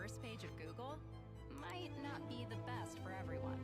first page of Google might not be the best for everyone.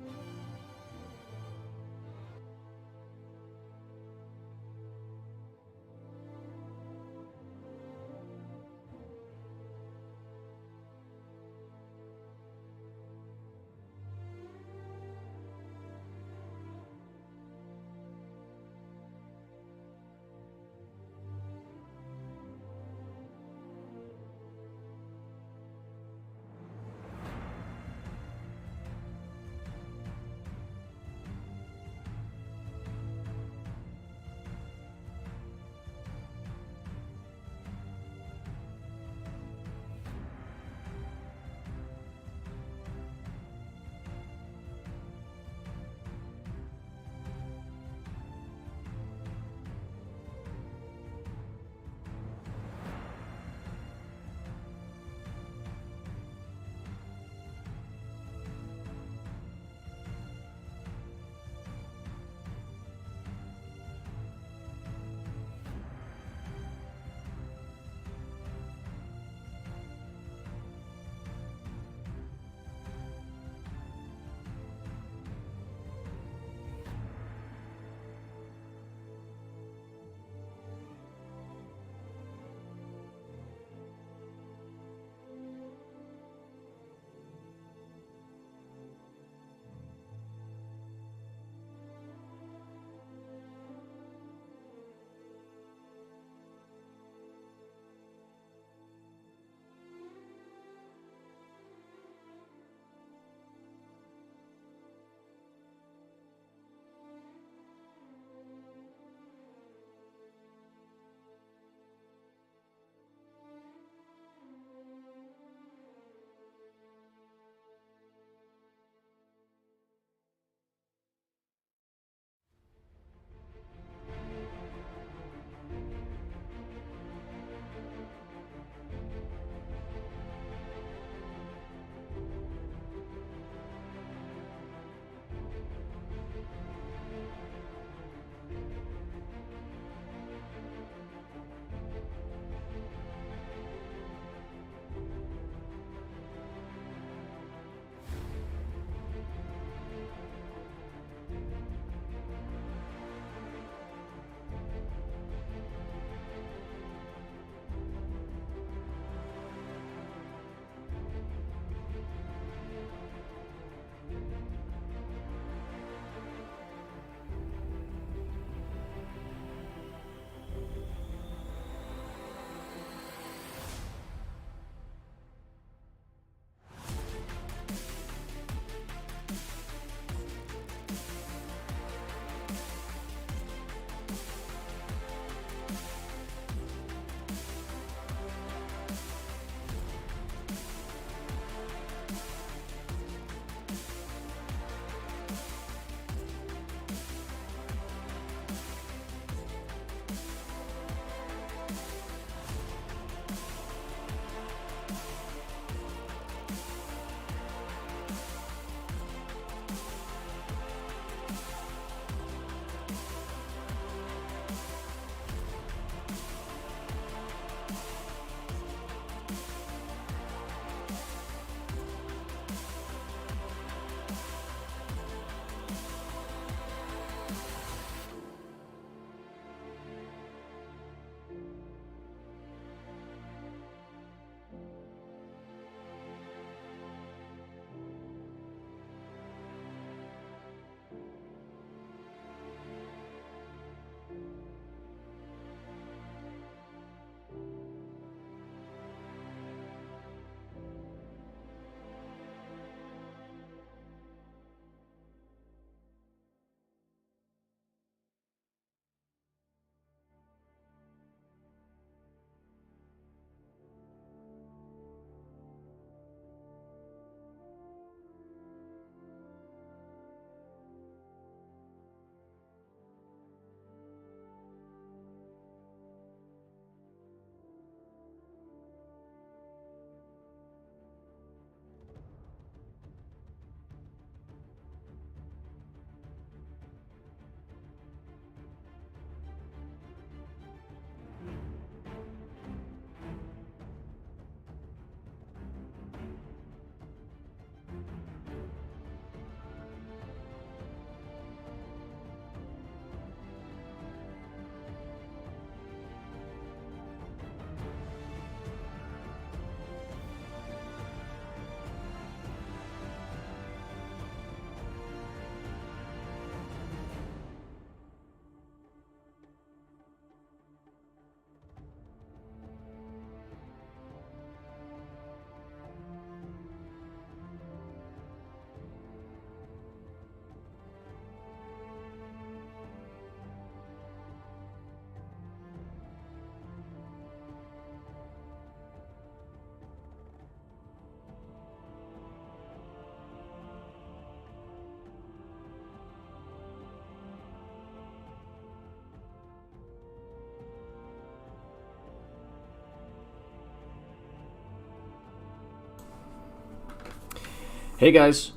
Hey guys,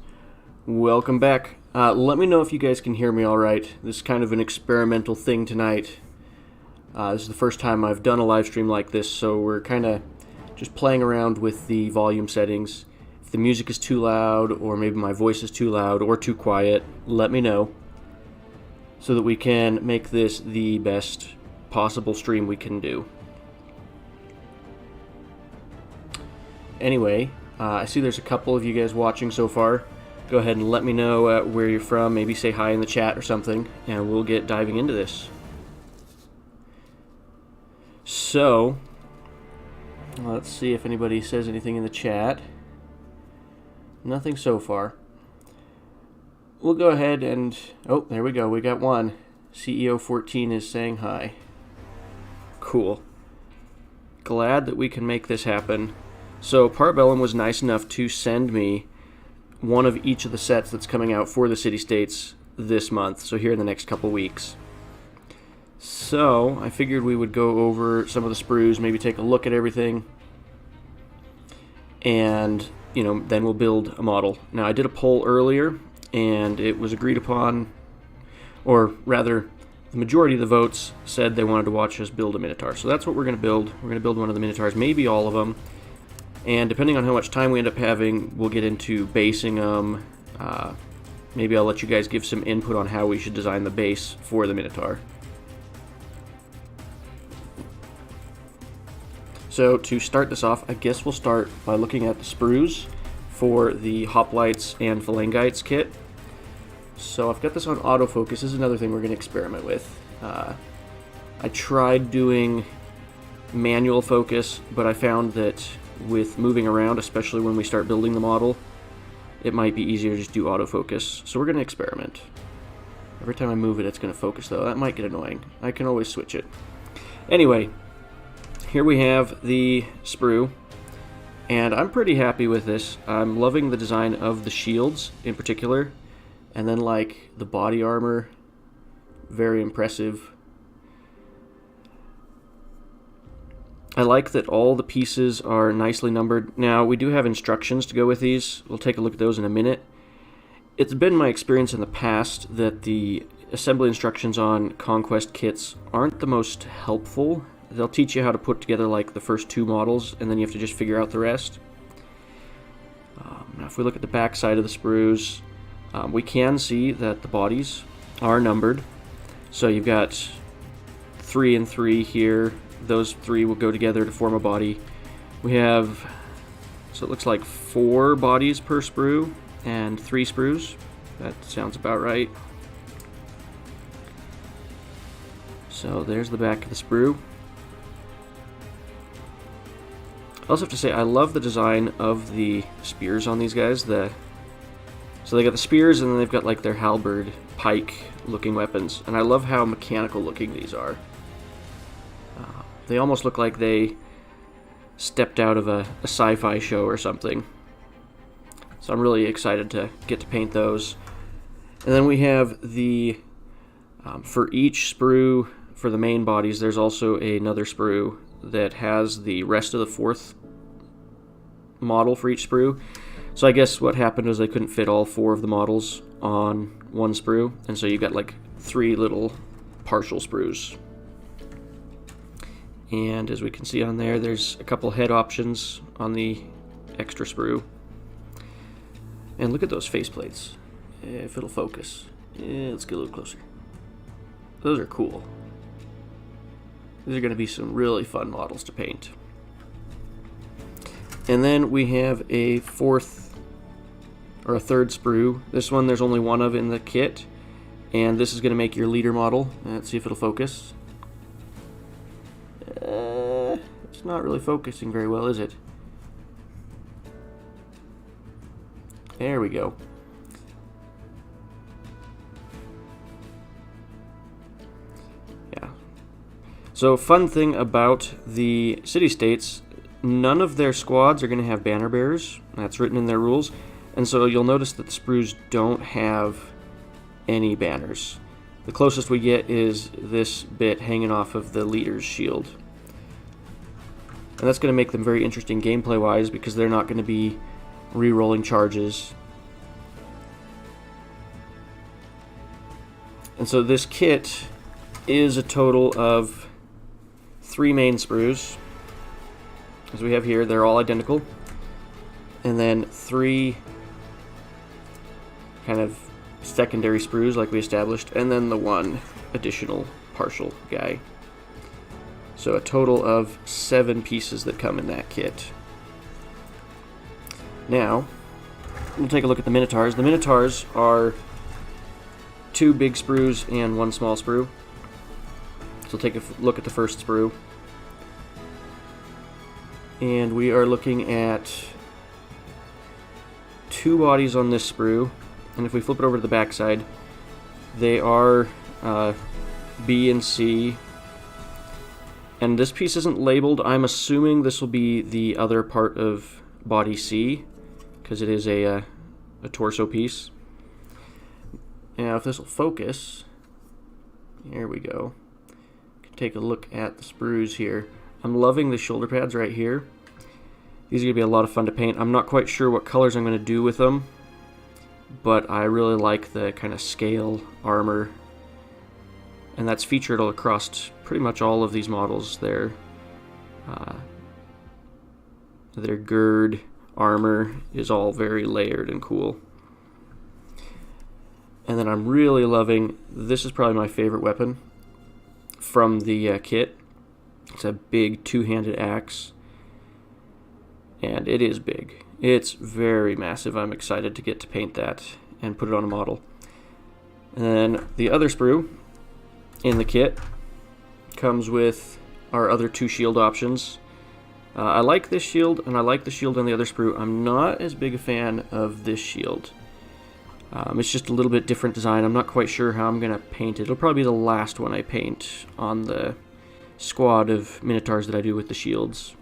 welcome back. Let me know if you guys can hear me alright. This is kind of an experimental thing tonight. This is the first time I've done a live stream like this, so we're kind of just playing around with the volume settings. If the music is too loud, or maybe my voice is too loud or too quiet, let me know so that we can make this the best possible stream we can do. Anyway, I see there's a couple of you guys watching so far. Go ahead and let me know where you're from, maybe say hi in the chat or something, and we'll get diving into this. So, let's see if anybody says anything in the chat. Nothing so far. We'll go ahead and... oh, there we go, we got one. CEO14 is saying hi. Cool. Glad that we can make this happen. So Bellum was nice enough to send me one of each of the sets that's coming out for the city-states this month, so here in the next couple weeks. So I figured we would go over some of the sprues, maybe take a look at everything, and then we'll build a model. Now I did a poll earlier, and it was agreed upon, or rather, the majority of the votes said they wanted to watch us build a Minotaur. So that's what we're going to build. We're going to build one of the Minotaurs, maybe all of them. And depending on how much time we end up having, we'll get into basing them. Maybe I'll let you guys give some input on how we should design the base for the Minotaur. So to start this off, I guess we'll start by looking at the sprues for the hoplites and phalangites kit. So I've got this on autofocus. This is another thing we're going to experiment with. I tried doing manual focus, but I found that with moving around, especially when we start building the model, it might be easier to just do autofocus. So we're going to experiment. Every time I move it, it's going to focus, though. That might get annoying. I can always switch it. Anyway, here we have the sprue, and I'm pretty happy with this. I'm loving the design of the shields in particular, and then like the body armor, very impressive. I like that all the pieces are nicely numbered. Now, we do have instructions to go with these. We'll take a look at those in a minute. It's been my experience in the past that the assembly instructions on Conquest kits aren't the most helpful. They'll teach you how to put together like the first two models, and then you have to just figure out the rest. Now, if we look at the back side of the sprues, we can see that the bodies are numbered. So you've got 3 and 3 here. Those 3 will go together to form a body. We have, so it looks like 4 bodies per sprue and 3 sprues. That sounds about right. So there's the back of the sprue. I also have to say, I love the design of the spears on these guys. So they got the spears, and then they've got like their halberd, pike looking weapons. And I love how mechanical looking these are. They almost look like they stepped out of a sci-fi show or something. So I'm really excited to get to paint those. And then we have the, for each sprue, for the main bodies, there's also another sprue that has the rest of the 4th model for each sprue. So I guess what happened was they couldn't fit all 4 of the models on one sprue, and so you got like 3 little partial sprues. And as we can see on there, there's a couple head options on the extra sprue. And look at those faceplates, if it'll focus. Let's get a little closer. Those are cool. These are going to be some really fun models to paint. And then we have a 4th or a 3rd sprue. This one there's only one of in the kit, and this is going to make your leader model. Let's see if it'll focus. It's not really focusing very well, is it? There we go. Yeah. So, fun thing about the city-states, none of their squads are going to have banner bearers. That's written in their rules. And so you'll notice that the sprues don't have any banners. The closest we get is this bit hanging off of the leader's shield. And that's going to make them very interesting gameplay-wise, because they're not going to be re-rolling charges. And so this kit is a total of 3 main sprues, as we have here. They're all identical. And then 3 kind of secondary sprues like we established, and then the 1 additional partial guy. So a total of 7 pieces that come in that kit. Now, we'll take a look at the Minotaurs. The Minotaurs are 2 big sprues and 1 small sprue. So take a look at the first sprue. And we are looking at 2 bodies on this sprue. And if we flip it over to the backside, they are B and C. And this piece isn't labeled. I'm assuming this will be the other part of body C, because it is a torso piece. Now, if this will focus, here we go. Take a look at the sprues here. I'm loving the shoulder pads right here. These are going to be a lot of fun to paint. I'm not quite sure what colors I'm going to do with them, but I really like the kind of scale armor, and that's featured all across pretty much all of these models. Their gird armor is all very layered and cool. And then I'm really loving, this is probably my favorite weapon from the kit. It's a big 2-handed axe, and it is big. It's very massive. I'm excited to get to paint that and put it on a model. And then the other sprue in the kit comes with our other 2 shield options. I like this shield, and I like the shield on the other sprue. I'm not as big a fan of this shield. It's just a little bit different design. I'm not quite sure how I'm going to paint it. It'll probably be the last one I paint on the squad of Minotaurs that I do with the shields.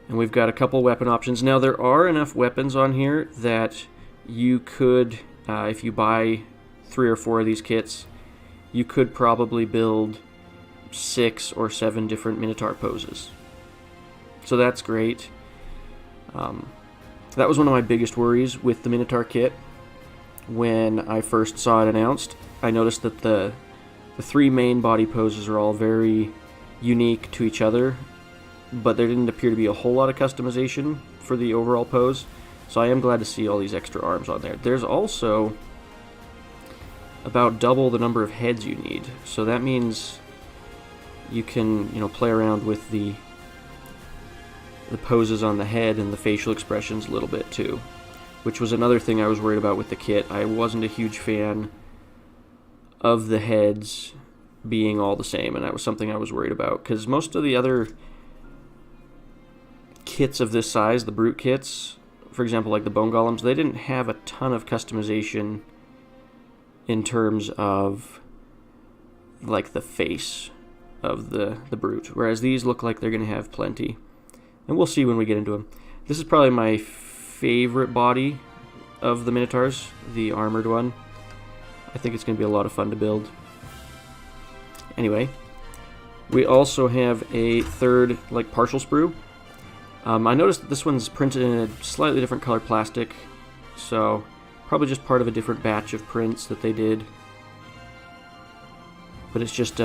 And we've got a couple weapon options. Now, there are enough weapons on here that you could, if you buy 3 or 4 of these kits, you could probably build 6 or 7 different Minotaur poses. So that's great. That was one of my biggest worries with the Minotaur kit. When I first saw it announced, I noticed that the 3 main body poses are all very unique to each other, but there didn't appear to be a whole lot of customization for the overall pose. So I am glad to see all these extra arms on there. There's also about double the number of heads you need. So that means you can, play around with the poses on the head and the facial expressions a little bit too, which was another thing I was worried about with the kit. I wasn't a huge fan of the heads being all the same, and that was something I was worried about, because most of the other kits of this size, the brute kits, for example, like the bone golems, they didn't have a ton of customization in terms of like the face of the brute, whereas these look like they're going to have plenty. And we'll see when we get into them. This is probably my favorite body of the Minotaurs, the armored one. I think it's going to be a lot of fun to build. Anyway, we also have a third, partial sprue. I noticed that this one's printed in a slightly different color plastic, so probably just part of a different batch of prints that they did. But it's just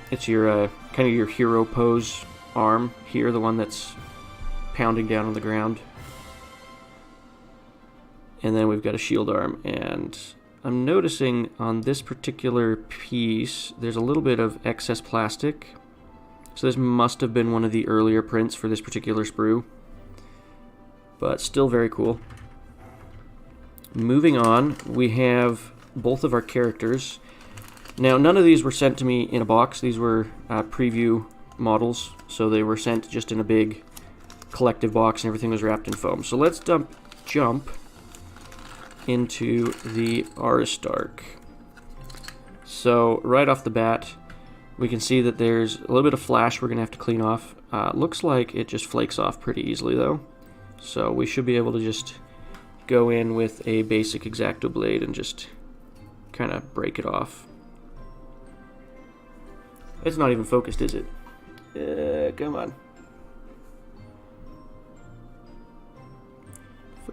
it's your kind of your hero pose arm here, the one that's pounding down on the ground. And then we've got a shield arm, and I'm noticing on this particular piece there's a little bit of excess plastic. So this must have been one of the earlier prints for this particular sprue, but still very cool. Moving on, we have both of our characters. Now, none of these were sent to me in a box. These were preview models, so they were sent just in a big collective box, and everything was wrapped in foam. So let's jump into the Aristarch. So right off the bat, we can see that there's a little bit of flash we're going to have to clean off. Looks like it just flakes off pretty easily though, so we should be able to just go in with a basic X-Acto blade and just kind of break it off. It's not even focused, is it? Come on.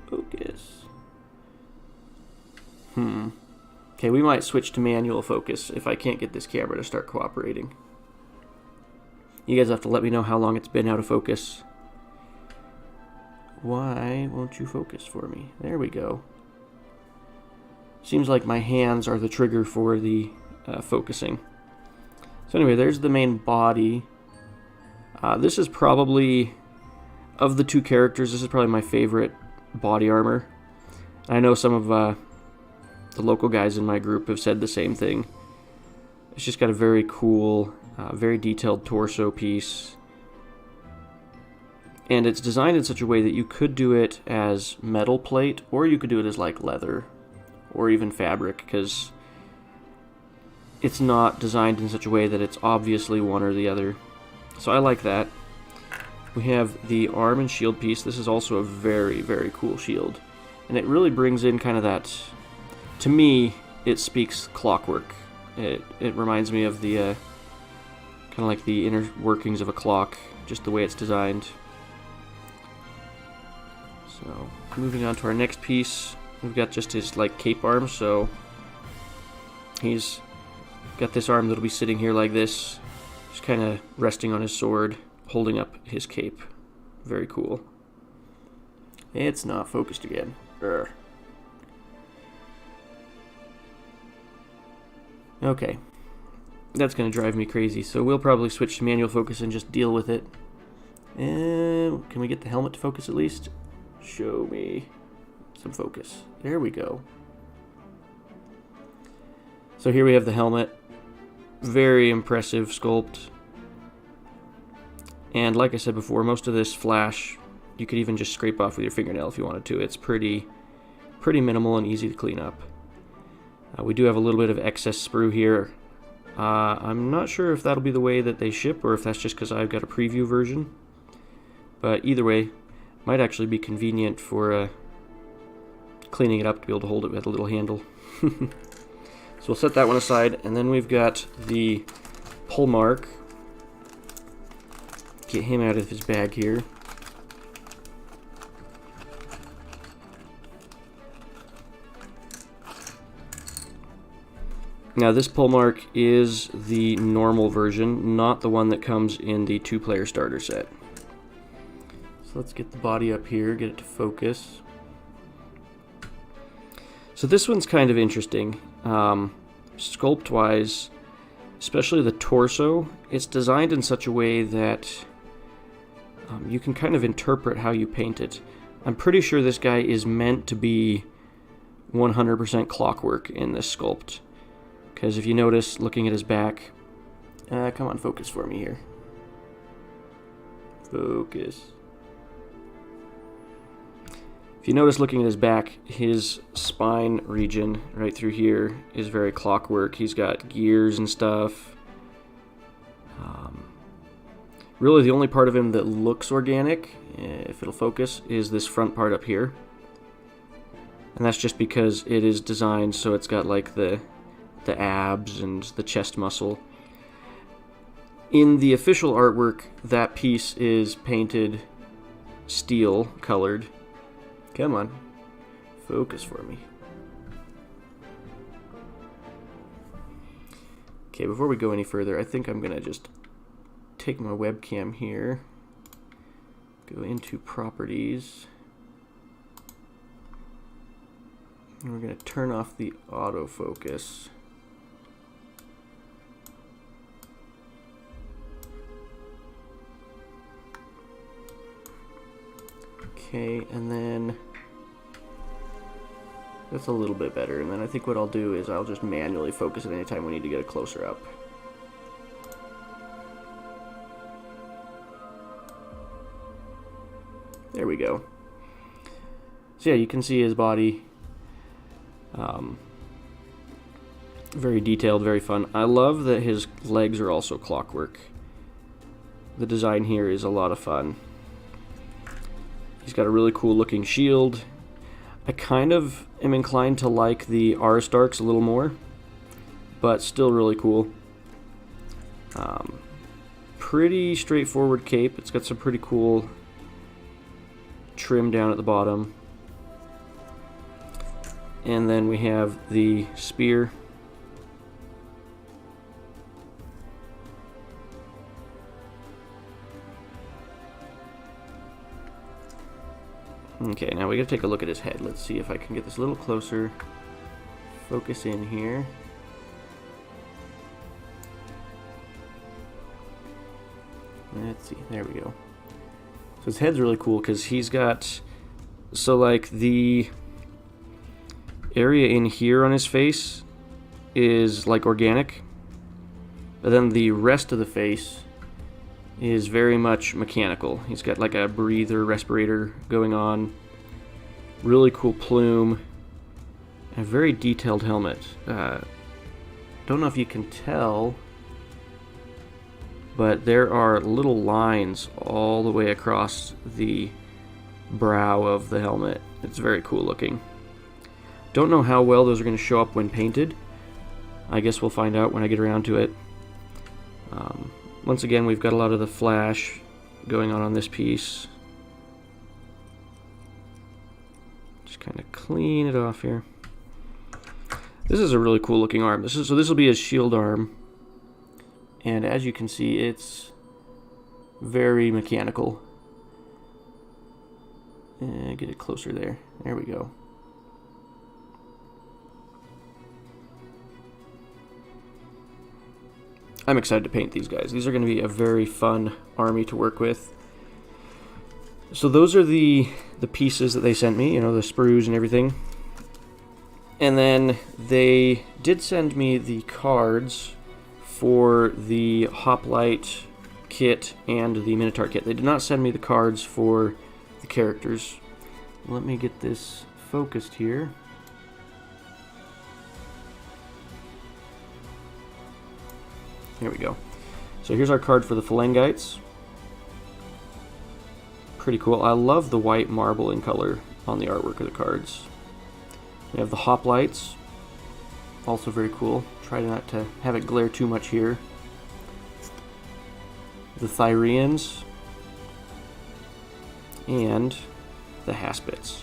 Focus. Okay, we might switch to manual focus if I can't get this camera to start cooperating. You guys have to let me know how long it's been out of focus. Why won't you focus for me? There we go. Seems like my hands are the trigger for the focusing. So anyway, there's the main body. This is probably, of the two characters, this is probably my favorite body armor. I know some of the local guys in my group have said the same thing. It's just got a very cool, very detailed torso piece. And it's designed in such a way that you could do it as metal plate, or you could do it as like leather, or even fabric, because it's not designed in such a way that it's obviously one or the other. So I like that. We have the arm and shield piece. This is also a very, very cool shield. And it really brings in kind of that, to me, it speaks clockwork. It reminds me of the, kind of like the inner workings of a clock, just the way it's designed. So, moving on to our next piece, we've got just his like cape arm. So he's got this arm that'll be sitting here like this, just kind of resting on his sword, holding up his cape. Very cool. It's not focused again. Urgh. Okay, that's going to drive me crazy, so we'll probably switch to manual focus and just deal with it. And can we get the helmet to focus at least? Show me some focus. There we go. So here we have the helmet. Very impressive sculpt. And like I said before, most of this flash you could even just scrape off with your fingernail if you wanted to. It's pretty minimal and easy to clean up. We do have a little bit of excess sprue here. I'm not sure if that'll be the way that they ship, or if that's just because I've got a preview version. But either way, might actually be convenient for cleaning it up to be able to hold it with a little handle. So we'll set that one aside, and then we've got the pull mark. Get him out of his bag here. Now this pull mark is the normal version, not the one that comes in the 2-player starter set. So let's get the body up here, get it to focus. So this one's kind of interesting. Sculpt-wise, especially the torso, it's designed in such a way that you can kind of interpret how you paint it. I'm pretty sure this guy is meant to be 100% clockwork in this sculpt. Because if you notice, looking at his back... come on, focus for me here. Focus. If you notice, looking at his back, his spine region right through here is very clockwork. He's got gears and stuff. Really, the only part of him that looks organic, if it'll focus, is this front part up here. And that's just because it is designed so it's got like the abs and the chest muscle. In the official artwork, that piece is painted steel colored. Come on, focus for me. Okay, before we go any further, I think I'm gonna just take my webcam here, go into properties, and we're gonna turn off the autofocus. Okay, and then that's a little bit better. And then I think what I'll do is I'll just manually focus it anytime we need to get a closer up. There we go. So yeah, you can see his body. Very detailed, very fun. I love that his legs are also clockwork. The design here is a lot of fun. He's got a really cool looking shield. I kind of am inclined to like the Aristarchs a little more, but still really cool. Pretty straightforward cape. It's got some pretty cool trim down at the bottom. And then we have the spear. Okay, now we gotta take a look at his head. Let's see if I can get this a little closer. Focus in here. Let's see, there we go. So his head's really cool because he's got, so like the area in here on his face is like organic, but then the rest of the face is very much mechanical. He's got like a breather, respirator going on, really cool plume, and a very detailed helmet. Don't know if you can tell, but there are little lines all the way across the brow of the helmet. It's very cool looking. Don't know how well those are going to show up when painted. I guess we'll find out when I get around to it. Once again, we've got a lot of the flash going on this piece. Just kind of clean it off here. This is a really cool looking arm. This will be his shield arm. And as you can see, it's very mechanical. Get it closer there. There we go. I'm excited to paint these guys. These are going to be a very fun army to work with. So those are the pieces that they sent me, you know, the sprues and everything. And then they did send me the cards for the Hoplite kit and the Minotaur kit. They did not send me the cards for the characters. Let me get this focused here. Here we go. So here's our card for the Phalangites. Pretty cool. I love the white marble in color on the artwork of the cards. We have the Hoplites. Also very cool. Try not to have it glare too much here. The Thyrians. And the Haspits.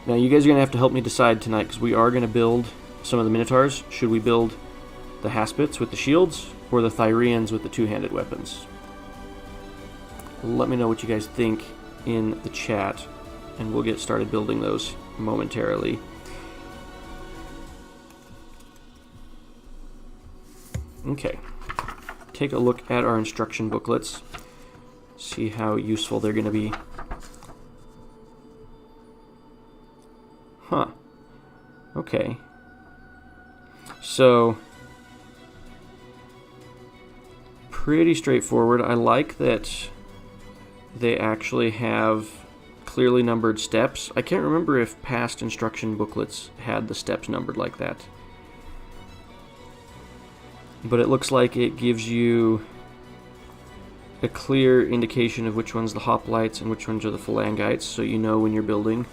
Now you guys are going to have to help me decide tonight, because we are going to build some of the Minotaurs. Should we build the Haspits with the shields, or the Thyrians with the two-handed weapons? Let me know what you guys think in the chat, and we'll get started building those momentarily. Okay, take a look at our instruction booklets, see how useful they're going to be. Huh. Okay. So, pretty straightforward. I like that they actually have clearly numbered steps. I can't remember if past instruction booklets had the steps numbered like that. But it looks like it gives you a clear indication of which one's the Hoplites and which ones are the Phalangites, so you know when you're building.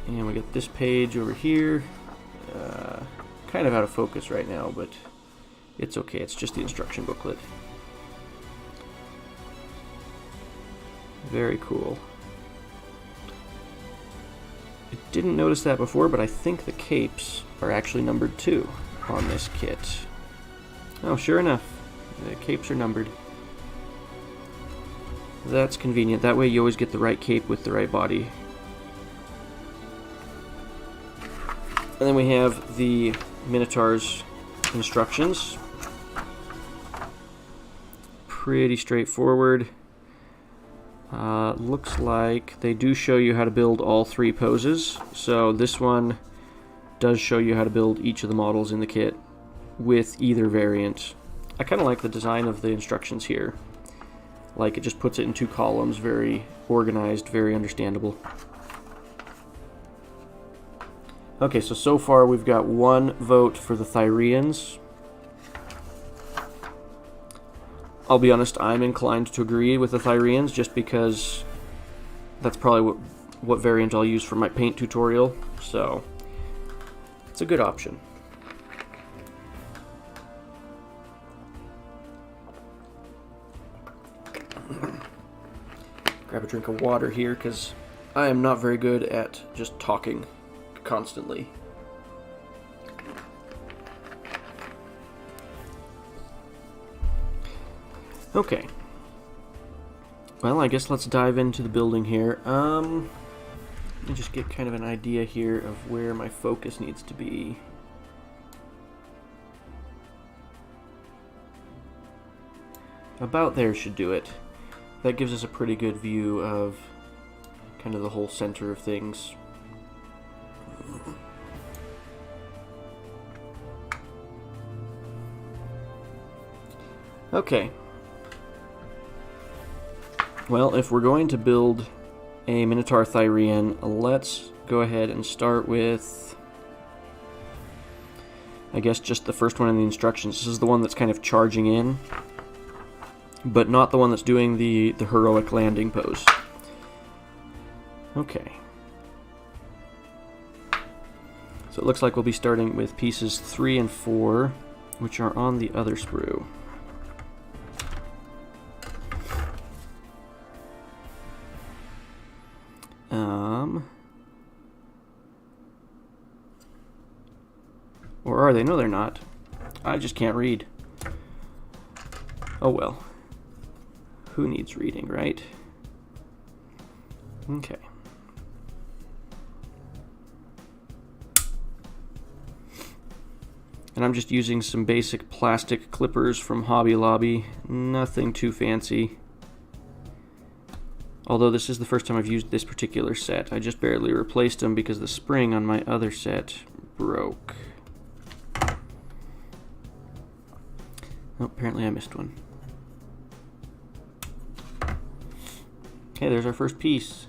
And we got this page over here. Kind of out of focus right now, but it's okay. It's just the instruction booklet. Very cool. I didn't notice that before, but I think the capes are actually numbered too on this kit. Oh, sure enough, the capes are numbered. That's convenient. That way you always get the right cape with the right body. And then we have the Minotaurs instructions. Pretty straightforward. Looks like they do show you how to build all three poses. So this one does show you how to build each of the models in the kit with either variant. I kind of like the design of the instructions here. Like, it just puts it in two columns, very organized, very understandable. Okay, so far we've got one vote for the Thyrians. I'll be honest, I'm inclined to agree with the Thyrians, just because that's probably what variant I'll use for my paint tutorial, so it's a good option. Grab a drink of water here, because I am not very good at just talking constantly. Okay. Well, I guess let's dive into the building here. Let me just get kind of an idea here of where my focus needs to be. About there should do it. That gives us a pretty good view of kind of the whole center of things. Okay. Well, if we're going to build a Minotaur Thyrian, let's go ahead and start with, I guess, just the first one in the instructions. This is the one that's kind of charging in, but not the one that's doing the heroic landing pose. Okay. So it looks like we'll be starting with pieces 3 and 4, which are on the other sprue. Or are they? No, they're not. I just can't read. Oh well. Who needs reading, right? Okay. And I'm just using some basic plastic clippers from Hobby Lobby. Nothing too fancy. Although this is the first time I've used this particular set. I just barely replaced them because the spring on my other set broke. Oh, apparently I missed one. Okay, there's our first piece.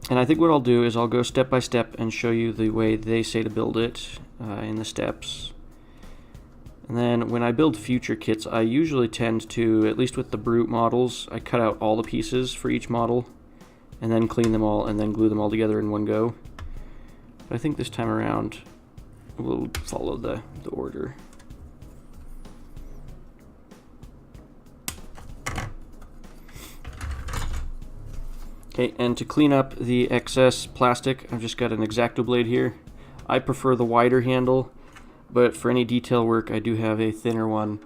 And I think what I'll do is I'll go step by step and show you the way they say to build it in the steps. And then when I build future kits, I usually tend to, at least with the brute models, I cut out all the pieces for each model and then clean them all and then glue them all together in one go. But I think this time around we'll follow the order. Okay, and to clean up the excess plastic, I've just got an X-Acto blade here. I prefer the wider handle, but for any detail work, I do have a thinner one.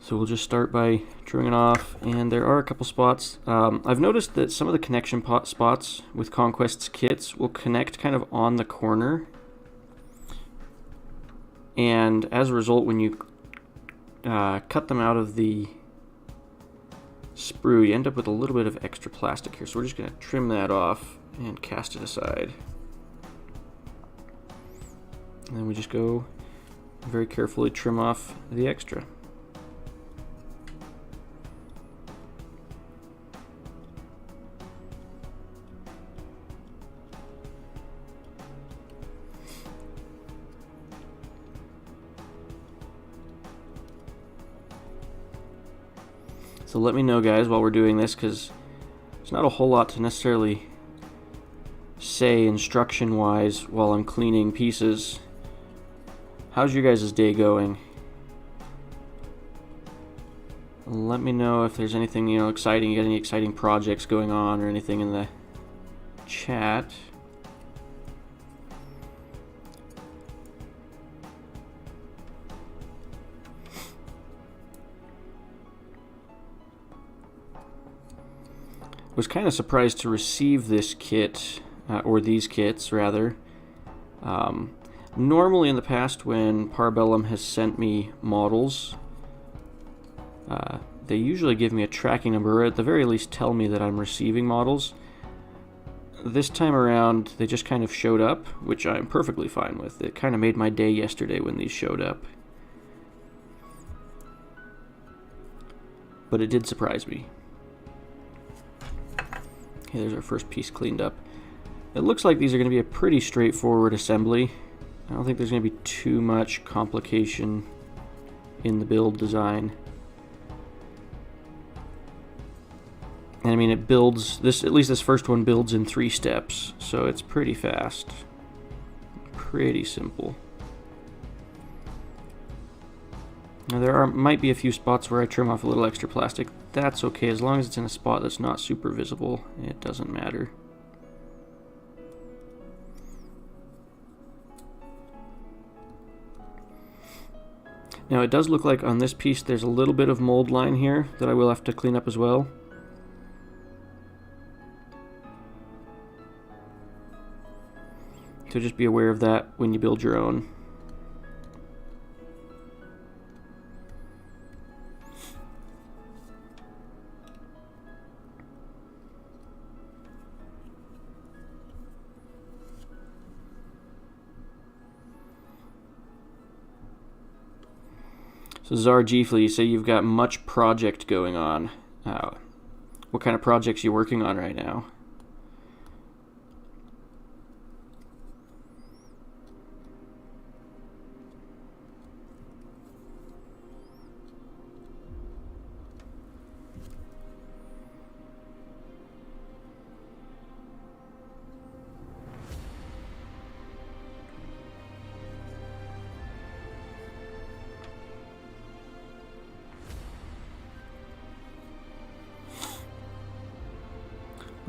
So we'll just start by trimming it off, and there are a couple spots. I've noticed that some of the connection spots with Conquest's kits will connect kind of on the corner, and as a result, when you cut them out of the sprue, you end up with a little bit of extra plastic here, so we're just going to trim that off and cast it aside. And then we just go very carefully trim off the extra. So let me know, guys, while we're doing this, because there's not a whole lot to necessarily say instruction-wise while I'm cleaning pieces. How's your guys' day going? Let me know if there's anything, exciting. You got any exciting projects going on or anything in the chat. Was kind of surprised to receive this kit, or these kits rather. Normally in the past when Bellum has sent me models, they usually give me a tracking number, or at the very least tell me that I'm receiving models. This time around they just kind of showed up, which I'm perfectly fine with. It kind of made my day yesterday when these showed up. But it did surprise me. Okay, there's our first piece cleaned up. It looks like these are going to be a pretty straightforward assembly. I don't think there's going to be too much complication in the build design. And I mean, it builds, at least this first one builds in 3 steps, so it's pretty fast. Pretty simple. Now there might be a few spots where I trim off a little extra plastic. that's okay. As long as it's in a spot that's not super visible, it doesn't matter. Now it does look like on this piece there's a little bit of mold line here that I will have to clean up as well. So just be aware of that when you build your own. So Zargifli, you say you've got much project going on. What kind of projects are you working on right now?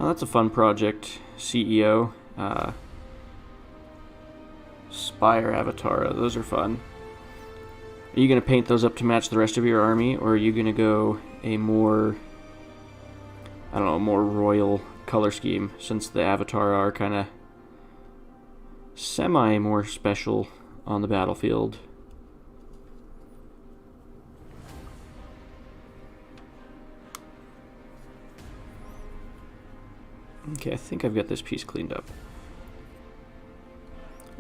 Oh, that's a fun project, CEO. Spire Avatar, those are fun. Are you going to paint those up to match the rest of your army, or are you going to go a more, I don't know, more royal color scheme, since the Avatar are kind of semi more special on the battlefield? Okay, I think I've got this piece cleaned up.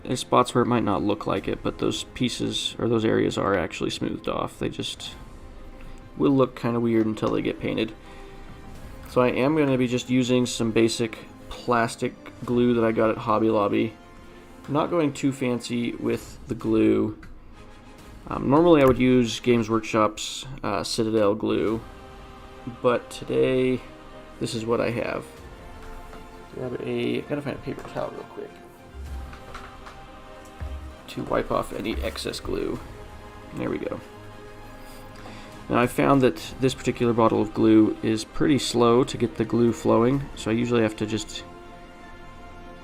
There's spots where it might not look like it, but those pieces, or those areas, are actually smoothed off. They just will look kind of weird until they get painted. So I am going to be just using some basic plastic glue that I got at Hobby Lobby. I'm not going too fancy with the glue. Normally I would use Games Workshop's Citadel glue, but today this is what I have. Gotta find a paper towel real quick to wipe off any excess glue. There we go. Now I found that this particular bottle of glue is pretty slow to get the glue flowing, so I usually have to just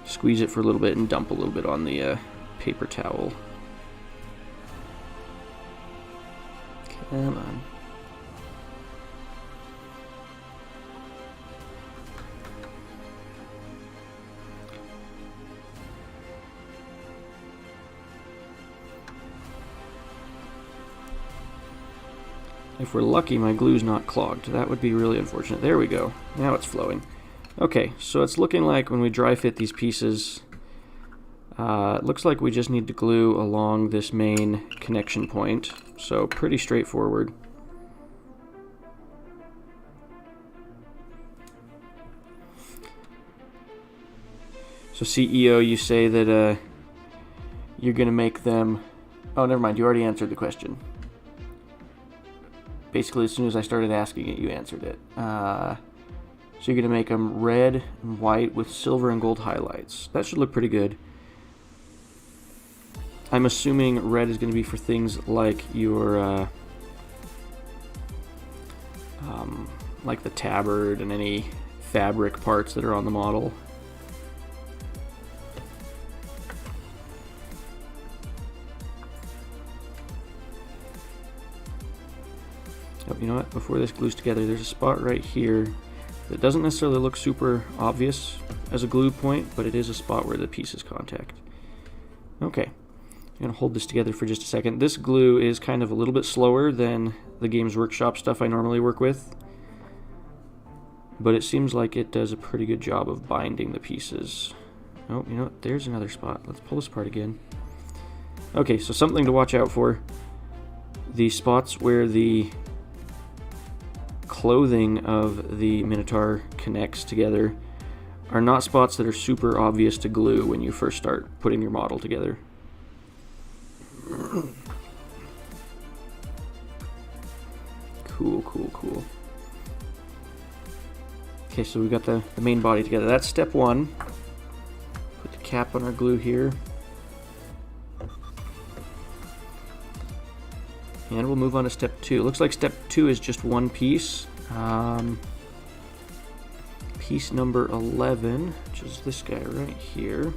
squeeze it for a little bit and dump a little bit on the paper towel. Come on. If we're lucky, my glue's not clogged. That would be really unfortunate. There we go. Now it's flowing. Okay, so it's looking like when we dry fit these pieces, it looks like we just need to glue along this main connection point. So pretty straightforward. So CEO, you say that you're going to make them... Oh, never mind. You already answered the question. Basically, as soon as I started asking it, you answered it. So you're going to make them red and white with silver and gold highlights. That should look pretty good. I'm assuming red is going to be for things like your, like the tabard and any fabric parts that are on the model. Oh, you know what? Before this glues together, there's a spot right here that doesn't necessarily look super obvious as a glue point, but it is a spot where the pieces contact. Okay, I'm going to hold this together for just a second. This glue is kind of a little bit slower than the Games Workshop stuff I normally work with, but it seems like it does a pretty good job of binding the pieces. Oh, you know what? There's another spot. Let's pull this apart again. Okay, so something to watch out for. The spots where the clothing of the Minotaur connects together are not spots that are super obvious to glue when you first start putting your model together. Cool, cool, cool. Okay, so we got the main body together. That's step one. Put the cap on our glue here. And we'll move on to step two. It looks like step two is just one piece. Piece number 11, which is this guy right here.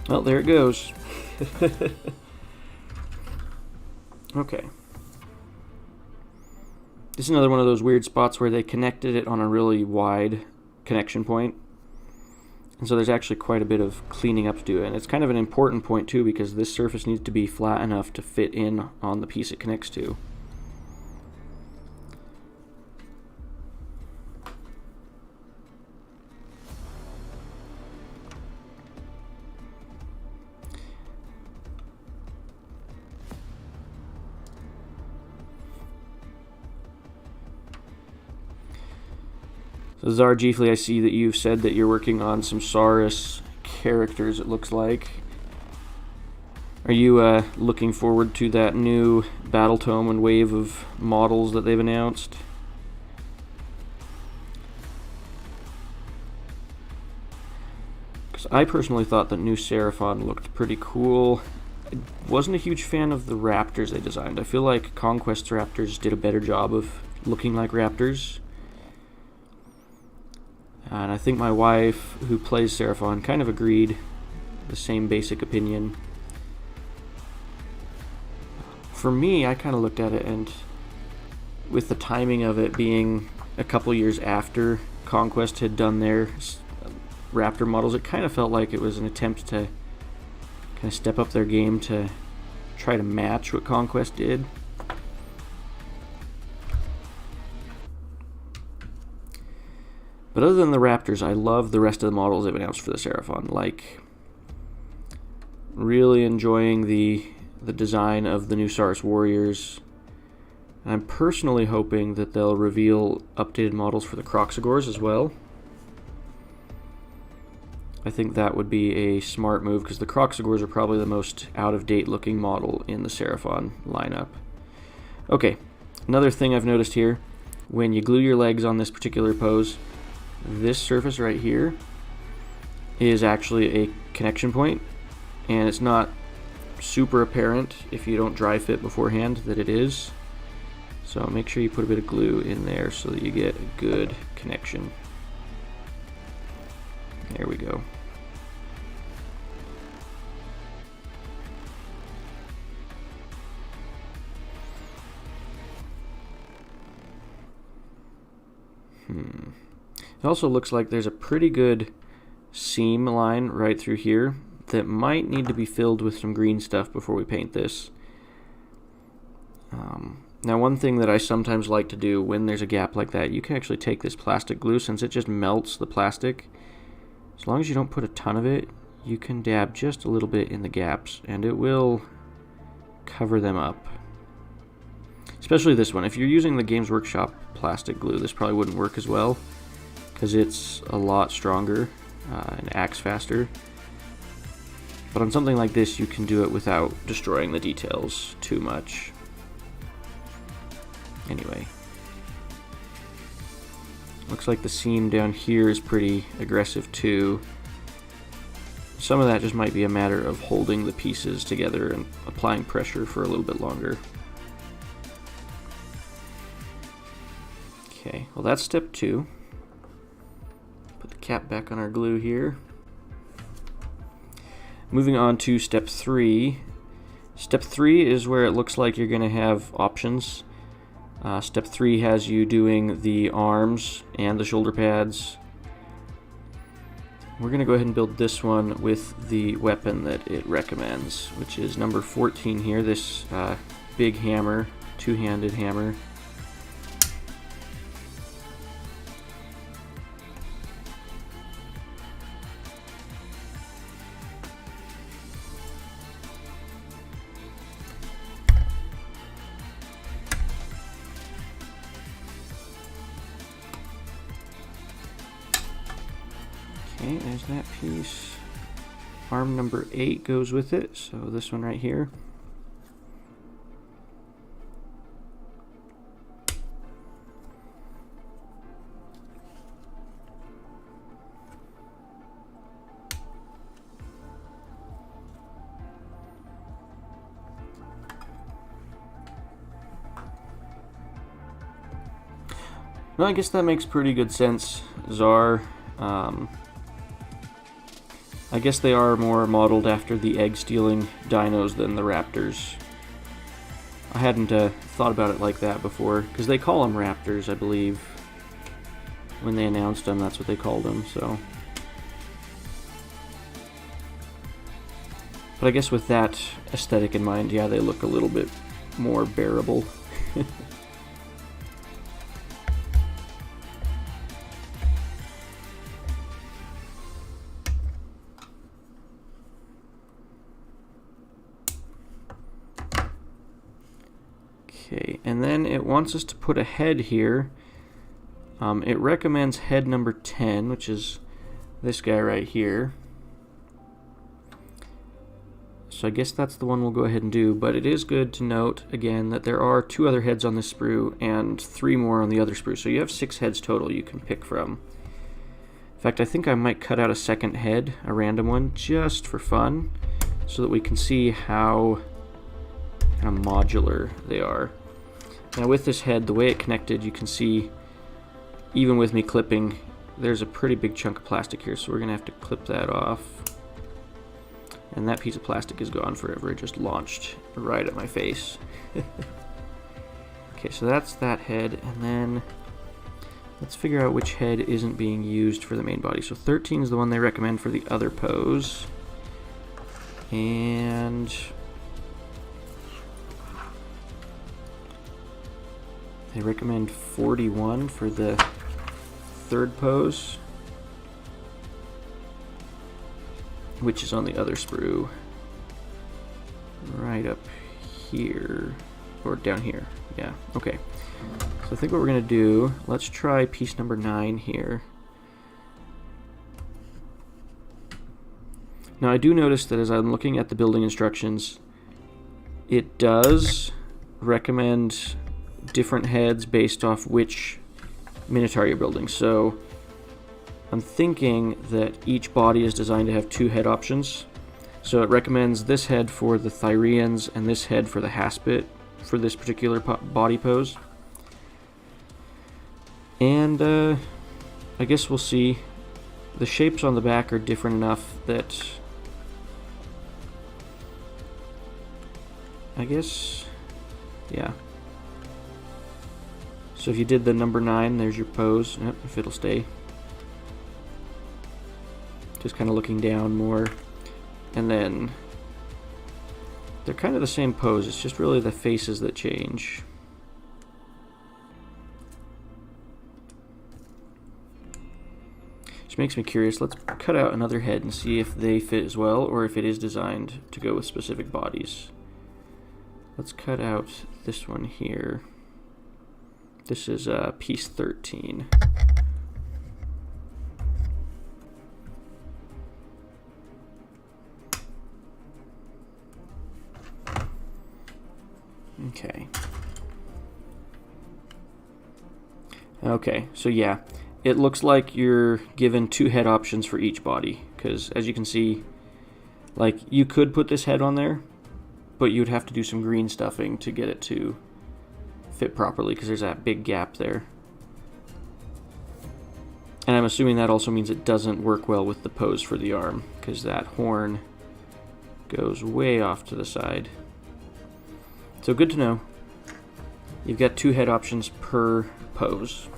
Well, there it goes. Okay. This is another one of those weird spots where they connected it on a really wide connection point. And so there's actually quite a bit of cleaning up to do. And it's kind of an important point too, because this surface needs to be flat enough to fit in on the piece it connects to. So Zargifli, I see that you've said that you're working on some Saurus characters, it looks like. Are you looking forward to that new battle tome and wave of models that they've announced? Because I personally thought the new Seraphon looked pretty cool. I wasn't a huge fan of the raptors they designed. I feel like Conquest's raptors did a better job of looking like raptors. And I think my wife, who plays Seraphon, kind of agreed, the same basic opinion. For me, I kind of looked at it, and with the timing of it being a couple years after Conquest had done their raptor models, it kind of felt like it was an attempt to kind of step up their game to try to match what Conquest did. But other than the raptors, I love the rest of the models they've announced for the Seraphon. Like, really enjoying the design of the new Saurus warriors. And I'm personally hoping that they'll reveal updated models for the Croxagores as well. I think that would be a smart move, because the Croxagores are probably the most out-of-date looking model in the Seraphon lineup. Okay, another thing I've noticed here, when you glue your legs on this particular pose, this surface right here is actually a connection point, and it's not super apparent if you don't dry fit beforehand that it is. So make sure you put a bit of glue in there so that you get a good connection. There we go. It also looks like there's a pretty good seam line right through here that might need to be filled with some green stuff before we paint this. Now, one thing that I sometimes like to do when there's a gap like that, you can actually take this plastic glue, since it just melts the plastic. As long as you don't put a ton of it, you can dab just a little bit in the gaps, and it will cover them up. Especially this one. If you're using the Games Workshop plastic glue, this probably wouldn't work as well, because it's a lot stronger and acts faster. But on something like this, you can do it without destroying the details too much. Anyway. Looks like the seam down here is pretty aggressive too. Some of that just might be a matter of holding the pieces together and applying pressure for a little bit longer. Okay, well that's step 2. Put the cap back on our glue here. Moving on to step 3. Step 3 is where it looks like you're going to have options. Step 3 has you doing the arms and the shoulder pads. We're going to go ahead and build this one with the weapon that it recommends, which is number 14 here, this big hammer, two-handed hammer. Okay, there's that piece. Arm number 8 goes with it, so this one right here. No, I guess that makes pretty good sense, Czar. I guess they are more modeled after the egg-stealing dinos than the raptors. I hadn't thought about it like that before, because they call them raptors, I believe. When they announced them, that's what they called them, so... But I guess with that aesthetic in mind, yeah, they look a little bit more bearable. Okay, and then it wants us to put a head here. It recommends head number 10, which is this guy right here. So I guess that's the one we'll go ahead and do, but it is good to note, again, that there are 2 other heads on this sprue and 3 more on the other sprue, so you have 6 heads total you can pick from. In fact, I think I might cut out a second head, a random one, just for fun, so that we can see how kind of modular they are. Now with this head, the way it connected, you can see, even with me clipping, there's a pretty big chunk of plastic here, so we're going to have to clip that off. And that piece of plastic is gone forever. It just launched right at my face. Okay, so that's that head, and then let's figure out which head isn't being used for the main body. So 13 is the one they recommend for the other pose. And they recommend 41 for the third pose, which is on the other sprue, right up here, or down here, yeah, okay. So I think what we're going to do, let's try piece number 9 here. Now I do notice that as I'm looking at the building instructions, it does recommend different heads based off which Minotaur you're building, so I'm thinking that each body is designed to have 2 head options. So it recommends this head for the Thyrians and this head for the Haspit for this particular body pose. And I guess we'll see. The shapes on the back are different enough that I guess, yeah. So if you did the number 9, there's your pose, if it'll stay. Just kind of looking down more, and then they're kind of the same pose, it's just really the faces that change. Which makes me curious. Let's cut out another head and see if they fit as well, or if it is designed to go with specific bodies. Let's cut out this one here. This is piece 13. Okay. Okay, so yeah, it looks like you're given 2 head options for each body, because as you can see, like, you could put this head on there, but you'd have to do some green stuffing to get it to fit properly, because there's that big gap there. And I'm assuming that also means it doesn't work well with the pose for the arm, because that horn goes way off to the side. So good to know. You've got 2 head options per pose.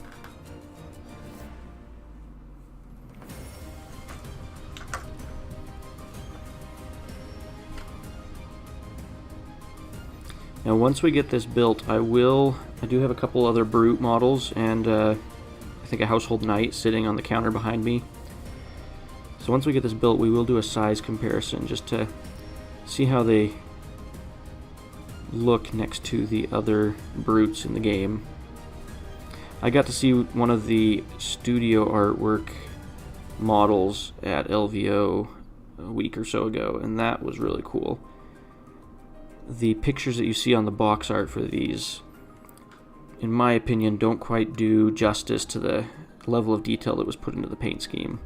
Now once we get this built, I do have a couple other brute models and I think a household knight sitting on the counter behind me. So once we get this built, we will do a size comparison just to see how they look next to the other brutes in the game. I got to see one of the studio artwork models at LVO a week or so ago, and that was really cool. The pictures that you see on the box art for these, in my opinion, don't quite do justice to the level of detail that was put into the paint scheme.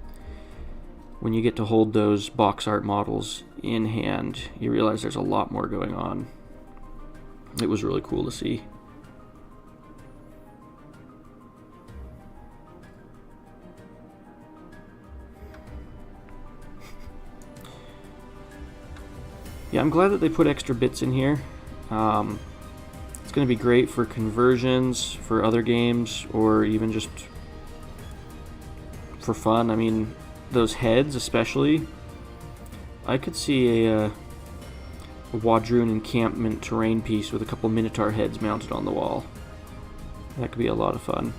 When you get to hold those box art models in hand, you realize there's a lot more going on. It was really cool to see. Yeah, I'm glad that they put extra bits in here. It's going to be great for conversions for other games, or even just for fun. I mean, those heads especially. I could see a Wadroon encampment terrain piece with a couple Minotaur heads mounted on the wall. That could be a lot of fun.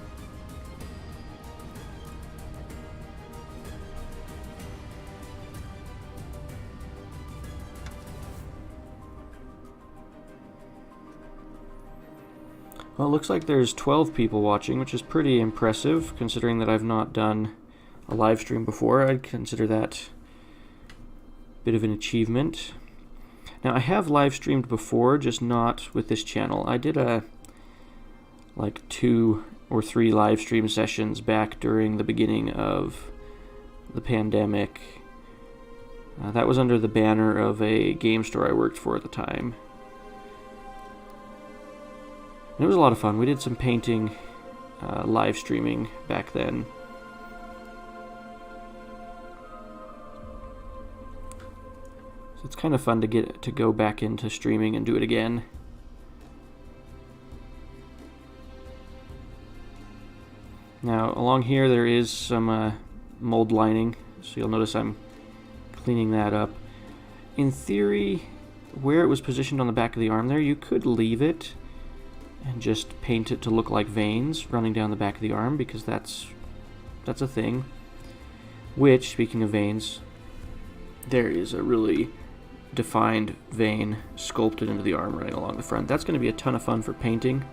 Well, it looks like there's 12 people watching, which is pretty impressive, considering that I've not done a live stream before. I'd consider that a bit of an achievement. Now, I have live streamed before, just not with this channel. I did like 2 or 3 live stream sessions back during the beginning of the pandemic. That was under the banner of a game store I worked for at the time. And it was a lot of fun. We did some painting, live streaming back then. So it's kind of fun to get to go back into streaming and do it again. Now, along here there is some mold lining, so you'll notice I'm cleaning that up. In theory, where it was positioned on the back of the arm there, you could leave it and just paint it to look like veins running down the back of the arm, because that's a thing. Which, speaking of veins, there is a really defined vein sculpted into the arm running along the front. That's going to be a ton of fun for painting,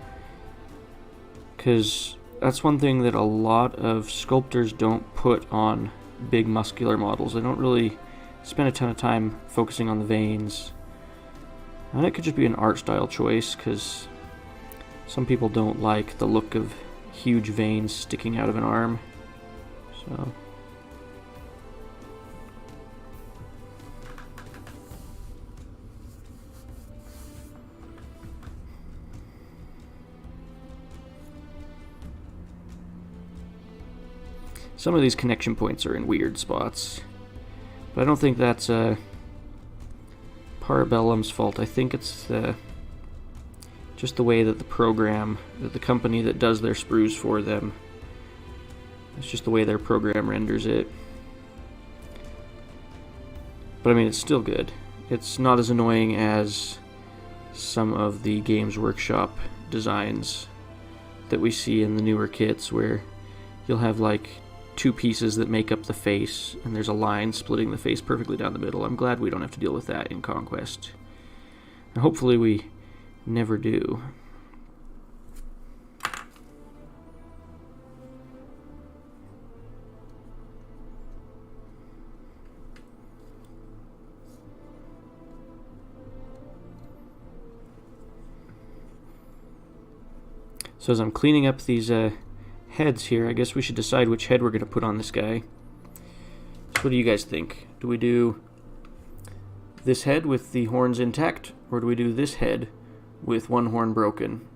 because that's one thing that a lot of sculptors don't put on big muscular models. They don't really spend a ton of time focusing on the veins. And it could just be an art style choice, because some people don't like the look of huge veins sticking out of an arm. So some of these connection points are in weird spots, but I don't think that's Bellum's fault. I think it's just the way that the program, that the company that does their sprues for them, it's just the way their program renders it. But I mean, it's still good. It's not as annoying as some of the Games Workshop designs that we see in the newer kits, where you'll have like 2 pieces that make up the face, and there's a line splitting the face perfectly down the middle. I'm glad we don't have to deal with that in Conquest. And hopefully we never do. So as I'm cleaning up these heads here, I guess we should decide which head we're going to put on this guy. So what do you guys think? Do we do this head with the horns intact, or do we do this head with one horn broken?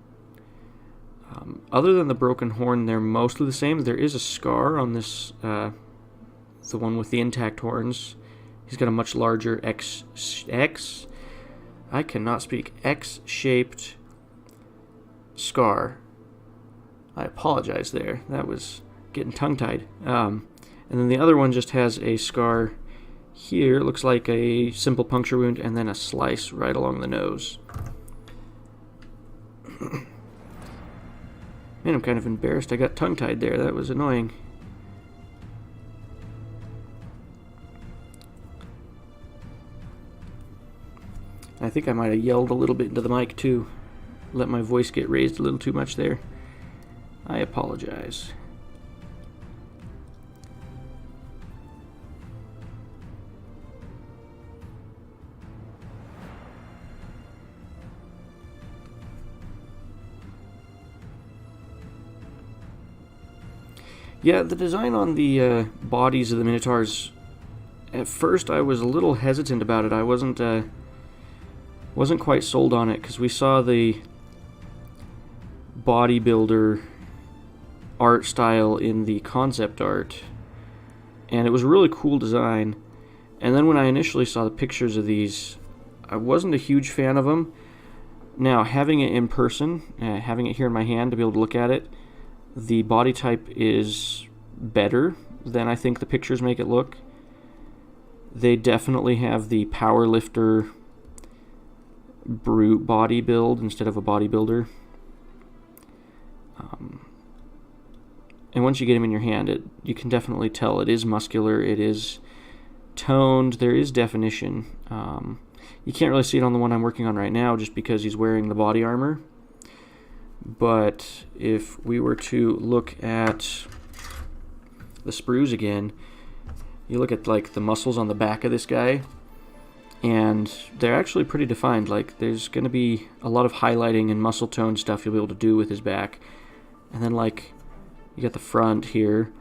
Other than the broken horn, they're mostly the same. There is a scar on this, the one with the intact horns. He's got a much larger X-shaped scar. I apologize there. That was getting tongue-tied. And then the other one just has a scar here. It looks like a simple puncture wound, and then a slice right along the nose. Man, I'm kind of embarrassed I got tongue-tied there. That was annoying. I think I might have yelled a little bit into the mic too. Let my voice get raised a little too much there. I apologize. Yeah, the design on the bodies of the Minotaurs, at first I was a little hesitant about it. I wasn't quite sold on it, because we saw the bodybuilder art style in the concept art, and it was a really cool design. And then when I initially saw the pictures of these, I wasn't a huge fan of them. Now, having it in person, having it here in my hand to be able to look at it, the body type is better than I think the pictures make it look. They definitely have the power lifter brute body build instead of a bodybuilder. And once you get him in your hand, you can definitely tell it is muscular, it is toned, there is definition. You can't really see it on the one I'm working on right now just because he's wearing the body armor. But if we were to look at the sprues again, you look at like the muscles on the back of this guy, and they're actually pretty defined. Like there's going to be a lot of highlighting and muscle tone stuff you'll be able to do with his back. And then like you got the front here,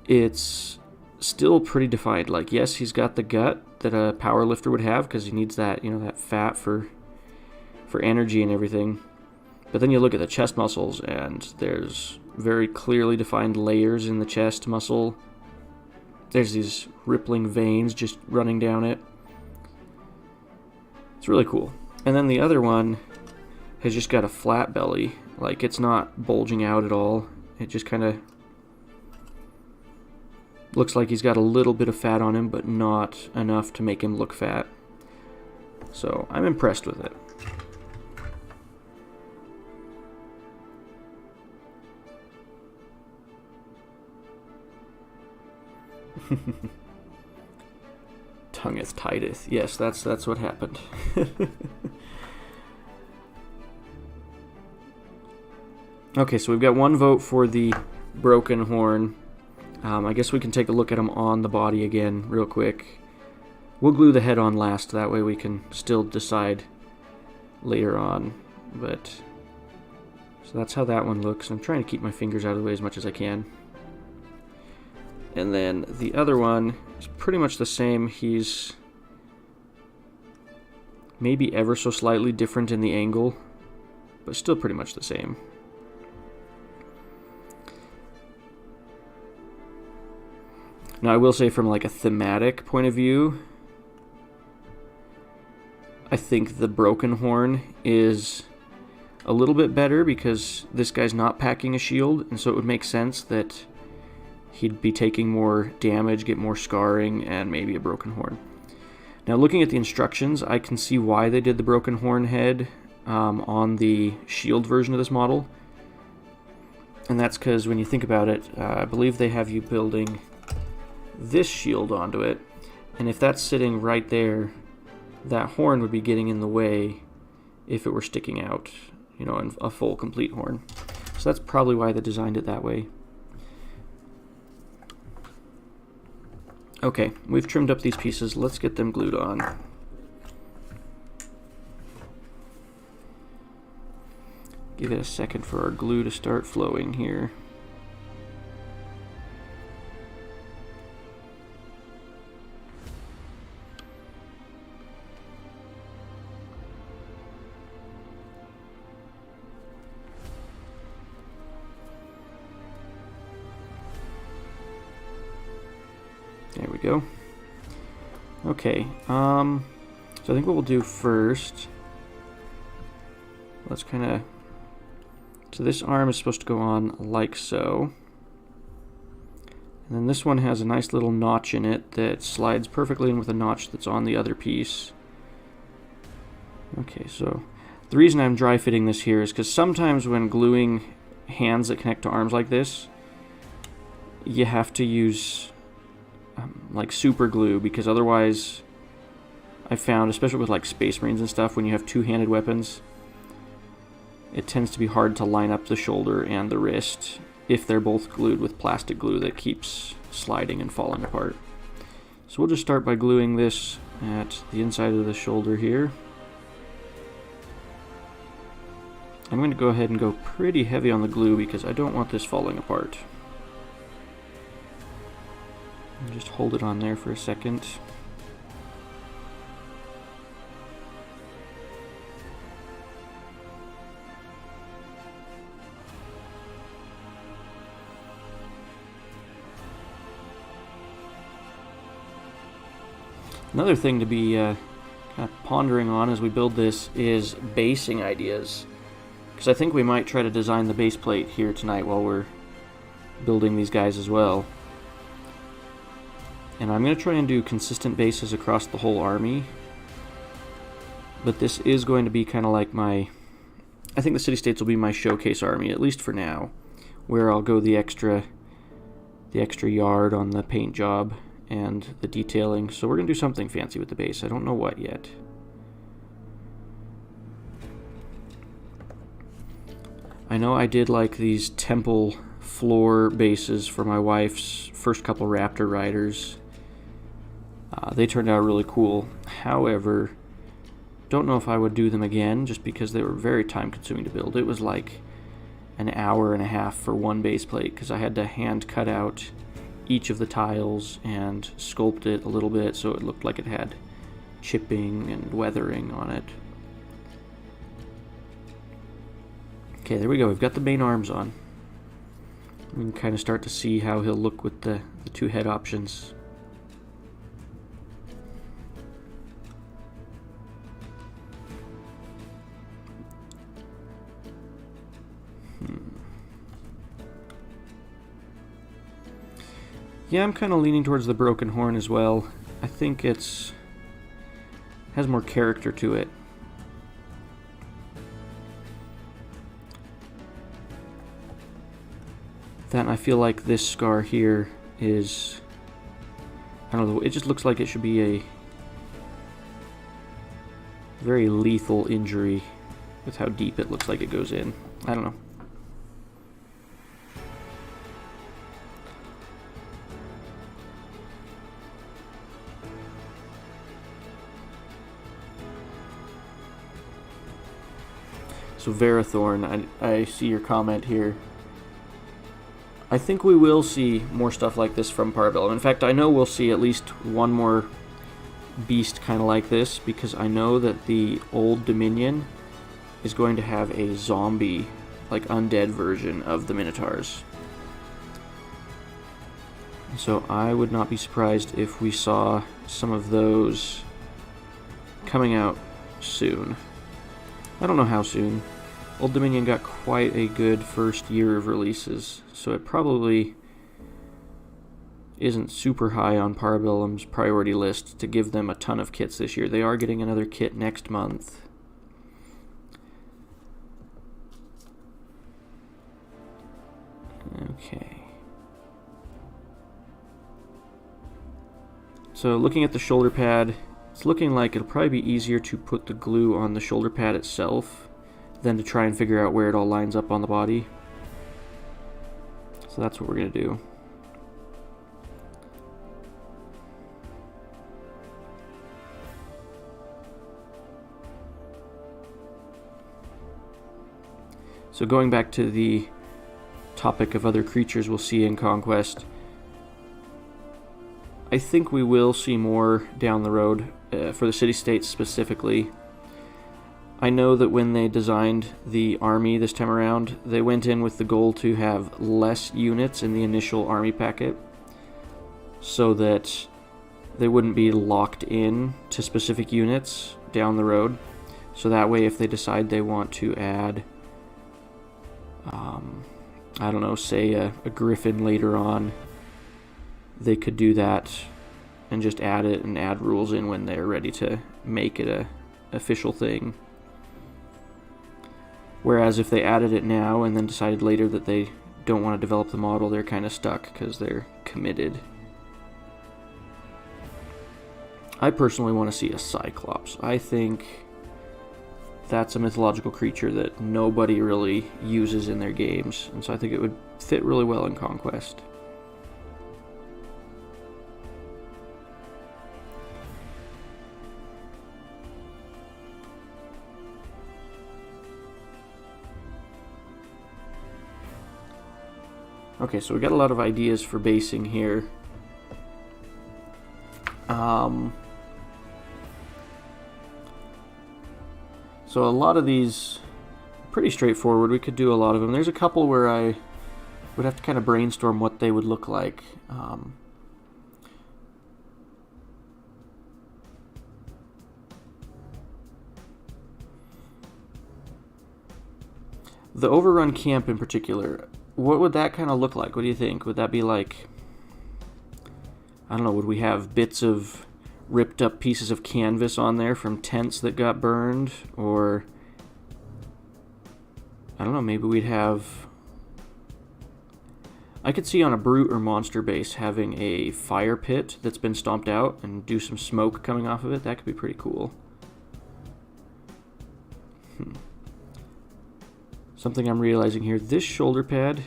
it's still pretty defined. Like yes, he's got the gut that a power lifter would have because he needs that, you know, that fat for energy and everything. But then you look at the chest muscles and there's very clearly defined layers in the chest muscle. There's these rippling veins just running down it. It's really cool. And then the other one has just got a flat belly. Like it's not bulging out at all. It just kind of looks like he's got a little bit of fat on him, but not enough to make him look fat. So I'm impressed with it. Tongueth tideth. Yes, that's what happened. Okay, so we've got one vote for the broken horn. I guess we can take a look at him on the body again real quick. We'll glue the head on last, that way we can still decide later on. But so that's how that one looks. I'm trying to keep my fingers out of the way as much as I can. And then the other one is pretty much the same. He's maybe ever so slightly different in the angle, but still pretty much the same. Now I will say from like a thematic point of view, I think the broken horn is a little bit better because this guy's not packing a shield, and so it would make sense that he'd be taking more damage, get more scarring, and maybe a broken horn. Now looking at the instructions, I can see why they did the broken horn head on the shield version of this model. And that's because when you think about it, I believe they have you building this shield onto it, and if that's sitting right there, that horn would be getting in the way if it were sticking out, you know, in a full complete horn. So that's probably why they designed it that way. Okay, we've trimmed up these pieces. Let's get them glued on. Give it a second for our glue to start flowing here. There we go. Okay, so I think what we'll do first, let's kind of, so this arm is supposed to go on like so. And then this one has a nice little notch in it that slides perfectly in with a notch that's on the other piece. Okay, so the reason I'm dry fitting this here is because sometimes when gluing hands that connect to arms like this, you have to use like super glue, because otherwise I found, especially with like Space Marines and stuff, when you have two-handed weapons, it tends to be hard to line up the shoulder and the wrist if they're both glued with plastic glue that keeps sliding and falling apart. So we'll just start by gluing this at the inside of the shoulder here. I'm going to go ahead and go pretty heavy on the glue because I don't want this falling apart. Just hold it on there for a second. Another thing to be pondering on as we build this is basing ideas. Because I think we might try to design the base plate here tonight while we're building these guys as well. And I'm going to try and do consistent bases across the whole army. But this is going to be kind of like my... I think the city-states will be my showcase army, at least for now. Where I'll go the extra yard on the paint job and the detailing. So we're going to do something fancy with the base. I don't know what yet. I know I did like these temple floor bases for my wife's first couple Raptor riders. They turned out really cool. However, don't know if I would do them again just because they were very time consuming to build. It was like an hour and a half for one base plate because I had to hand cut out each of the tiles and sculpt it a little bit so it looked like it had chipping and weathering on it. Okay, there we go. We've got the main arms on. We can kind of start to see how he'll look with the two head options. Yeah, I'm kind of leaning towards the broken horn as well. I think has more character to it. Then I feel like this scar here is, I don't know, it just looks like it should be a very lethal injury with how deep it looks like it goes in. I don't know. So Verathorn, I see your comment here. I think we will see more stuff like this from Parabellum. In fact, I know we'll see at least one more beast kind of like this, because I know that the Old Dominion is going to have a zombie, like undead version of the Minotaurs. So I would not be surprised if we saw some of those coming out soon. I don't know how soon. Old Dominion got quite a good first year of releases, so it probably isn't super high on Parabellum's priority list to give them a ton of kits this year. They are getting another kit next month. Okay. So looking at the shoulder pad, it's looking like it'll probably be easier to put the glue on the shoulder pad itself than to try and figure out where it all lines up on the body. So that's what we're going to do. So going back to the topic of other creatures we'll see in Conquest, I think we will see more down the road for the city-states specifically. I know that when they designed the army this time around, they went in with the goal to have less units in the initial army packet so that they wouldn't be locked in to specific units down the road. So that way, if they decide they want to add, I don't know, say a griffin later on, they could do that and just add it and add rules in when they're ready to make it a official thing. Whereas if they added it now and then decided later that they don't want to develop the model, they're kind of stuck because they're committed. I personally want to see a Cyclops. I think that's a mythological creature that nobody really uses in their games, and so I think it would fit really well in Conquest. Okay, so we got a lot of ideas for basing here. So a lot of these pretty straightforward. We could do a lot of them. There's a couple where I would have to kind of brainstorm what they would look like. The overrun camp in particular, what would that kind of look like? What do you think? Would that be like, I don't know, would we have bits of ripped up pieces of canvas on there from tents that got burned? Or, I don't know, maybe we'd have... I could see on a brute or monster base having a fire pit that's been stomped out and do some smoke coming off of it. That could be pretty cool. Something I'm realizing here, this shoulder pad,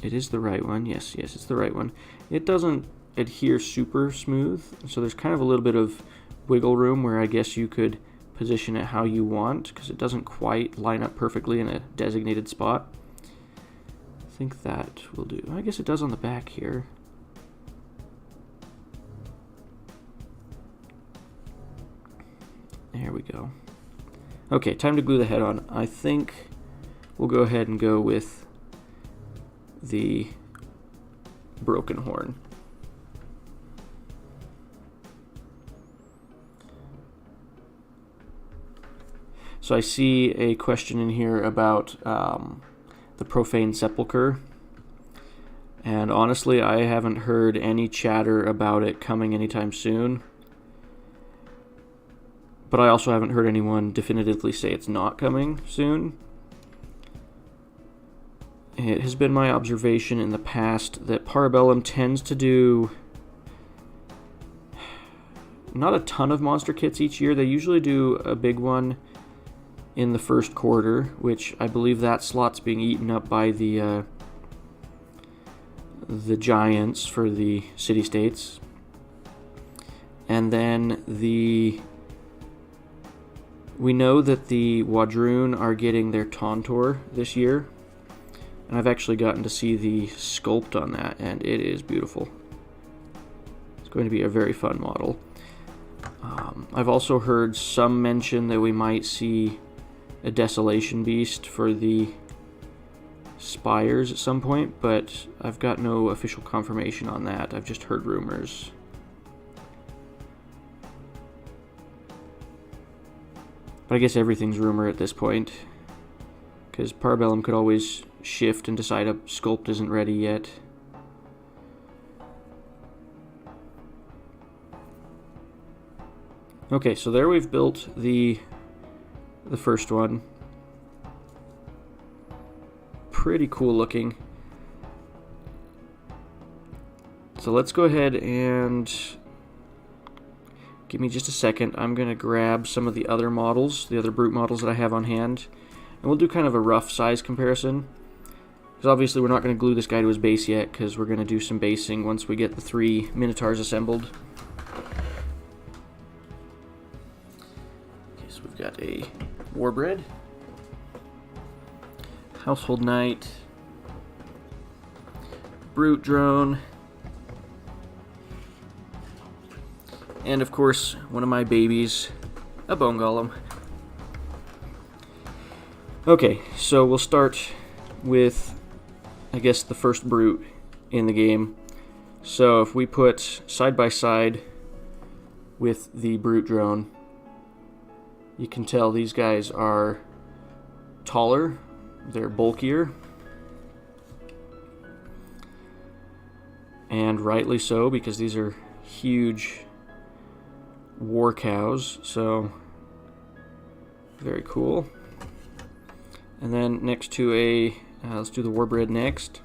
it is the right one. Yes, it's the right one. It doesn't adhere super smooth, so there's kind of a little bit of wiggle room where I guess you could position it how you want, because it doesn't quite line up perfectly in a designated spot. I think that will do. I guess it does on the back here. There we go. Okay, time to glue the head on. I think we'll go ahead and go with the broken horn. So I see a question in here about the profane sepulcher, and honestly I haven't heard any chatter about it coming anytime soon, but I also haven't heard anyone definitively say it's not coming soon. It has been my observation in the past that Parabellum tends to do not a ton of monster kits each year. They usually do a big one in the first quarter, which I believe that slot's being eaten up by the giants for the city-states. And then we know that the Wadroon are getting their Tauntaur this year, and I've actually gotten to see the sculpt on that, and it is beautiful. It's going to be a very fun model. I've also heard some mention that we might see a Desolation Beast for the spires at some point, but I've got no official confirmation on that. I've just heard rumors. But I guess everything's rumor at this point, because Parabellum could always shift and decide a sculpt isn't ready yet. Okay, so there we've built the first one. Pretty cool looking. So let's go ahead and give me just a second. I'm going to grab some of the other models, the other brute models that I have on hand, and we'll do kind of a rough size comparison. Because obviously we're not going to glue this guy to his base yet, because we're going to do some basing once we get the 3 Minotaurs assembled. Okay, so we've got a Warbred, Household Knight, Brute Drone, and of course, one of my babies, a Bone Golem. Okay, so we'll start with, I guess, the first brute in the game. So if we put side by side with the Brute Drone, you can tell these guys are taller, they're bulkier, and rightly so, because these are huge war cows, so very cool. And then next to a, let's do the Warbred next.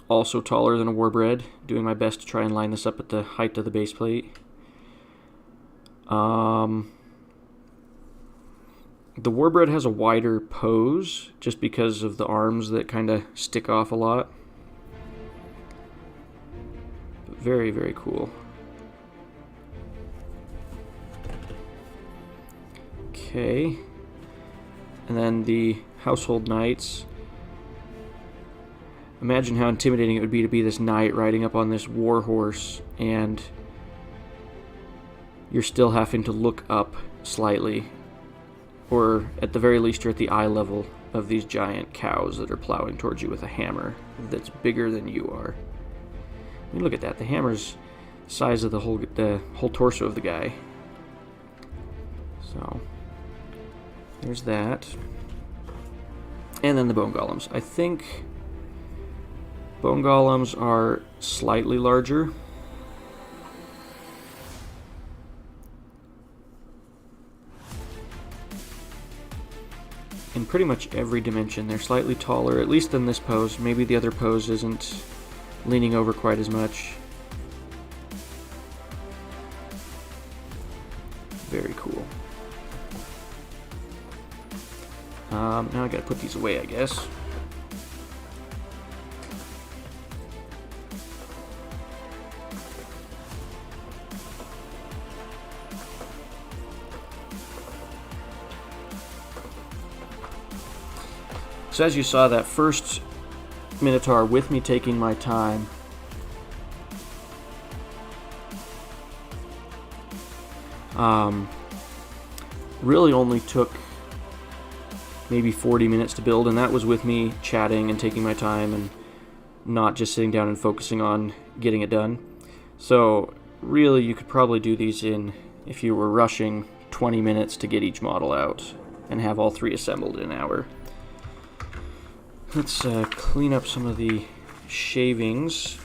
Also taller than a Warbred, doing my best to try and line this up at the height of the base plate. The Warbred has a wider pose, just because of the arms that kind of stick off a lot. But very, very cool. Okay. And then the Household Knights. Imagine how intimidating it would be to be this knight riding up on this war horse, and you're still having to look up slightly, or at the very least you're at the eye level of these giant cows that are plowing towards you with a hammer that's bigger than you are. I mean, look at that, the hammer's size of the whole torso of the guy. So there's that. And then the bone golems. I think bone golems are slightly larger. In pretty much every dimension, they're slightly taller, at least in this pose. Maybe the other pose isn't leaning over quite as much. Very cool. Now I gotta put these away, I guess. So as you saw, that first Minotaur, with me taking my time, really only took maybe 40 minutes to build, and that was with me chatting and taking my time and not just sitting down and focusing on getting it done. So really you could probably do these in, if you were rushing, 20 minutes to get each model out and have all three assembled in an hour. Let's clean up some of the shavings.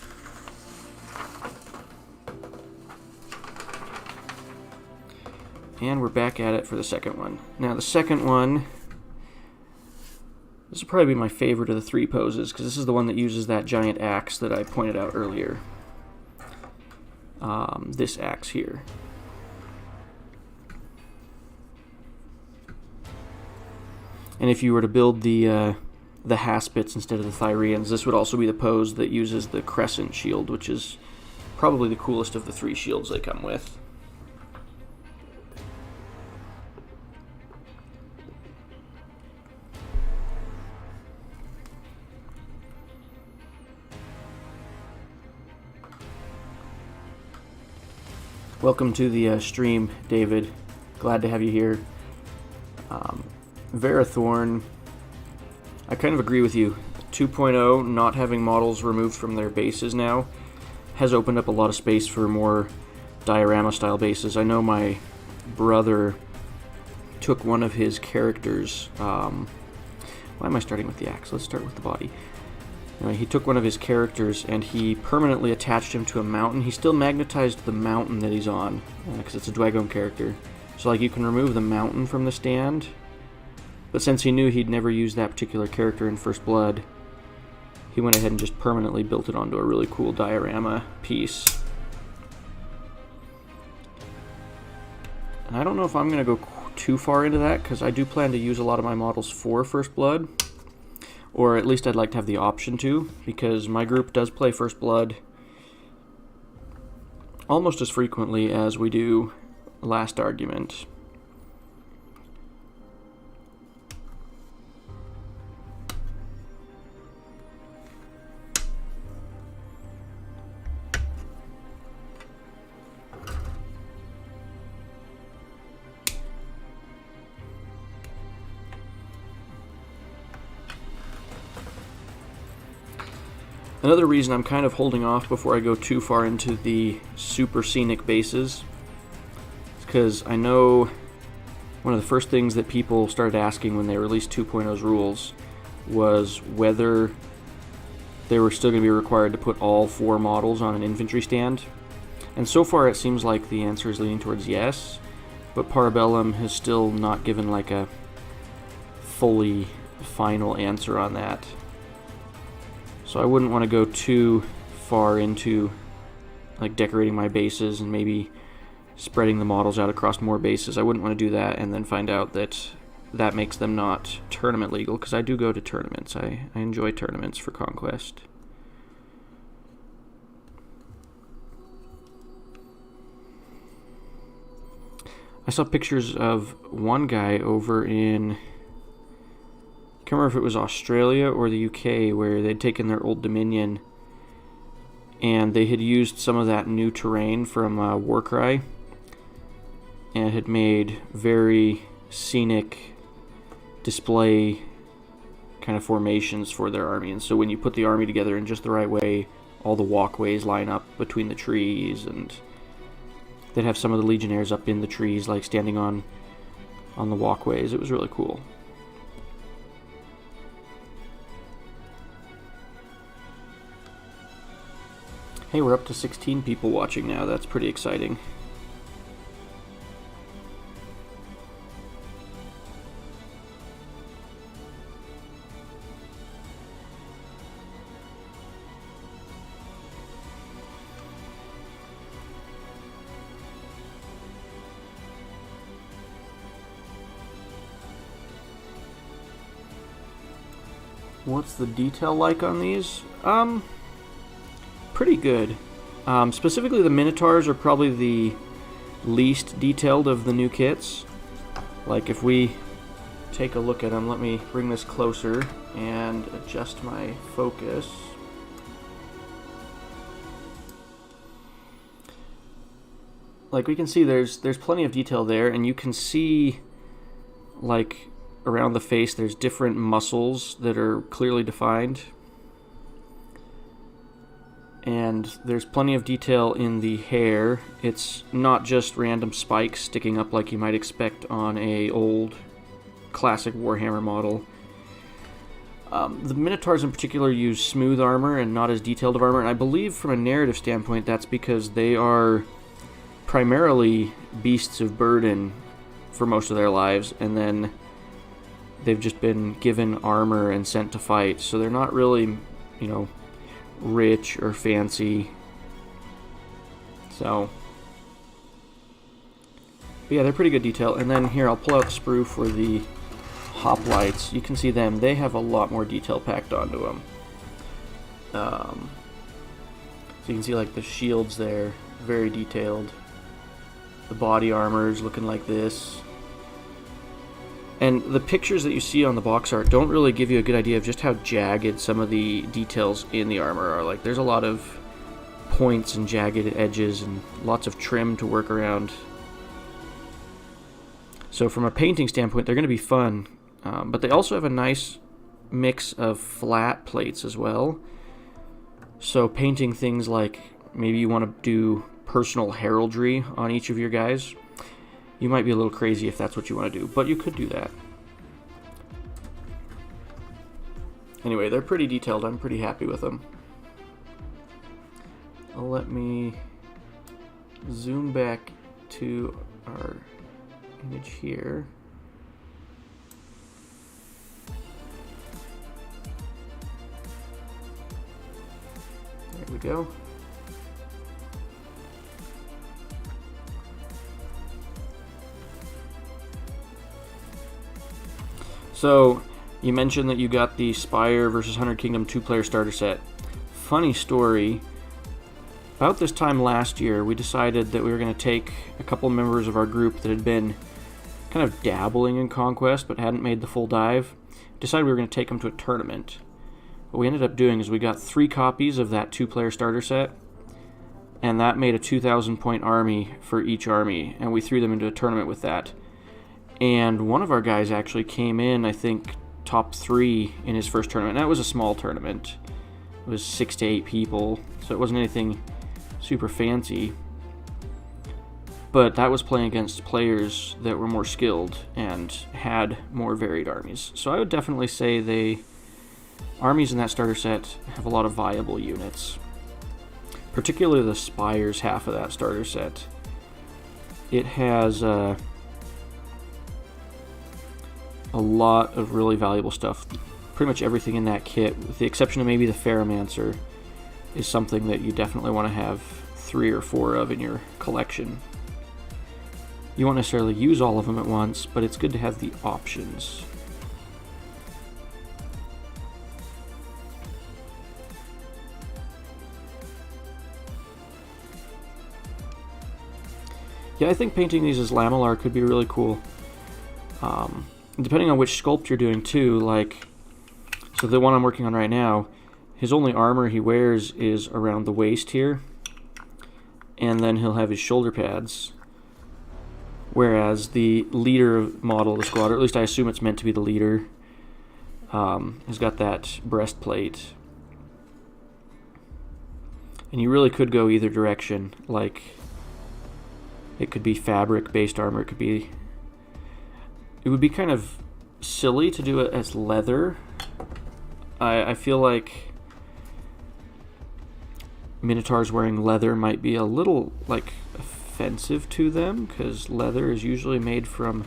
And we're back at it for the second one. Now the second one, this will probably be my favorite of the three poses, because this is the one that uses that giant axe that I pointed out earlier. This axe here. And if you were to build the Haspits instead of the Thyrians, this would also be the pose that uses the Crescent shield, which is probably the coolest of the three shields they come with. Welcome to the stream, David. Glad to have you here. Verathorn, I kind of agree with you. 2.0, not having models removed from their bases now, has opened up a lot of space for more diorama-style bases. I know my brother took one of his characters. Why am I starting with the axe? Let's start with the body. He took one of his characters and he permanently attached him to a mountain. He still magnetized the mountain that he's on, because it's a Dwagone character. So like you can remove the mountain from the stand, but since he knew he'd never use that particular character in First Blood, he went ahead and just permanently built it onto a really cool diorama piece. And I don't know if I'm going to go too far into that, because I do plan to use a lot of my models for First Blood. Or at least I'd like to have the option to, because my group does play First Blood almost as frequently as we do Last Argument. Another reason I'm kind of holding off before I go too far into the super scenic bases is because I know one of the first things that people started asking when they released 2.0's rules was whether they were still going to be required to put all 4 models on an infantry stand. And so far it seems like the answer is leaning towards yes, but Parabellum has still not given like a fully final answer on that. So I wouldn't want to go too far into like decorating my bases and maybe spreading the models out across more bases. I wouldn't want to do that and then find out that that makes them not tournament legal, because I do go to tournaments. I enjoy tournaments for Conquest. I saw pictures of one guy over in, I can't remember if it was Australia or the UK, where they'd taken their Old Dominion and they had used some of that new terrain from Warcry and had made very scenic display kind of formations for their army. And so when you put the army together in just the right way, all the walkways line up between the trees, and they'd have some of the Legionnaires up in the trees, like standing on the walkways. It was really cool. Hey, we're up to 16 people watching now. That's pretty exciting. What's the detail like on these? Pretty good. Specifically, the Minotaurs are probably the least detailed of the new kits. Like, if we take a look at them, let me bring this closer and adjust my focus. Like, we can see there's plenty of detail there, and you can see, like, around the face there's different muscles that are clearly defined. And there's plenty of detail in the hair. It's not just random spikes sticking up like you might expect on a old classic Warhammer model. The Minotaurs in particular use smooth armor and not as detailed of armor, and I believe from a narrative standpoint that's because they are primarily beasts of burden for most of their lives, and then they've just been given armor and sent to fight, so they're not really, you know, rich or fancy. So, but yeah, they're pretty good detail. And then here, I'll pull out the sprue for the hoplites. You can see them. They have a lot more detail packed onto them. So you can see like the shields there, very detailed. The body armor is looking like this. And the pictures that you see on the box art don't really give you a good idea of just how jagged some of the details in the armor are. Like, there's a lot of points and jagged edges and lots of trim to work around. So from a painting standpoint, they're going to be fun. But they also have a nice mix of flat plates as well. So painting things like, maybe you want to do personal heraldry on each of your guys. You might be a little crazy if that's what you want to do, but you could do that. Anyway, they're pretty detailed. I'm pretty happy with them. Let me zoom back to our image here. There we go. So, you mentioned that you got the Spire versus Hunter Kingdom 2-player starter set. Funny story. About this time last year, we decided that we were going to take a couple members of our group that had been kind of dabbling in Conquest but hadn't made the full dive. Decided we were going to take them to a tournament. What we ended up doing is we got 3 copies of that 2-player starter set, and that made a 2,000 point army for each army, and we threw them into a tournament with that. And one of our guys actually came in, I think, top 3 in his first tournament. And that was a small tournament. It was 6 to 8 people, so it wasn't anything super fancy. But that was playing against players that were more skilled and had more varied armies. So I would definitely say armies in that starter set have a lot of viable units. Particularly the Spires half of that starter set. It has a lot of really valuable stuff. Pretty much everything in that kit, with the exception of maybe the Ferromancer, is something that you definitely want to have 3 or 4 of in your collection. You won't necessarily use all of them at once, but it's good to have the options. Yeah, I think painting these as lamellar could be really cool. Depending on which sculpt you're doing too, like, so the one I'm working on right now, his only armor he wears is around the waist here, and then he'll have his shoulder pads. Whereas the leader model of the squad, or at least I assume it's meant to be the leader, has got that breastplate. And you really could go either direction. Like, it could be fabric-based armor. It would be kind of silly to do it as leather. I feel like Minotaurs wearing leather might be a little, like, offensive to them, because leather is usually made from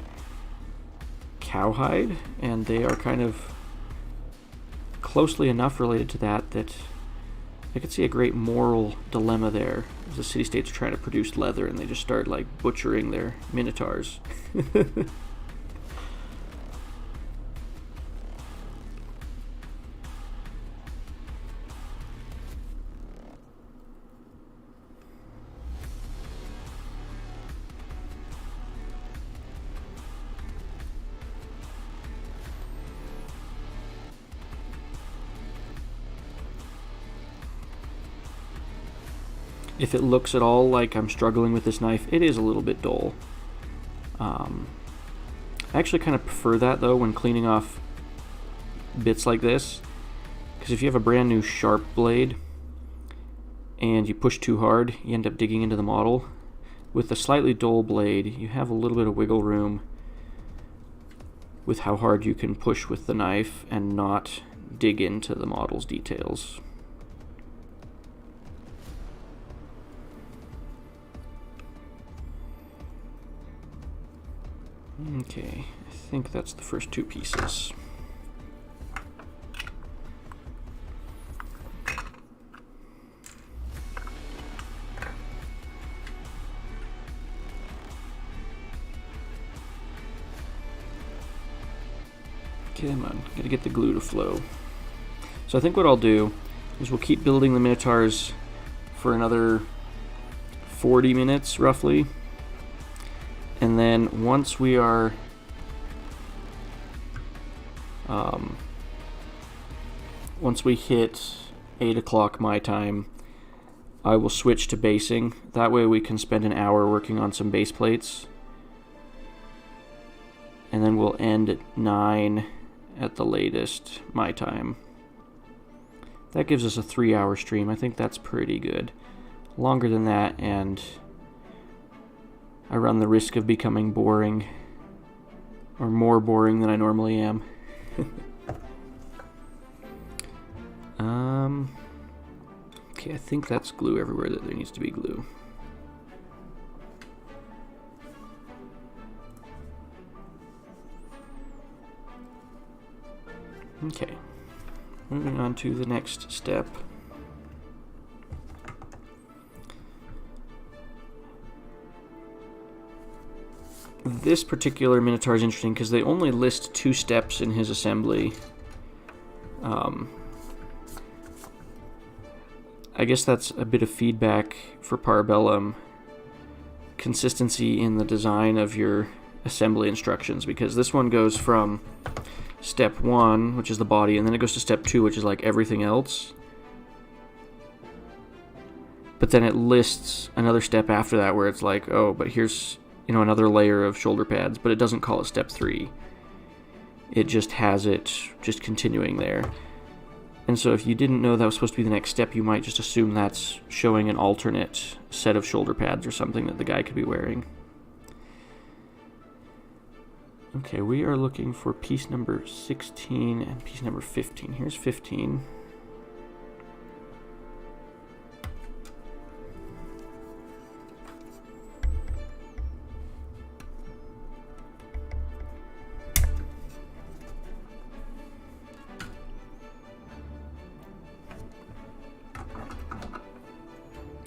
cowhide, and they are kind of closely enough related to that I could see a great moral dilemma there. As the city-states are trying to produce leather, and they just start, like, butchering their Minotaurs. If it looks at all like I'm struggling with this knife, it is a little bit dull. I actually kind of prefer that, though, when cleaning off bits like this. Because if you have a brand new sharp blade and you push too hard, you end up digging into the model. With a slightly dull blade, you have a little bit of wiggle room with how hard you can push with the knife and not dig into the model's details. Okay, I think that's the first two pieces. Come on, gotta get the glue to flow. So I think what I'll do is we'll keep building the Minotaurs for another 40 minutes, roughly. And then once we are once we hit 8 o'clock my time, I will switch to basing. That way we can spend an hour working on some base plates. And then we'll end at 9 at the latest my time. That gives us a 3-hour stream. I think that's pretty good. Longer than that, and I run the risk of becoming boring, or more boring than I normally am. Okay, I think that's glue everywhere that there needs to be glue. Okay, moving on to the next step. This particular Minotaur is interesting because they only list 2 steps in his assembly. I guess that's a bit of feedback for Bellum. Consistency in the design of your assembly instructions, because this one goes from step 1, which is the body, and then it goes to step 2, which is like everything else. But then it lists another step after that where it's like, oh, but here's, you know, another layer of shoulder pads, but it doesn't call it step 3. It just has it just continuing there. And so if you didn't know that was supposed to be the next step, you might just assume that's showing an alternate set of shoulder pads or something that the guy could be wearing. Okay, we are looking for piece number 16 and piece number 15. Here's 15.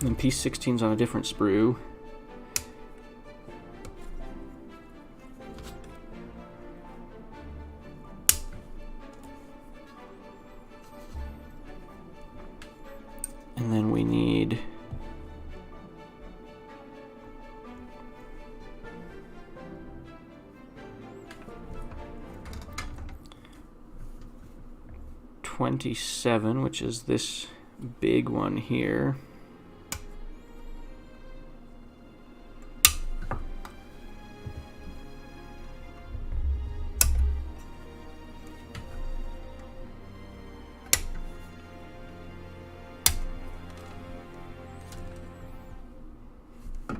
And piece 16 is on a different sprue. And then we need $27, which is this big one here.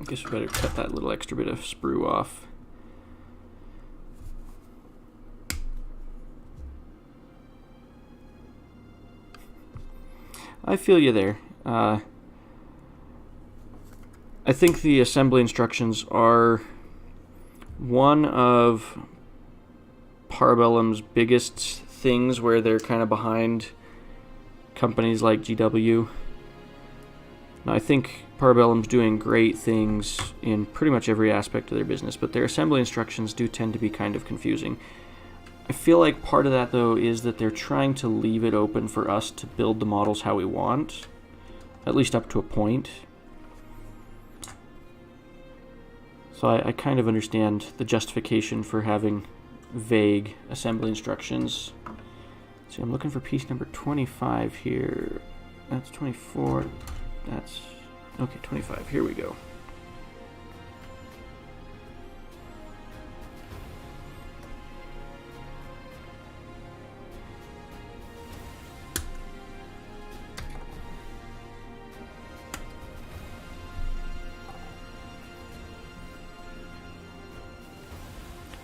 guess we better cut that little extra bit of sprue off. I feel you there. I think the assembly instructions are one of Parabellum's biggest things where they're kind of behind companies like GW. Now, I think Parabellum's doing great things in pretty much every aspect of their business, but their assembly instructions do tend to be kind of confusing. I feel like part of that, though, is that they're trying to leave it open for us to build the models how we want, at least up to a point. So I kind of understand the justification for having vague assembly instructions. See, I'm looking for piece number 25 here. That's 24. That's... okay, 25. Here we go.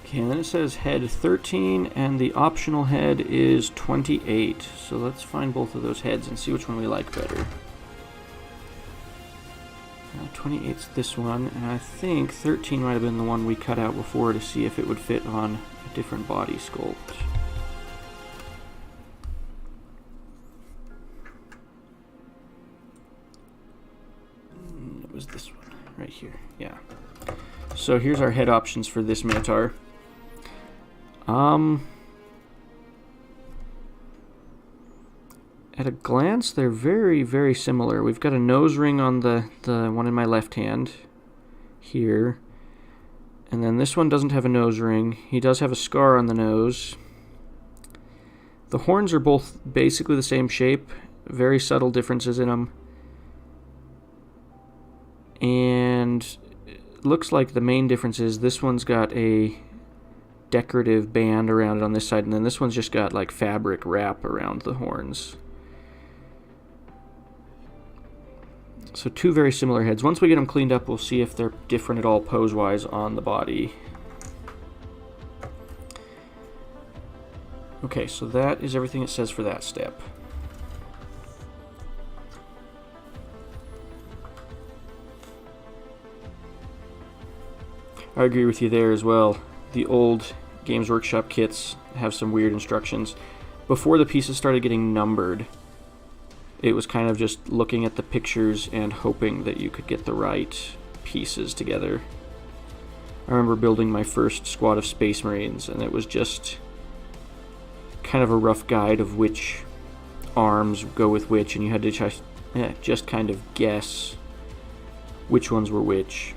Okay, and then it says head 13, and the optional head is 28. So let's find both of those heads and see which one we like better. 28's this one, and I think 13 might have been the one we cut out before to see if it would fit on a different body sculpt. It was this one right here, yeah. So here's our head options for this Minotaur. At a glance, they're very, very similar. We've got a nose ring on the one in my left hand here. And then this one doesn't have a nose ring. He does have a scar on the nose. The horns are both basically the same shape. Very subtle differences in them. And it looks like the main difference is this one's got a decorative band around it on this side, and then this one's just got like fabric wrap around the horns. So two very similar heads. Once we get them cleaned up, we'll see if they're different at all pose-wise on the body. Okay, so that is everything it says for that step. I agree with you there as well. The old Games Workshop kits have some weird instructions. Before the pieces started getting numbered, it was kind of just looking at the pictures and hoping that you could get the right pieces together. I remember building my first squad of Space Marines, and it was just kind of a rough guide of which arms go with which, and you had to just kind of guess which ones were which.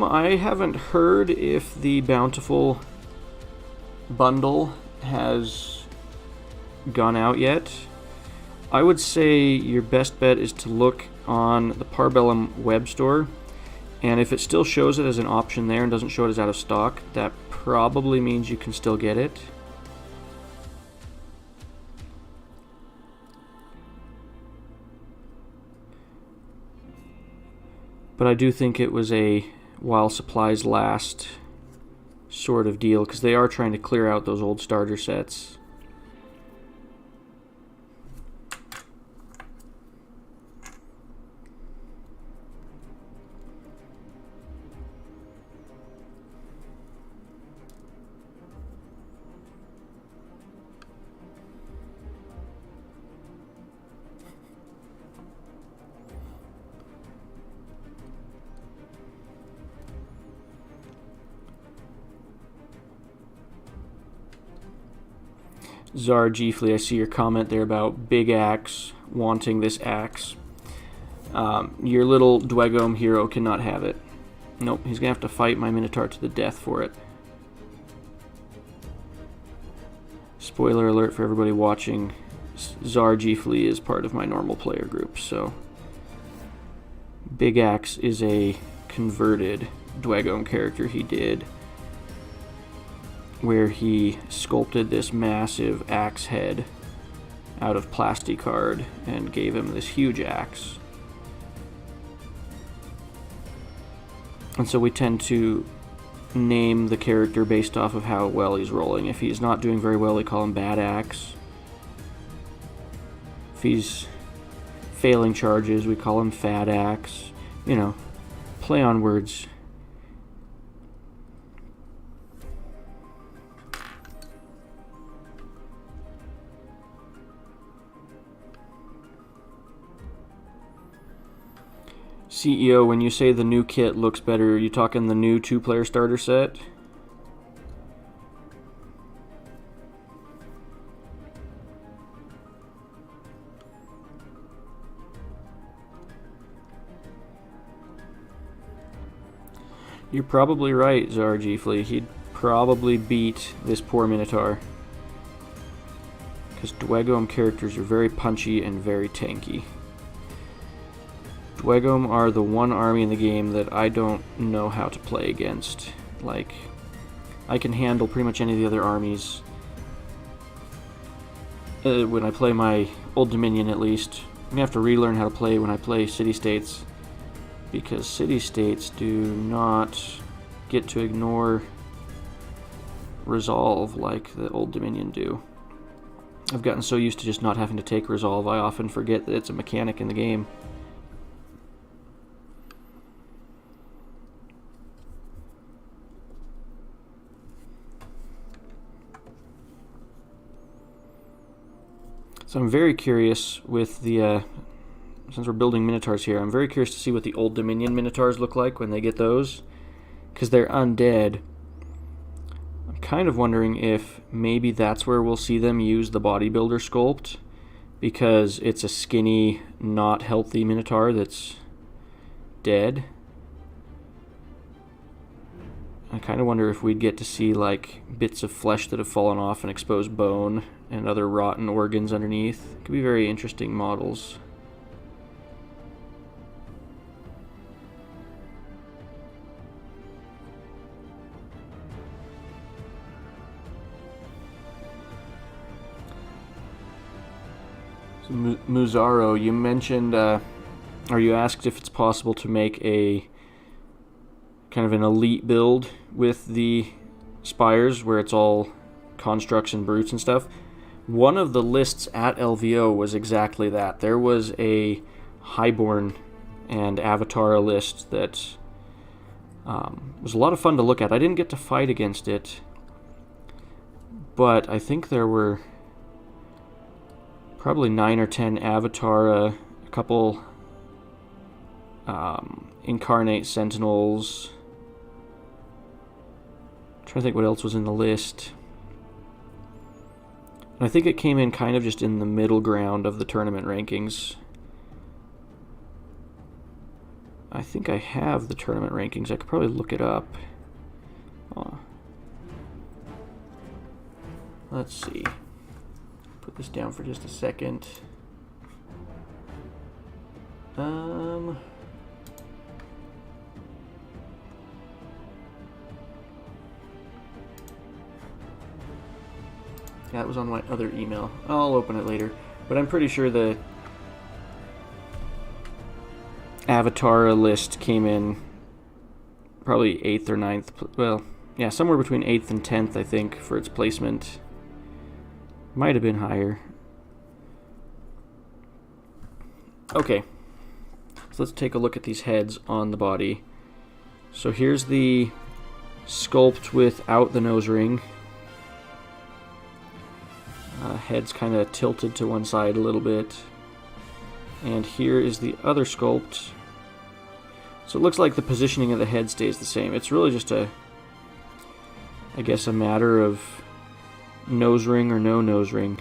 I haven't heard if the Bountiful bundle has gone out yet. I would say your best bet is to look on the Parabellum web store, and if it still shows it as an option there and doesn't show it as out of stock, that probably means you can still get it. But I do think it was a while supplies last sort of deal, because they are trying to clear out those old starter sets. Zar Gflea, I see your comment there about Big Axe wanting this axe. Your little Dwegome hero cannot have it. Nope, he's going to have to fight my Minotaur to the death for it. Spoiler alert for everybody watching, Zar Gflea is part of my normal player group, so Big Axe is a converted Dwegome character he did, where he sculpted this massive axe head out of plasticard and gave him this huge axe. And so we tend to name the character based off of how well he's rolling. If he's not doing very well, we call him Bad Axe. If he's failing charges, we call him Fat Axe. You know, play on words. CEO, when you say the new kit looks better, are you talking the new 2-player starter set? You're probably right, Zar Gflea. He'd probably beat this poor Minotaur, because Dwegome characters are very punchy and very tanky. Dwegome are the one army in the game that I don't know how to play against. Like, I can handle pretty much any of the other armies. When I play my Old Dominion, at least. I'm going to have to relearn how to play when I play City-States, because City-States do not get to ignore Resolve like the Old Dominion do. I've gotten so used to just not having to take Resolve, I often forget that it's a mechanic in the game. So I'm very curious with the, since we're building Minotaurs here, I'm very curious to see what the Old Dominion Minotaurs look like when they get those, because they're undead. I'm kind of wondering if maybe that's where we'll see them use the bodybuilder sculpt, because it's a skinny, not healthy Minotaur that's dead. I kind of wonder if we'd get to see like bits of flesh that have fallen off and exposed bone and other rotten organs underneath. Could be very interesting models. So Muzaro, you mentioned, or you asked if it's possible to make a kind of an elite build with the spires where it's all constructs and brutes and stuff. One of the lists at LVO was exactly that. There was a Highborn and Avatara list that was a lot of fun to look at. I didn't get to fight against it, but I think there were probably 9 or 10 Avatara, a couple Incarnate Sentinels. I'm trying to think what else was in the list. And I think it came in kind of just in the middle ground of the tournament rankings. I think I have the tournament rankings. I could probably look it up. Let's see. Put this down for just a second. That was on my other email. I'll open it later. But I'm pretty sure the Avatara list came in probably 8th or 9th. Well, yeah, somewhere between 8th and 10th, I think, for its placement. Might have been higher. Okay. So let's take a look at these heads on the body. So here's the sculpt without the nose ring. Head's kind of tilted to one side a little bit. And here is the other sculpt. So it looks like the positioning of the head stays the same. It's really just I guess a matter of Nose ring or no nose ring?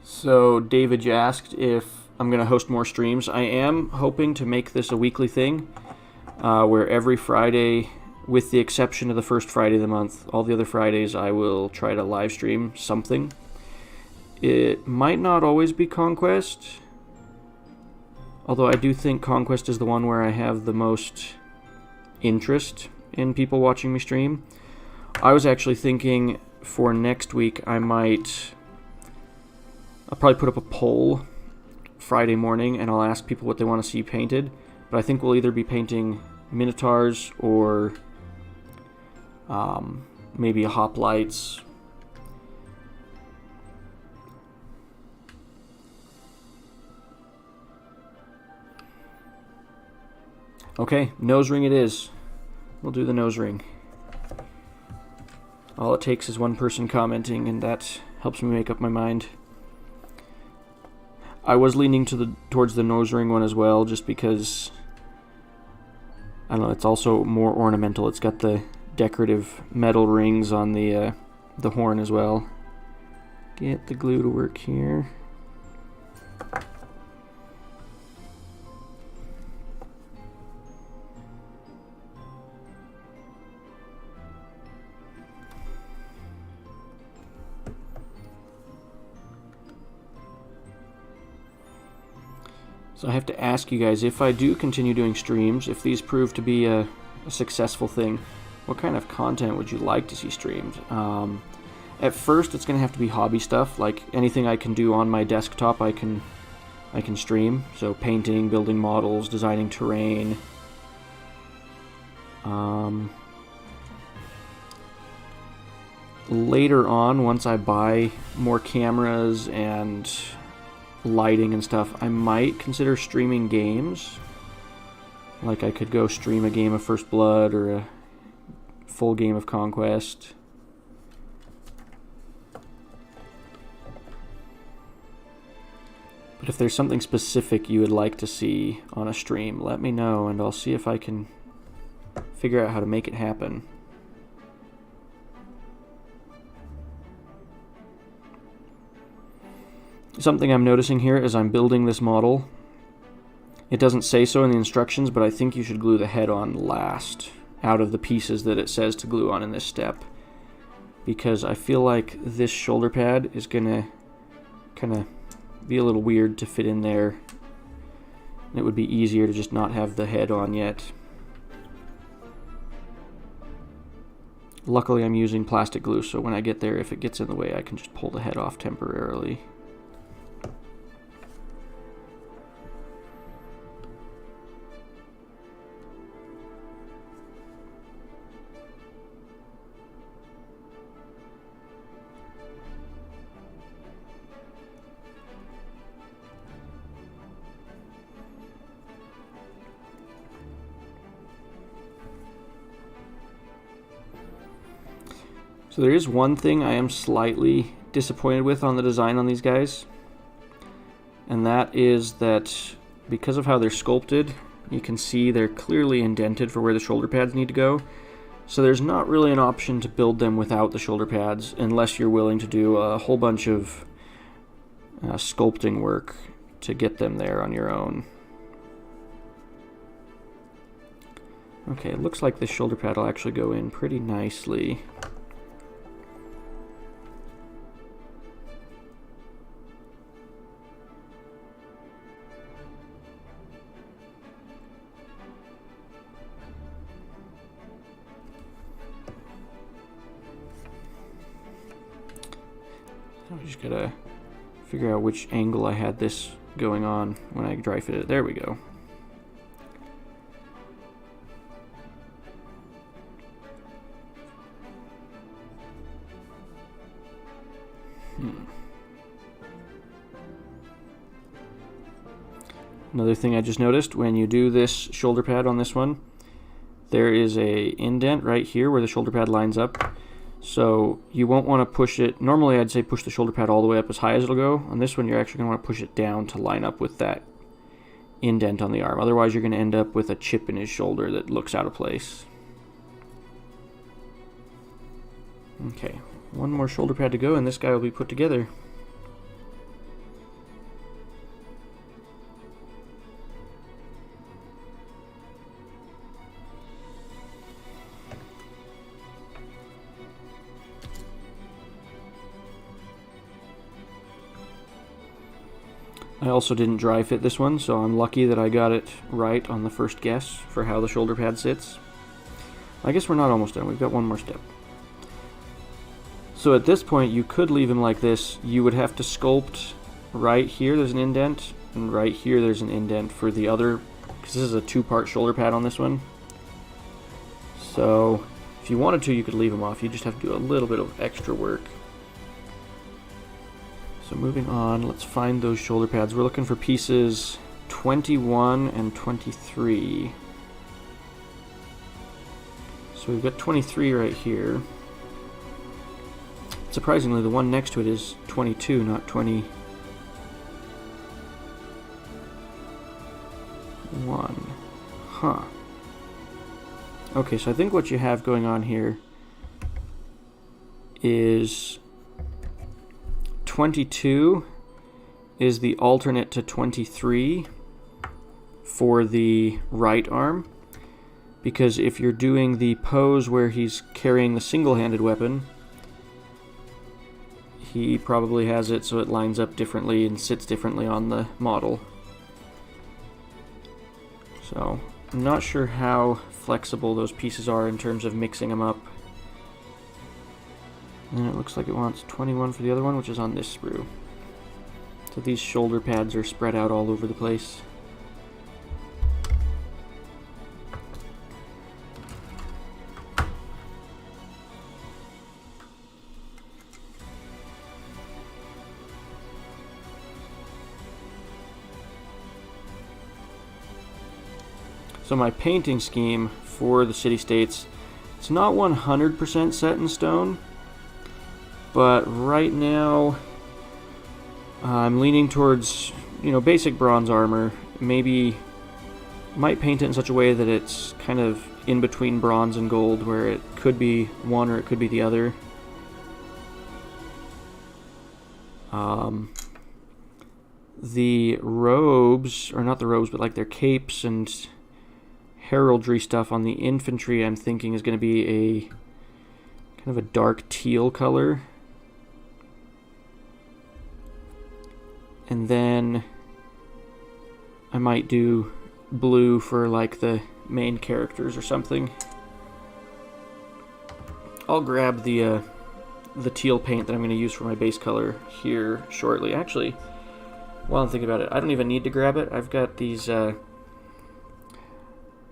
So David, you asked if I'm going to host more streams. I am hoping to make this a weekly thing, where every Friday, with the exception of the first Friday of the month, all the other Fridays I will try to live stream something. It might not always be Conquest, although I do think Conquest is the one where I have the most interest in people watching me stream. I was actually thinking for next week I'll probably put up a poll Friday morning and I'll ask people what they want to see painted. But I think we'll either be painting Minotaurs or maybe a Hoplites. Okay, nose ring it is. We'll do the nose ring. All it takes is one person commenting, and that helps me make up my mind. I was leaning towards the nose ring one as well, just because, I don't know, it's also more ornamental. It's got the decorative metal rings on the horn as well. Get the glue to work here. So I have to ask you guys, if I do continue doing streams, if these prove to be a successful thing, what kind of content would you like to see streamed? At first, it's going to have to be hobby stuff, like anything I can do on my desktop I can stream. So painting, building models, designing terrain. Later on, once I buy more cameras and lighting and stuff, I might consider streaming games. Like I could go stream a game of First Blood or a full game of Conquest. But if there's something specific you would like to see on a stream, let me know and I'll see if I can figure out how to make it happen. Something I'm noticing here as I'm building this model, it doesn't say so in the instructions, but I think you should glue the head on last out of the pieces that it says to glue on in this step, because I feel like this shoulder pad is gonna kind of be a little weird to fit in there. It would be easier to just not have the head on yet. Luckily I'm using plastic glue, so when I get there, if it gets in the way, I can just pull the head off temporarily. So there is one thing I am slightly disappointed with on the design on these guys, and that is that because of how they're sculpted, you can see they're clearly indented for where the shoulder pads need to go. So there's not really an option to build them without the shoulder pads unless you're willing to do a whole bunch of sculpting work to get them there on your own. Okay, it looks like this shoulder pad will actually go in pretty nicely. I just gotta figure out which angle I had this going on when I dry fit it. There we go. Another thing I just noticed, when you do this shoulder pad on this one, there is a indent right here where the shoulder pad lines up. So you won't want to push it. Normally I'd say push the shoulder pad all the way up as high as it'll go. On this one you're actually going to want to push it down to line up with that indent on the arm. Otherwise you're going to end up with a chip in his shoulder that looks out of place. Okay, one more shoulder pad to go and this guy will be put together. I also didn't dry fit this one, so I'm lucky that I got it right on the first guess for how the shoulder pad sits. I guess we're not almost done. We've got one more step. So at this point, you could leave him like this. You would have to sculpt right here, there's an indent, and right here there's an indent for the other, because this is a two-part shoulder pad on this one. So if you wanted to, you could leave him off. You just have to do a little bit of extra work. So moving on, let's find those shoulder pads. We're looking for pieces 21 and 23. So we've got 23 right here. Surprisingly, the one next to it is 22, not 21. Huh. Okay, so I think what you have going on here is 22 is the alternate to 23 for the right arm, because if you're doing the pose where he's carrying the single-handed weapon, he probably has it so it lines up differently and sits differently on the model. So I'm not sure how flexible those pieces are in terms of mixing them up. And it looks like it wants 21 for the other one, which is on this sprue. So these shoulder pads are spread out all over the place. So my painting scheme for the city-states, it's not 100% set in stone, but right now I'm leaning towards, basic bronze armor. Maybe might paint it in such a way that it's kind of in between bronze and gold, where it could be one or it could be the other. The robes, or not the robes, but like their capes and heraldry stuff on the infantry, I'm thinking is going to be a kind of a dark teal color. And then I might do blue for like the main characters or something. I'll grab the teal paint that I'm going to use for my base color here shortly. Actually, while I'm thinking about it, I don't even need to grab it. I've got these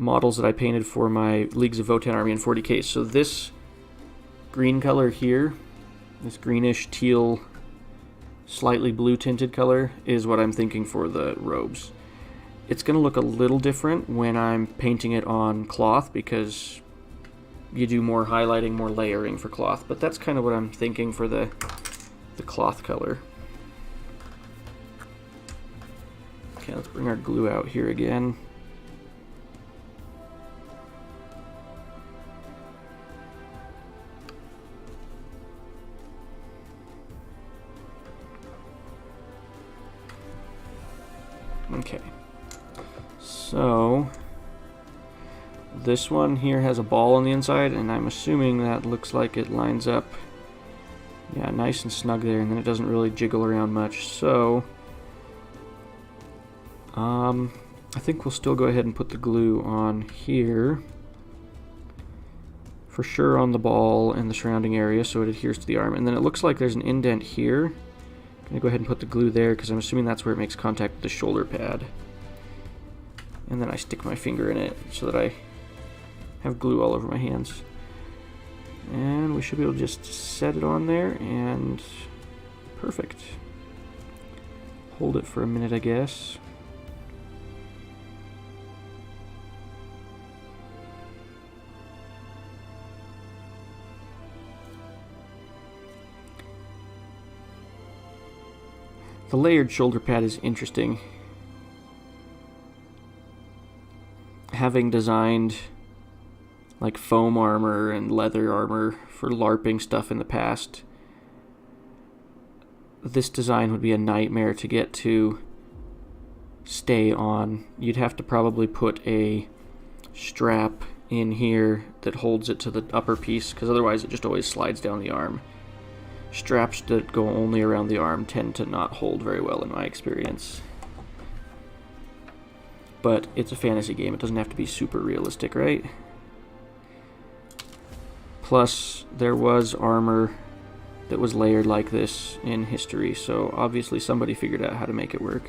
models that I painted for my Leagues of Votann army in 40k. So this green color here, this greenish teal slightly blue tinted color, is what I'm thinking for the robes. It's going to look a little different when I'm painting it on cloth, because you do more highlighting, more layering for cloth, but that's kind of what I'm thinking for the cloth color. Okay, let's bring our glue out here again. Okay, so this one here has a ball on the inside, and I'm assuming that looks like it lines up, yeah, nice and snug there, and then it doesn't really jiggle around much. So I think we'll still go ahead and put the glue on here, for sure on the ball and the surrounding area, so it adheres to the arm. And then it looks like there's an indent here. I'm going to go ahead and put the glue there, because I'm assuming that's where it makes contact with the shoulder pad. And then I stick my finger in it so that I have glue all over my hands. And we should be able to just set it on there, and perfect. Hold it for a minute, I guess. The layered shoulder pad is interesting. Having designed like foam armor and leather armor for LARPing stuff in the past, this design would be a nightmare to get to stay on. You'd have to probably put a strap in here that holds it to the upper piece, because otherwise it just always slides down the arm. Straps that go only around the arm tend to not hold very well in my experience. But it's a fantasy game, it doesn't have to be super realistic, right? Plus, there was armor that was layered like this in history, so obviously somebody figured out how to make it work.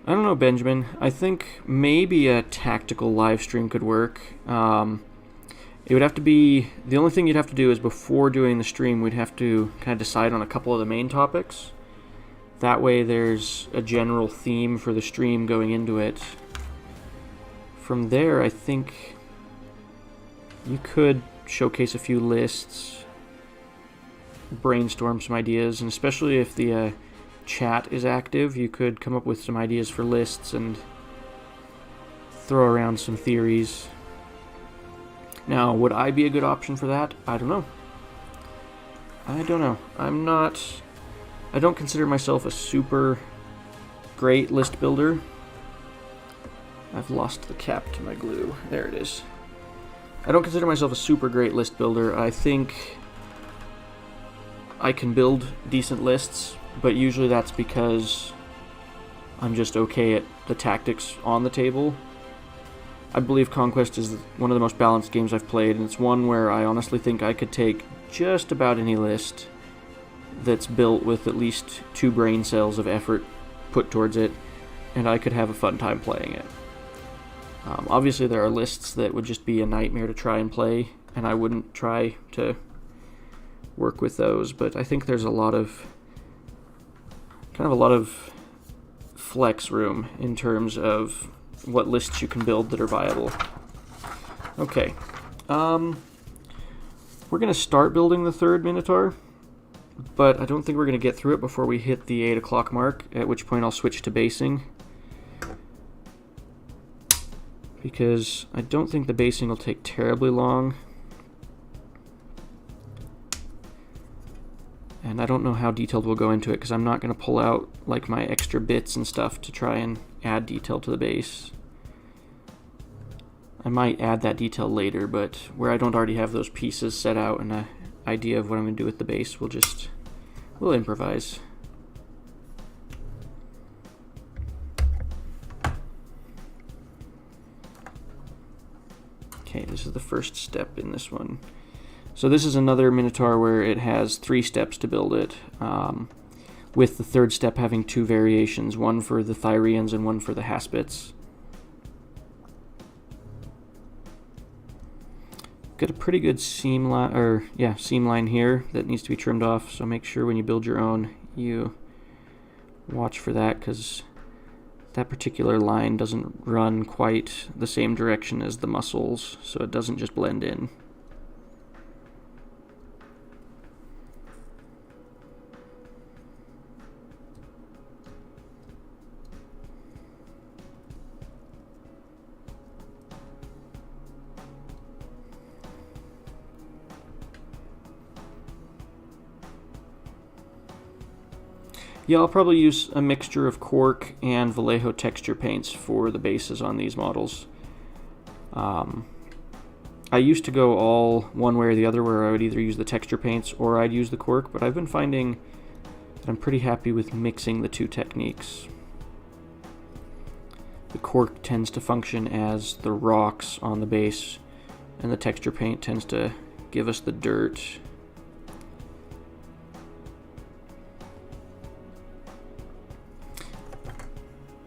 I don't know, Benjamin. I think maybe a tactical live stream could work. It would have to be... The only thing you'd have to do is before doing the stream, we'd have to kind of decide on a couple of the main topics. That way there's a general theme for the stream going into it. From there, I think you could showcase a few lists, brainstorm some ideas, and especially if the chat is active, you could come up with some ideas for lists and throw around some theories. Now, would I be a good option for that? I don't know. I don't consider myself a super great list builder. I've lost the cap to my glue. There it is. I don't consider myself a super great list builder. I think I can build decent lists, but usually that's because I'm just okay at the tactics on the table. I believe Conquest is one of the most balanced games I've played, and it's one where I honestly think I could take just about any list that's built with at least 2 brain cells of effort put towards it, and I could have a fun time playing it. Obviously there are lists that would just be a nightmare to try and play, and I wouldn't try to work with those, but I think there's a lot of flex room in terms of what lists you can build that are viable. Okay, we're going to start building the third Minotaur, but I don't think we're going to get through it before we hit the 8 o'clock mark, at which point I'll switch to basing. Because I don't think the basing will take terribly long. And I don't know how detailed we'll go into it, because I'm not going to pull out like my extra bits and stuff to try and add detail to the base. I might add that detail later, but where I don't already have those pieces set out and an idea of what I'm going to do with the base, we'll improvise. Okay, this is the first step in this one. So this is another Minotaur where it has 3 steps to build it, with the third step having 2 variations, one for the Thyrians and one for the Haspits. Got a pretty good seam line here that needs to be trimmed off, so make sure when you build your own you watch for that, because that particular line doesn't run quite the same direction as the muscles, so it doesn't just blend in. Yeah, I'll probably use a mixture of cork and Vallejo texture paints for the bases on these models. I used to go all one way or the other, where I would either use the texture paints or I'd use the cork, but I've been finding that I'm pretty happy with mixing the 2 techniques. The cork tends to function as the rocks on the base, and the texture paint tends to give us the dirt.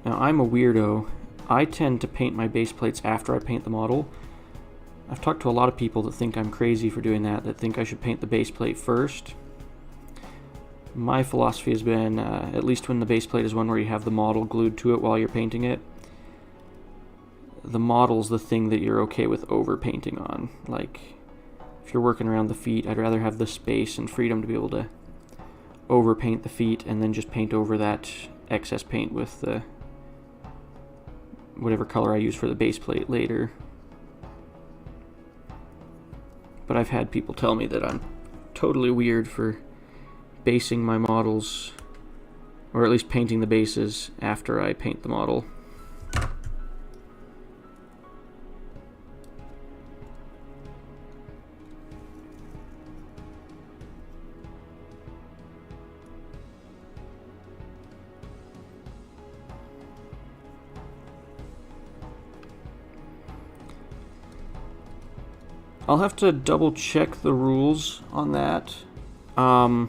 Now, I'm a weirdo. I tend to paint my base plates after I paint the model. I've talked to a lot of people that think I'm crazy for doing that, that think I should paint the base plate first. my philosophy has been, at least when the base plate is one where you have the model glued to it while you're painting it, the model's the thing that you're okay with overpainting on. Like, if you're working around the feet, I'd rather have the space and freedom to be able to overpaint the feet and then just paint over that excess paint with the whatever color I use for the base plate later. But I've had people tell me that I'm totally weird for basing my models, or at least painting the bases after I paint the model. I'll have to double check the rules on that. I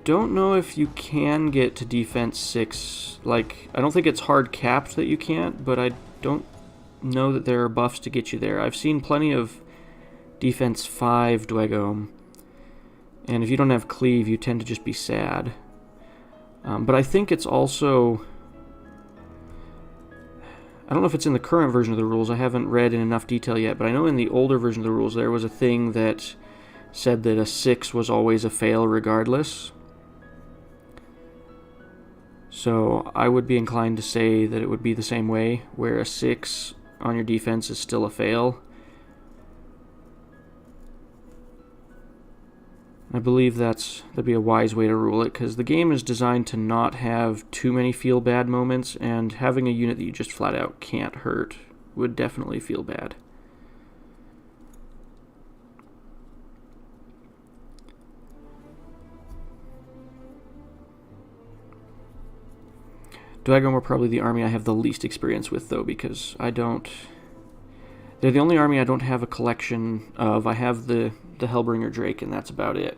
don't know if you can get to defense 6. Like, I don't think it's hard capped that you can't, but I don't know that there are buffs to get you there. I've seen plenty of defense 5 Dwegome, and if you don't have cleave, you tend to just be sad. But I think it's also... I don't know if it's in the current version of the rules. I haven't read in enough detail yet, but I know in the older version of the rules there was a thing that said that a 6 was always a fail regardless. So I would be inclined to say that it would be the same way, where a 6 on your defense is still a fail. I believe that'd be a wise way to rule it, because the game is designed to not have too many feel-bad moments, and having a unit that you just flat out can't hurt would definitely feel bad. Dwegome were probably the army I have the least experience with, though, because I don't... They're the only army I don't have a collection of. I have the Hellbringer Drake, and that's about it.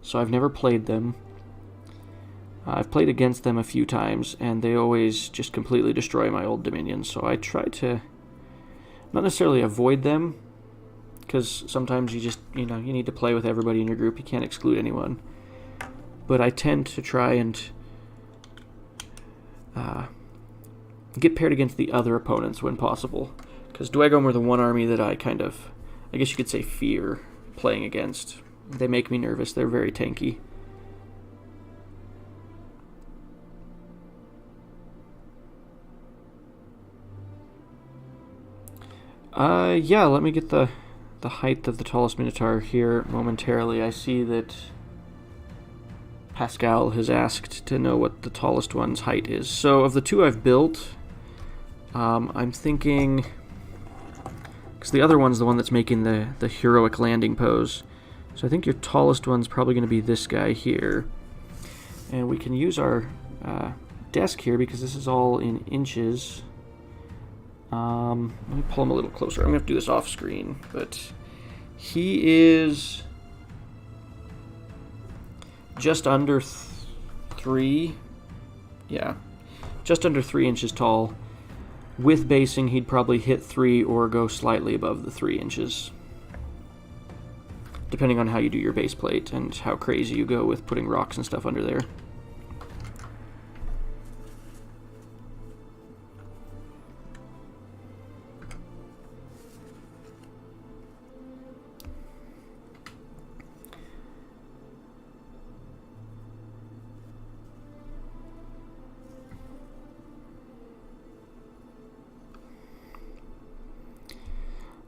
So I've never played them. I've played against them a few times, and they always just completely destroy my old dominions. So I try to not necessarily avoid them, because sometimes you just, you need to play with everybody in your group. You can't exclude anyone. But I tend to try and get paired against the other opponents when possible. Because Dwegome were the one army that I kind of, I guess you could say, fear playing against. They make me nervous. They're very tanky. Yeah, let me get the height of the tallest Minotaur here momentarily. I see that Pascal has asked to know what the tallest one's height is. So of the two I've built, I'm thinking... because the other one's the one that's making the heroic landing pose. So I think your tallest one's probably going to be this guy here. And we can use our desk here because this is all in inches. Let me pull him a little closer. I'm going to have to do this off screen. But he is just under 3. Yeah, just under 3 inches tall. With basing, he'd probably hit 3 or go slightly above the 3 inches. Depending on how you do your base plate and how crazy you go with putting rocks and stuff under there.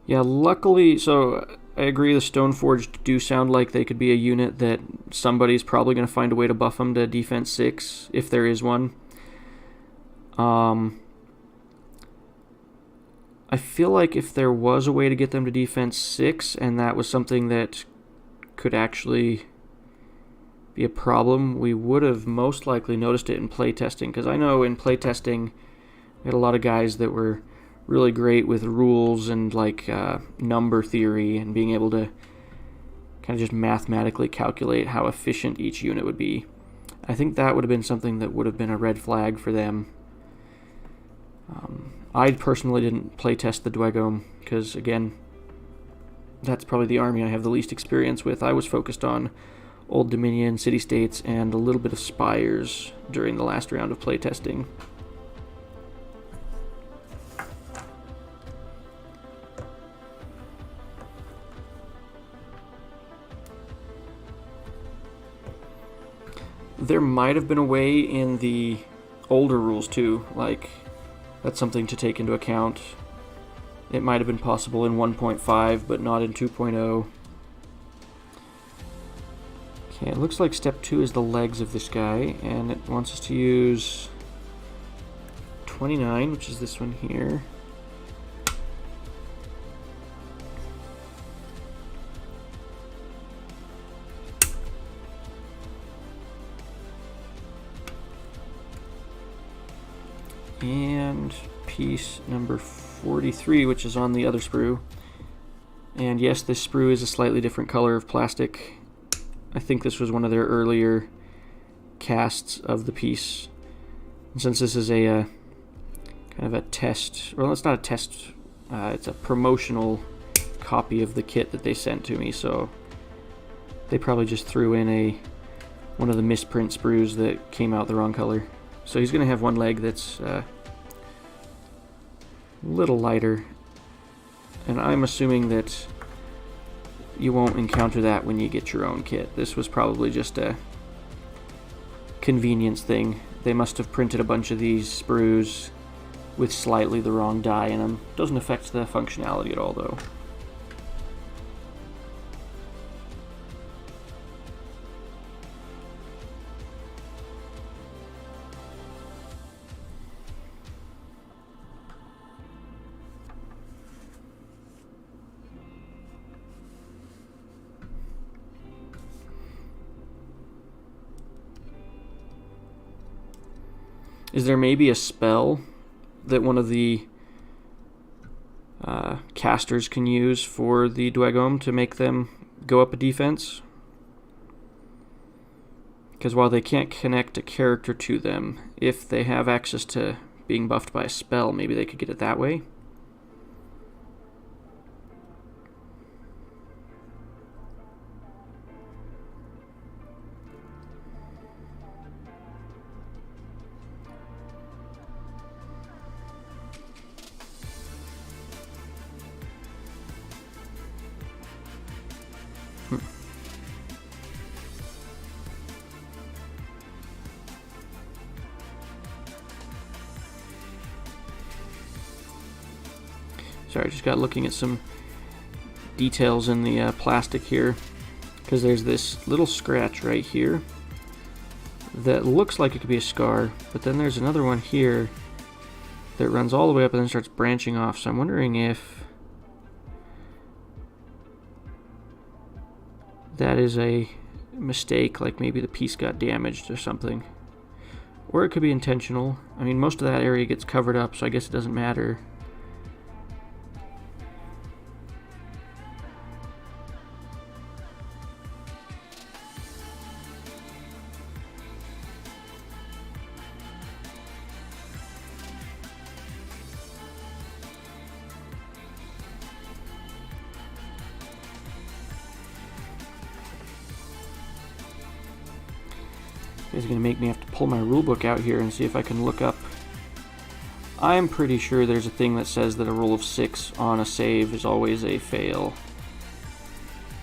Yeah, luckily, so I agree the Stoneforged do sound like they could be a unit that somebody's probably going to find a way to buff them to defense 6, if there is one. I feel like if there was a way to get them to defense 6, and that was something that could actually be a problem, we would have most likely noticed it in playtesting, because I know in playtesting we had a lot of guys that were really great with rules and like number theory and being able to kind of just mathematically calculate how efficient each unit would be. I think that would have been something that would have been a red flag for them. I personally didn't play test the Dwegome because, again, that's probably the army I have the least experience with. I was focused on Old Dominion, city-states, and a little bit of spires during the last round of playtesting. There might have been a way in the older rules too, like that's something to take into account. It might have been possible in 1.5, but not in 2.0. Okay, it looks like step 2 is the legs of this guy, and it wants us to use 29, which is this one here. And piece number 43, which is on the other sprue. And yes, this sprue is a slightly different color of plastic. I think this was one of their earlier casts of the piece. And since this is a kind of a test, well, it's not a test, it's a promotional copy of the kit that they sent to me, so they probably just threw in one of the misprint sprues that came out the wrong color. So he's going to have one leg that's a little lighter, and I'm assuming that you won't encounter that when you get your own kit. This was probably just a convenience thing. They must have printed a bunch of these sprues with slightly the wrong dye in them. Doesn't affect the functionality at all, though. Is there maybe a spell that one of the casters can use for the Dwegom to make them go up a defense? Because while they can't connect a character to them, if they have access to being buffed by a spell, maybe they could get it that way? Sorry, I just got looking at some details in the plastic here, because there's this little scratch right here that looks like it could be a scar, but then there's another one here that runs all the way up and then starts branching off. So I'm wondering if that is a mistake, like maybe the piece got damaged or something. Or it could be intentional. I mean, most of that area gets covered up, so I guess it doesn't matter. Is going to make me have to pull my rulebook out here and see if I can look up. I'm pretty sure there's a thing that says that a roll of 6 on a save is always a fail.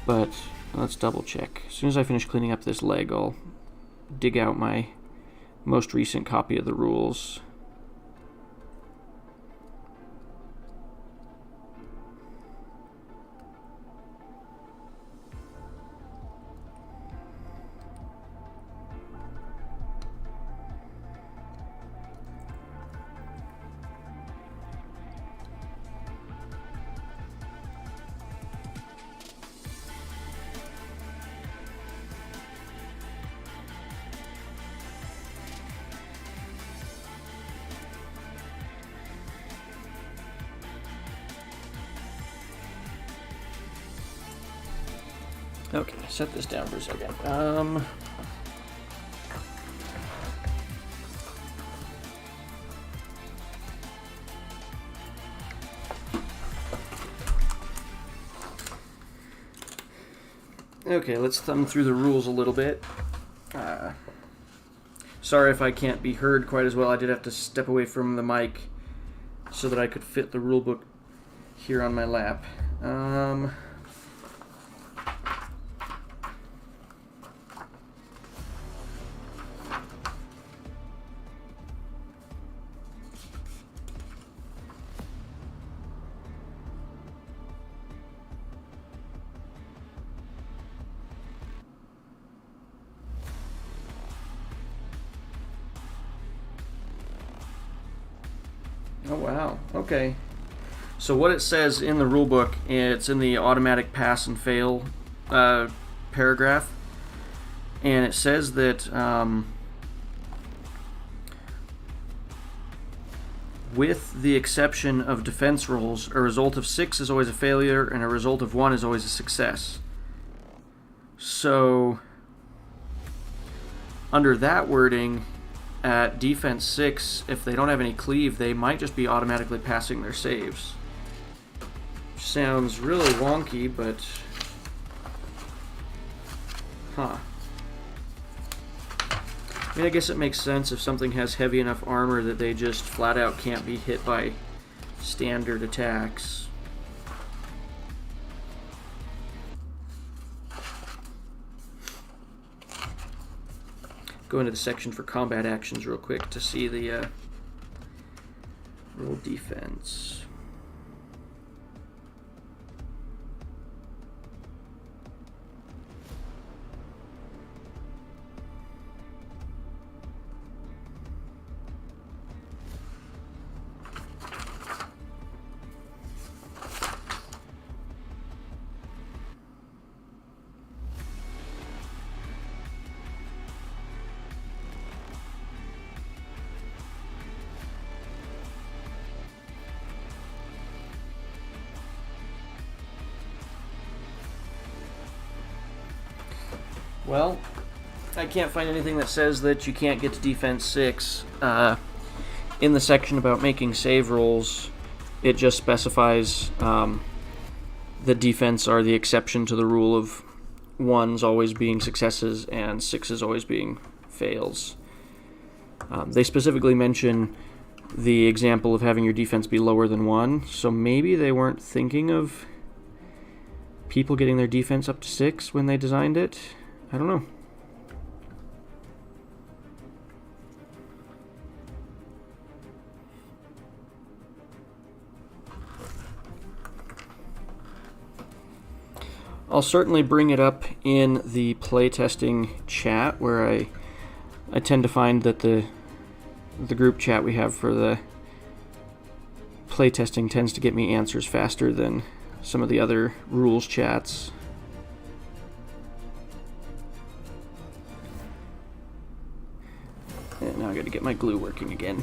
But let's double check. As soon as I finish cleaning up this leg, I'll dig out my most recent copy of the rules. Okay, set this down for a second. Okay, let's thumb through the rules a little bit. Sorry if I can't be heard quite as well. I did have to step away from the mic so that I could fit the rulebook here on my lap. Oh wow, okay. So what it says in the rulebook, it's in the automatic pass and fail paragraph, and it says that with the exception of defense rolls, a result of 6 is always a failure and a result of 1 is always a success. So under that wording, at defense 6, if they don't have any cleave, they might just be automatically passing their saves. Sounds really wonky, but... Huh. I mean, I guess it makes sense if something has heavy enough armor that they just flat out can't be hit by standard attacks. Go into the section for combat actions real quick to see the roll defense. Well, I can't find anything that says that you can't get to defense 6. In the section about making save rolls, it just specifies that defense are the exception to the rule of 1s always being successes and 6s always being fails. They specifically mention the example of having your defense be lower than 1, so maybe they weren't thinking of people getting their defense up to 6 when they designed it. I don't know. I'll certainly bring it up in the playtesting chat, where I tend to find that the group chat we have for the playtesting tends to get me answers faster than some of the other rules chats. And now I gotta get my glue working again.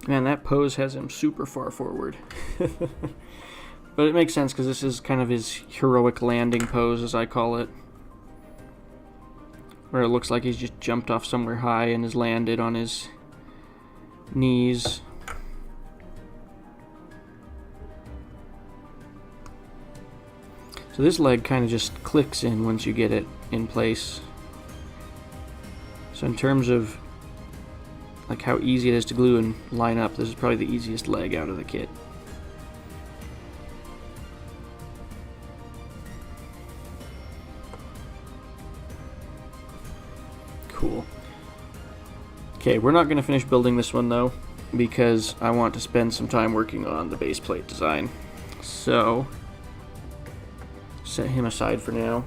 Man, that pose has him super far forward. But it makes sense because this is kind of his heroic landing pose, as I call it. Where it looks like he's just jumped off somewhere high and has landed on his knees. So this leg kind of just clicks in once you get it in place. So in terms of like how easy it is to glue and line up, this is probably the easiest leg out of the kit. Cool. Okay, we're not going to finish building this one though, because I want to spend some time working on the base plate design. So, set him aside for now.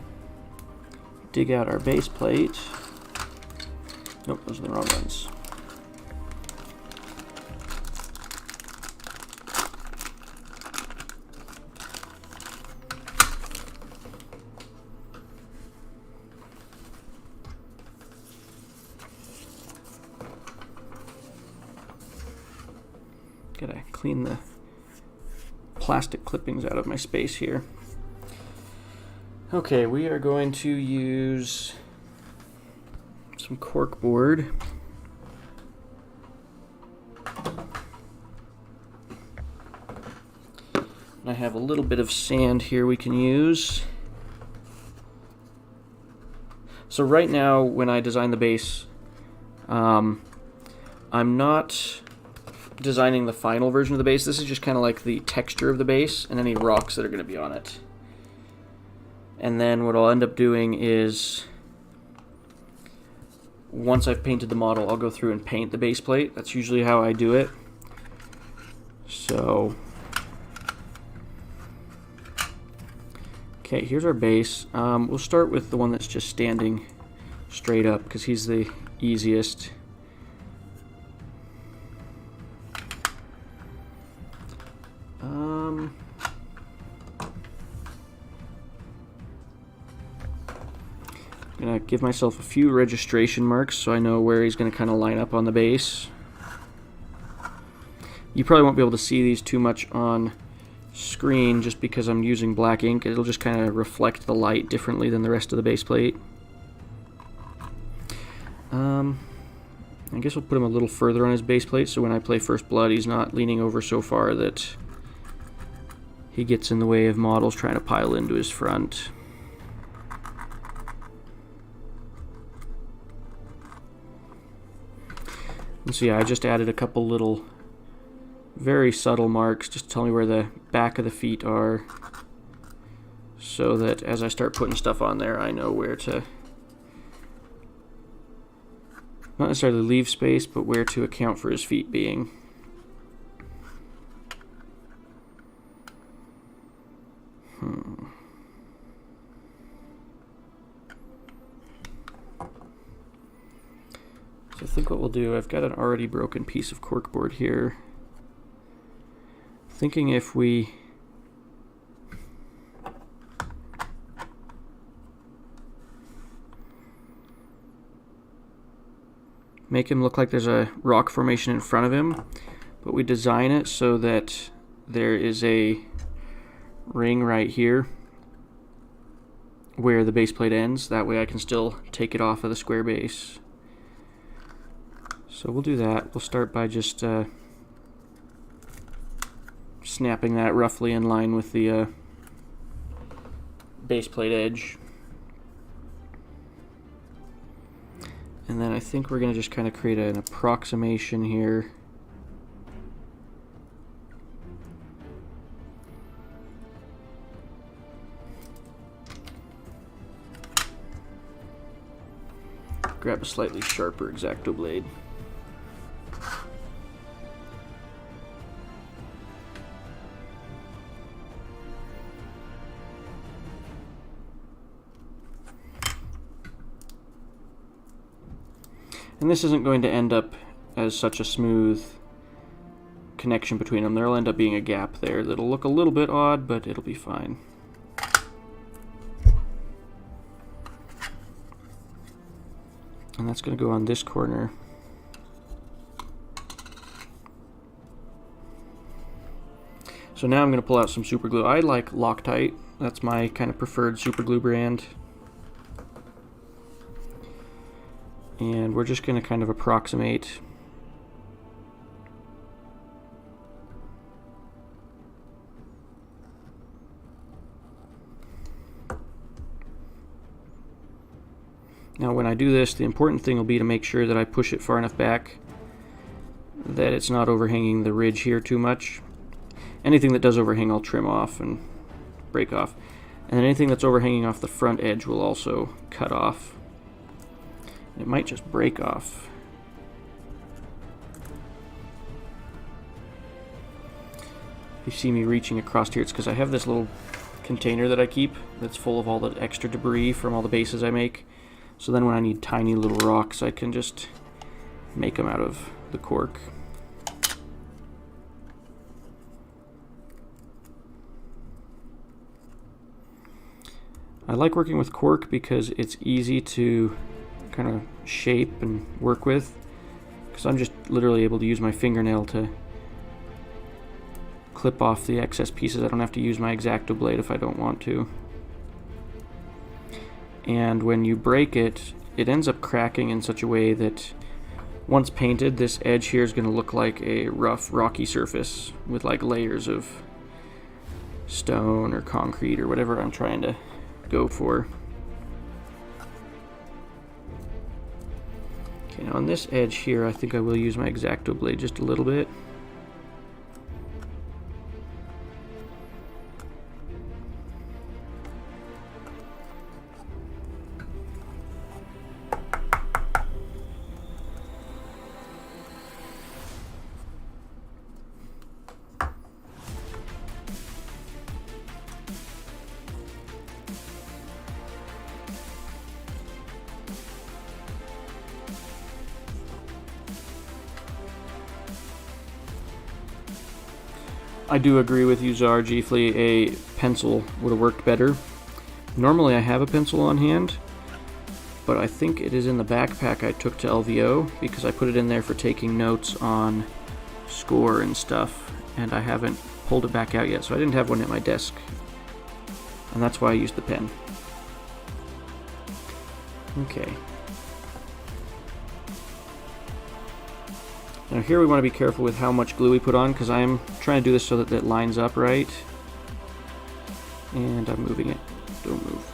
Dig out our base plate. Nope, those are the wrong ones. Gotta clean the plastic clippings out of my space here. Okay, we are going to use some cork board. I have a little bit of sand here we can use. So right now, when I design the base, I'm not designing the final version of the base. This is just kind of like the texture of the base and any rocks that are going to be on it. And then what I'll end up doing is, once I've painted the model, I'll go through and paint the base plate. That's usually how I do it. So, okay, here's our base. We'll start with the one that's just standing straight up because he's the easiest. I'm going to give myself a few registration marks so I know where he's going to kind of line up on the base. You probably won't be able to see these too much on screen just because I'm using black ink. It'll just kind of reflect the light differently than the rest of the base plate. I guess we'll put him a little further on his base plate so when I play First Blood he's not leaning over so far that he gets in the way of models trying to pile into his front. And so yeah, I just added a couple little very subtle marks just to tell me where the back of the feet are so that as I start putting stuff on there I know where to not necessarily leave space, but where to account for his feet being. So I think what we'll do, I've got an already broken piece of corkboard here. Thinking if we make him look like there's a rock formation in front of him, but we design it so that there is a ring right here where the base plate ends. That way I can still take it off of the square base. So we'll do that. We'll start by just snapping that roughly in line with the base plate edge. And then I think we're going to just kind of create an approximation here. Grab a slightly sharper X-Acto blade. And this isn't going to end up as such a smooth connection between them. There'll end up being a gap there that'll look a little bit odd, but it'll be fine. And that's going to go on this corner. So now I'm going to pull out some super glue. I like Loctite. That's my kind of preferred super glue brand. And we're just going to kind of approximate now. When I do this, the important thing will be to make sure that I push it far enough back that it's not overhanging the ridge here too much. Anything that does overhang I'll trim off and break off, and then anything that's overhanging off the front edge will also cut off. It might just break off. If you see me reaching across here, it's because I have this little container that I keep that's full of all the extra debris from all the bases I make. So then when I need tiny little rocks, I can just make them out of the cork. I like working with cork because it's easy to kind of shape and work with, because I'm just literally able to use my fingernail to clip off the excess pieces. I don't have to use my X-Acto blade if I don't want to. And when you break it, it ends up cracking in such a way that once painted, this edge here is going to look like a rough, rocky surface with like layers of stone or concrete or whatever I'm trying to go for. Okay, now on this edge here, I think I will use my X-Acto blade just a little bit. I do agree with you, Czar Gflea, a pencil would have worked better. Normally I have a pencil on hand, but I think it is in the backpack I took to LVO because I put it in there for taking notes on score and stuff, and I haven't pulled it back out yet, so I didn't have one at my desk, and that's why I used the pen. Okay. Now here we want to be careful with how much glue we put on because I'm trying to do this so that it lines up right. And I'm moving it. Don't move.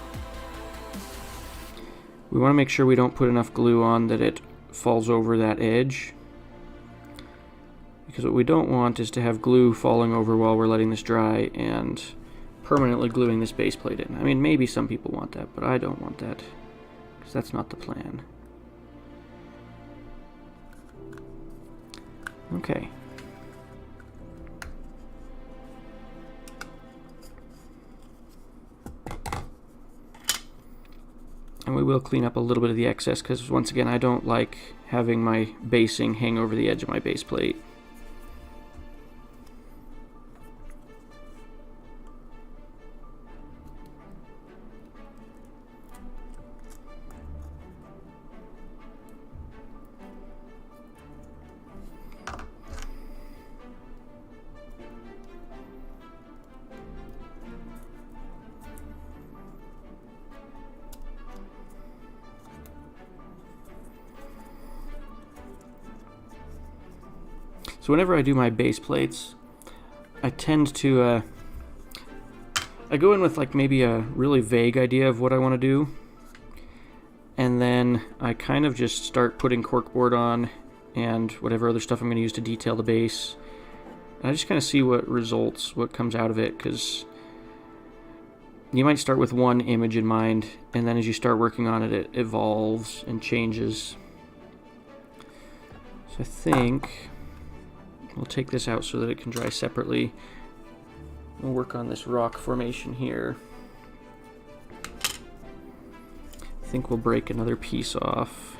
We want to make sure we don't put enough glue on that it falls over that edge. Because what we don't want is to have glue falling over while we're letting this dry and permanently gluing this base plate in. I mean, maybe some people want that, but I don't want that. Because that's not the plan. Okay. And we will clean up a little bit of the excess because, once again, I don't like having my basing hang over the edge of my base plate. So whenever I do my base plates, I tend to, I go in with like maybe a really vague idea of what I want to do, and then I kind of just start putting corkboard on and whatever other stuff I'm going to use to detail the base. And I just kind of see what results, what comes out of it, because you might start with one image in mind, and then as you start working on it, it evolves and changes. So I think we'll take this out so that it can dry separately. We'll work on this rock formation here. I think we'll break another piece off.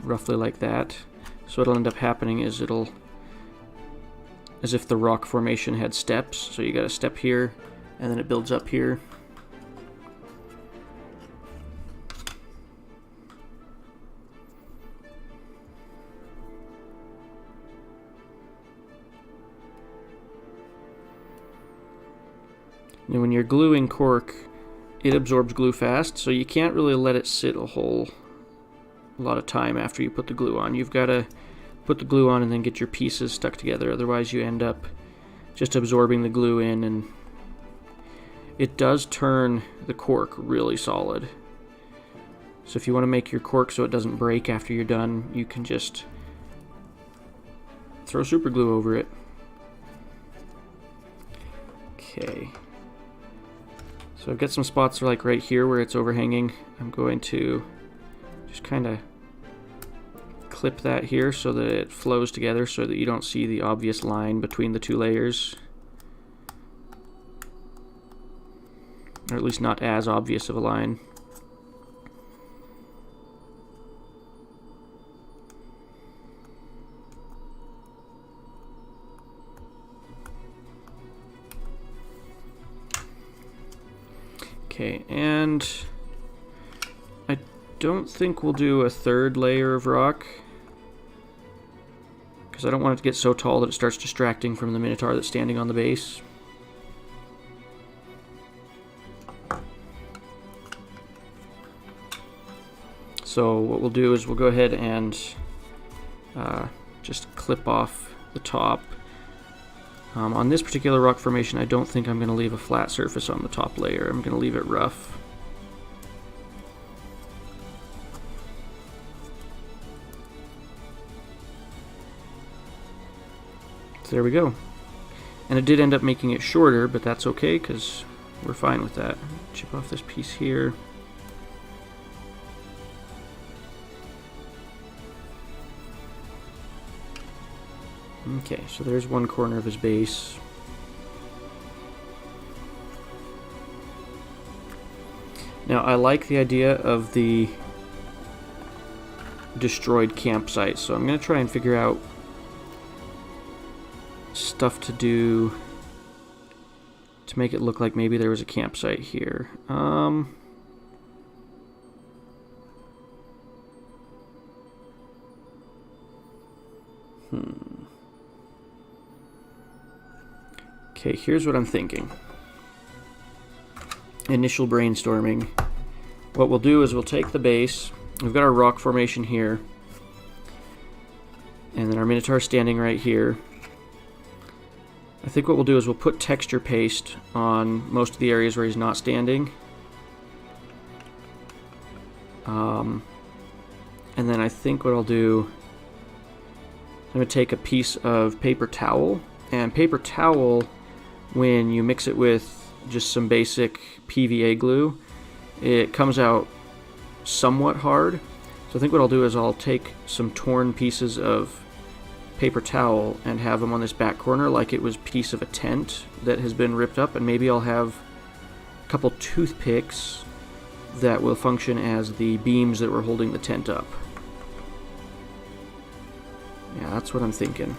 Roughly like that. So what'll end up happening is it'll, as if the rock formation had steps. So you got a step here, and then it builds up here. And when you're gluing cork, it absorbs glue fast, so you can't really let it sit a whole lot of time after you put the glue on. You've got to put the glue on and then get your pieces stuck together, otherwise you end up just absorbing the glue in, and it does turn the cork really solid. So if you want to make your cork so it doesn't break after you're done, you can just throw super glue over it. Okay. So I've got some spots like right here where it's overhanging. I'm going to just kind of clip that here so that it flows together so that you don't see the obvious line between the two layers. Or at least not as obvious of a line. Okay, and I don't think we'll do a third layer of rock. because I don't want it to get so tall that it starts distracting from the Minotaur that's standing on the base. So what we'll do is we'll go ahead and just clip off the top. On this particular rock formation, I don't think I'm going to leave a flat surface on the top layer. I'm going to leave it rough. So there we go. And it did end up making it shorter, but that's okay because we're fine with that. Chip off this piece here. Okay, so there's one corner of his base. Now, I like the idea of the destroyed campsite, so I'm going to try and figure out stuff to do to make it look like maybe there was a campsite here. Okay, here's what I'm thinking. Initial brainstorming. What we'll do is we'll take the base. We've got our rock formation here. And then our Minotaur standing right here. I think what we'll do is we'll put texture paste on most of the areas where he's not standing. And then I think what I'll do, I'm going to take a piece of paper towel. And paper towel, when you mix it with just some basic PVA glue, it comes out somewhat hard. So I think what I'll do is I'll take some torn pieces of paper towel and have them on this back corner like it was a piece of a tent that has been ripped up, and maybe I'll have a couple toothpicks that will function as the beams that were holding the tent up. Yeah, that's what I'm thinking.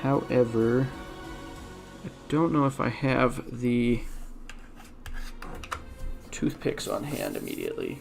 However, I don't know if I have the toothpicks on hand immediately.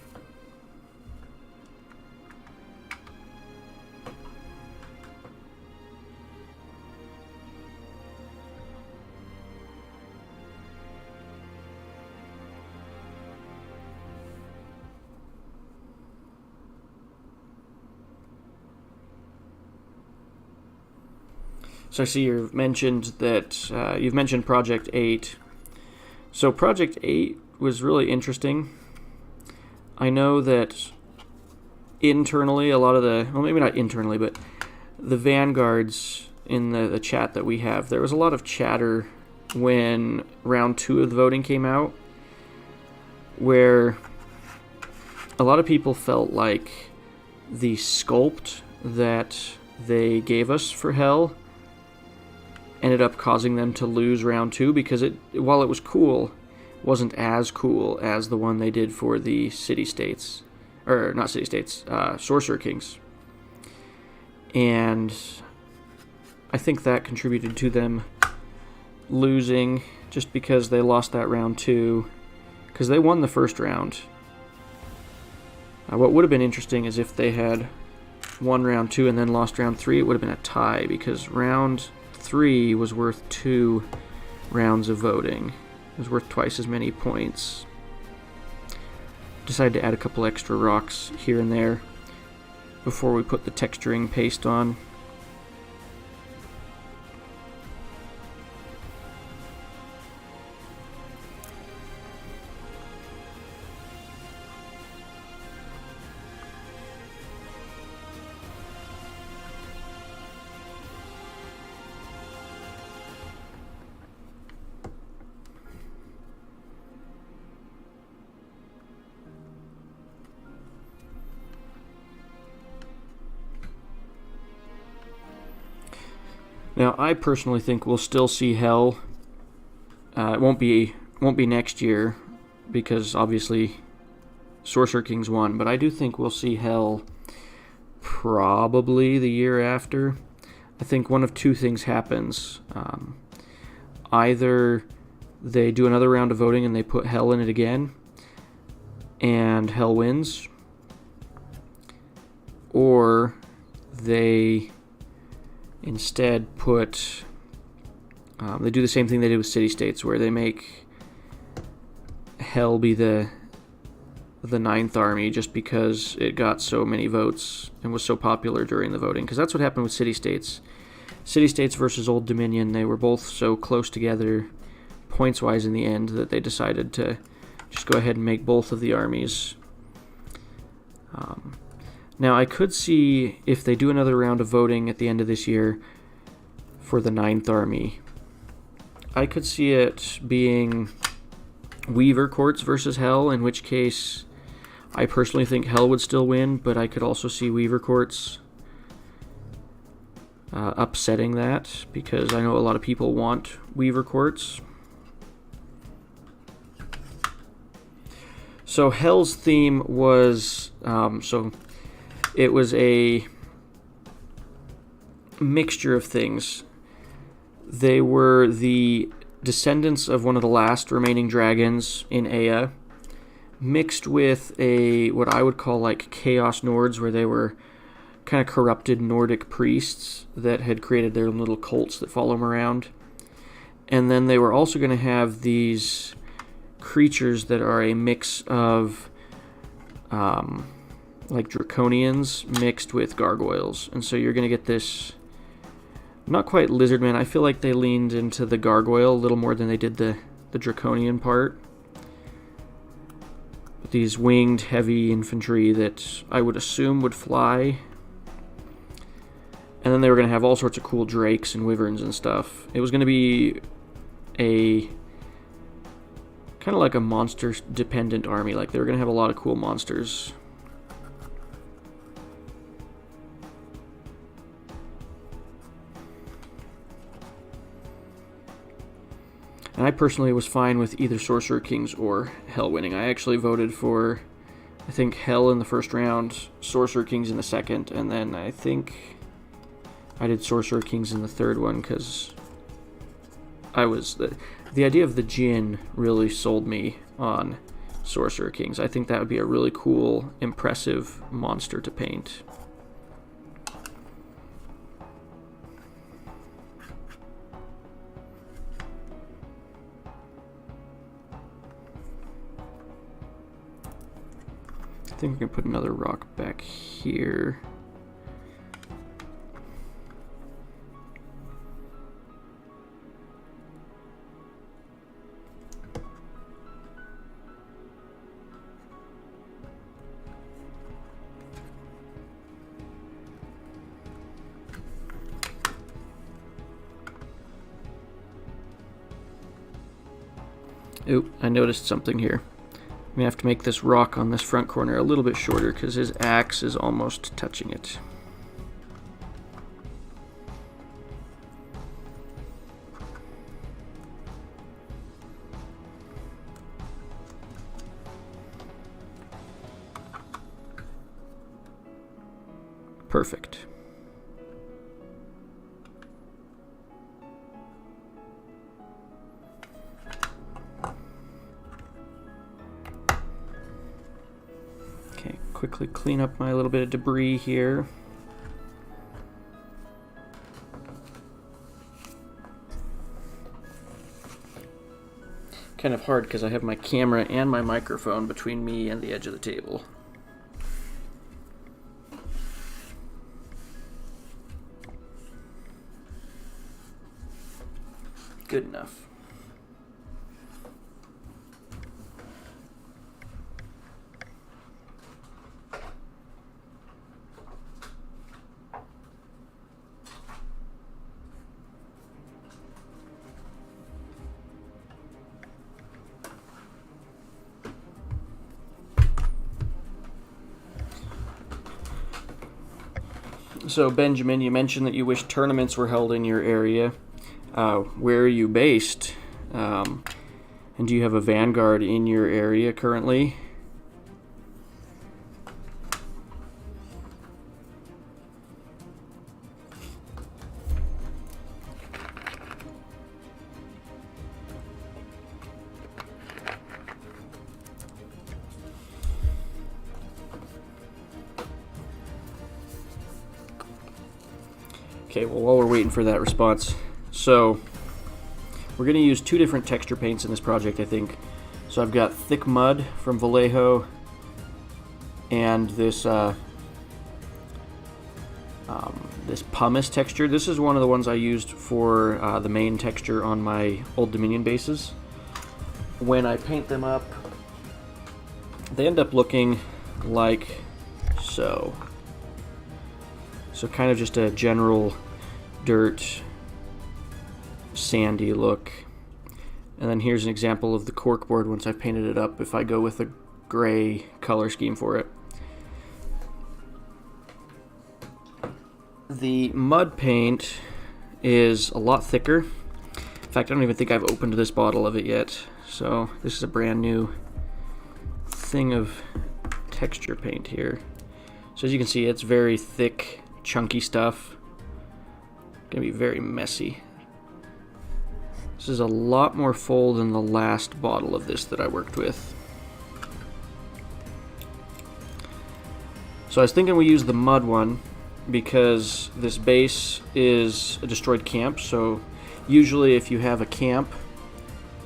So I see you've mentioned that you've mentioned Project 8. So Project 8 was really interesting. I know that internally, a lot of the, well, maybe not internally, but the vanguards in the chat that we have, there was a lot of chatter when round 2 of the voting came out, where a lot of people felt like the sculpt that they gave us for Hell ended up causing them to lose round 2, because while it was cool, wasn't as cool as the one they did for the city-states, or not city-states, Sorcerer Kings. And I think that contributed to them losing, just because they lost that round 2, because they won the first round. What would have been interesting is if they had won round 2 and then lost round 3, it would have been a tie, because round 3 was worth 2 rounds of voting. It was worth twice as many points. Decided to add a couple extra rocks here and there before we put the texturing paste on. Now, I personally think we'll still see Hell. It won't be next year, because obviously Sorcerer Kings won. But I do think we'll see Hell probably the year after. I think one of two things happens. Either they do another round of voting and they put Hell in it again, and Hell wins, or they instead put... they do the same thing they did with city-states, where they make Hell be the ninth army just because it got so many votes and was so popular during the voting. Because that's what happened with city-states. City-states versus Old Dominion, they were both so close together points-wise in the end that they decided to just go ahead and make both of the armies. Now, I could see if they do another round of voting at the end of this year for the ninth army, I could see it being Weaver Courts versus Hell, in which case I personally think Hell would still win, but I could also see Weaver Courts upsetting that, because I know a lot of people want Weaver Courts. So Hell's theme was, it was a mixture of things. They were the descendants of one of the last remaining dragons in Ea, mixed with what I would call like Chaos Nords, where they were kind of corrupted Nordic priests that had created their little cults that follow them around. And then they were also going to have these creatures that are a mix of like draconians mixed with gargoyles. And so you're going to get this, not quite lizardman, I feel like they leaned into the gargoyle a little more than they did the draconian part. But these winged heavy infantry that I would assume would fly. And then they were going to have all sorts of cool drakes and wyverns and stuff. It was going to be a kind of like a monster-dependent army. Like, they were going to have a lot of cool monsters. And I personally was fine with either Sorcerer Kings or Hell winning. I actually voted for, I think, Hell in the first round, Sorcerer Kings in the second, and then I think I did Sorcerer Kings in the third one, because I was... The idea of the Djinn really sold me on Sorcerer Kings. I think that would be a really cool, impressive monster to paint. I think we can put another rock back here. Oop, I noticed something here. I'm going to have to make this rock on this front corner a little bit shorter because his axe is almost touching it. Perfect. Quickly clean up my little bit of debris here. Kind of hard because I have my camera and my microphone between me and the edge of the table. Good enough. So, Benjamin, you mentioned that you wish tournaments were held in your area. Where are you based? And do you have a Vanguard in your area currently? Okay, well, while we're waiting for that response, so we're going to use two different texture paints in this project, I think. So I've got Thick Mud from Vallejo and this this pumice texture. This is one of the ones I used for the main texture on my Old Dominion bases. When I paint them up, they end up looking like so. So kind of just a general dirt, sandy look. And then here's an example of the corkboard once I've painted it up if I go with a gray color scheme for it. The mud paint is a lot thicker. In fact, I don't even think I've opened this bottle of it yet. So this is a brand new thing of texture paint here. So as you can see, it's very thick, chunky stuff. Gonna be very messy. This is a lot more full than the last bottle of this that I worked with. So I was thinking we use the mud one because this base is a destroyed camp, so usually if you have a camp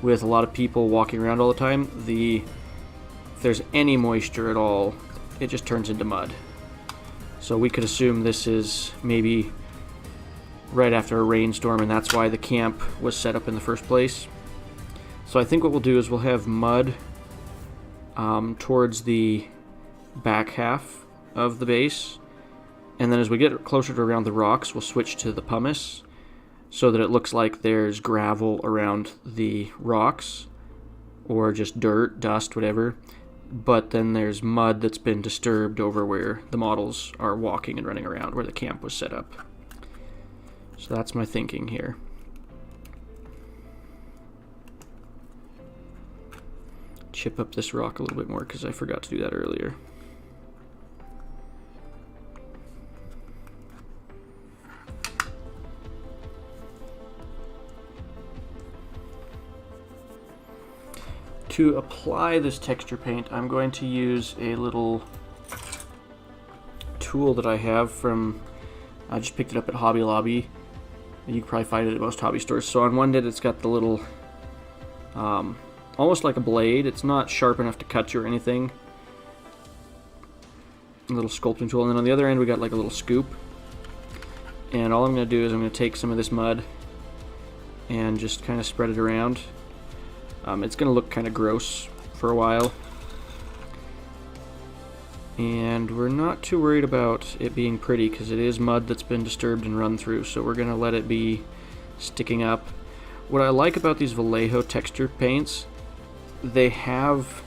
with a lot of people walking around all the time, if there's any moisture at all, it just turns into mud. So we could assume this is maybe right after a rainstorm, and that's why the camp was set up in the first place. So I think what we'll do is we'll have mud towards the back half of the base, and then as we get closer to around the rocks, we'll switch to the pumice so that it looks like there's gravel around the rocks or just dirt, dust, whatever, but then there's mud that's been disturbed over where the models are walking and running around, where the camp was set up. So that's my thinking here. Chip up this rock a little bit more because I forgot to do that earlier. To apply this texture paint, I'm going to use a little tool that I have from, I just picked it up at Hobby Lobby. You can probably find it at most hobby stores. So on one end it's got the little, almost like a blade. It's not sharp enough to cut you or anything. A little sculpting tool. And then on the other end we got like a little scoop. And all I'm going to do is I'm going to take some of this mud and just kind of spread it around. It's going to look kind of gross for a while. And we're not too worried about it being pretty because it is mud that's been disturbed and run through, so we're going to let it be sticking up. What I like about these Vallejo texture paints, they have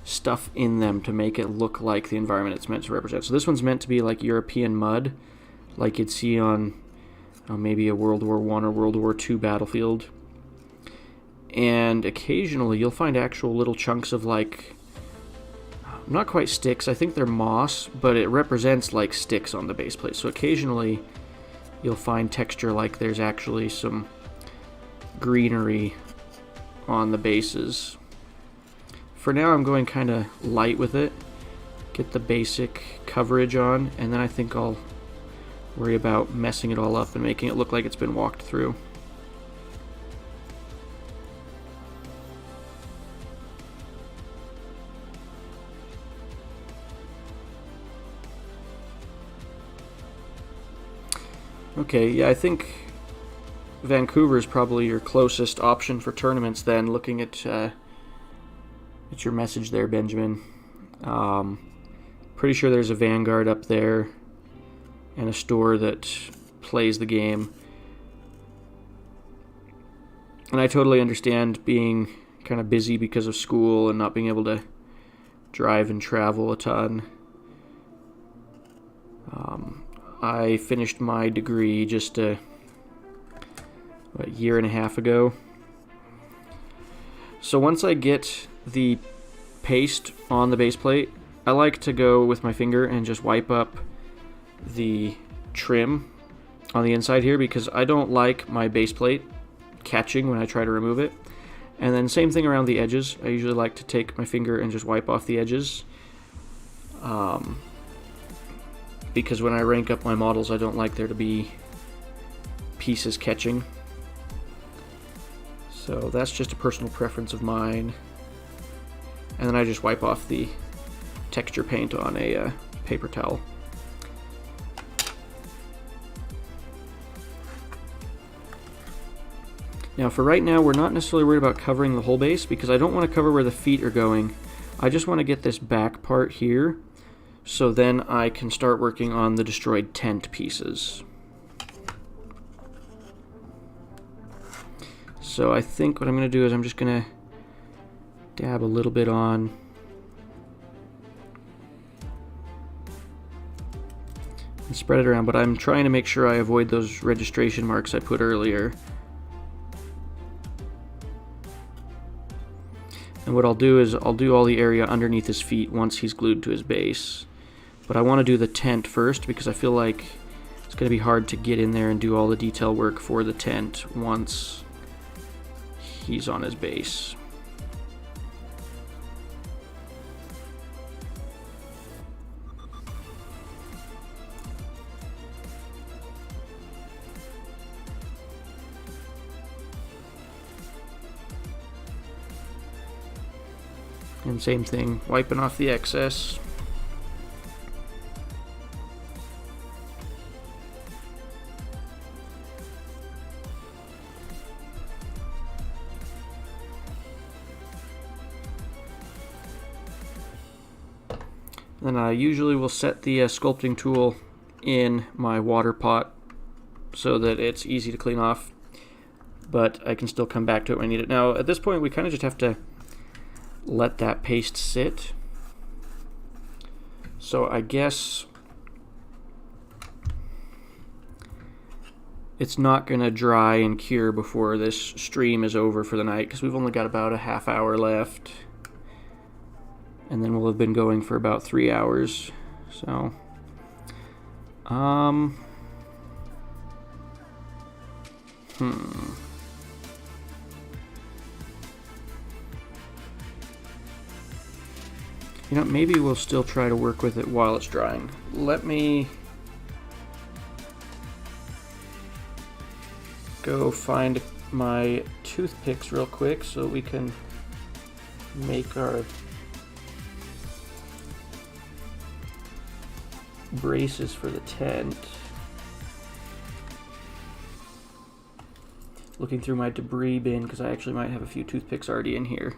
stuff in them to make it look like the environment it's meant to represent. So this one's meant to be like European mud, like you'd see on maybe a World War I or World War II battlefield. And occasionally you'll find actual little chunks of like, not quite sticks, I think they're moss, but it represents like sticks on the base plate. So occasionally you'll find texture like there's actually some greenery on the bases. For now I'm going kind of light with it, get the basic coverage on, and then I think I'll worry about messing it all up and making it look like it's been walked through. Okay, yeah, I think Vancouver is probably your closest option for tournaments then, looking at your message there, Benjamin. Pretty sure there's a Vanguard up there and a store that plays the game. And I totally understand being kind of busy because of school and not being able to drive and travel a ton. I finished my degree just a year and a half ago. So once I get the paste on the base plate, I like to go with my finger and just wipe up the trim on the inside here because I don't like my base plate catching when I try to remove it. And then same thing around the edges. I usually like to take my finger and just wipe off the edges. Because when I rank up my models, I don't like there to be pieces catching. So that's just a personal preference of mine. And then I just wipe off the texture paint on a paper towel. Now for right now, we're not necessarily worried about covering the whole base because I don't want to cover where the feet are going. I just want to get this back part here, so then I can start working on the destroyed tent pieces. So I think what I'm going to do is I'm just going to dab a little bit on. And spread it around, but I'm trying to make sure I avoid those registration marks I put earlier. And what I'll do is I'll do all the area underneath his feet once he's glued to his base. But I want to do the tent first because I feel like it's going to be hard to get in there and do all the detail work for the tent once he's on his base. And same thing, wiping off the excess. Then I usually will set the sculpting tool in my water pot so that it's easy to clean off, but I can still come back to it when I need it. Now at this point we kind of just have to let that paste sit. So I guess it's not going to dry and cure before this stream is over for the night because we've only got about a half hour left. And then we'll have been going for about 3 hours. So, You know, maybe we'll still try to work with it while it's drying. Let me go find my toothpicks real quick so we can make our braces for the tent. Looking through my debris bin because I actually might have a few toothpicks already in here.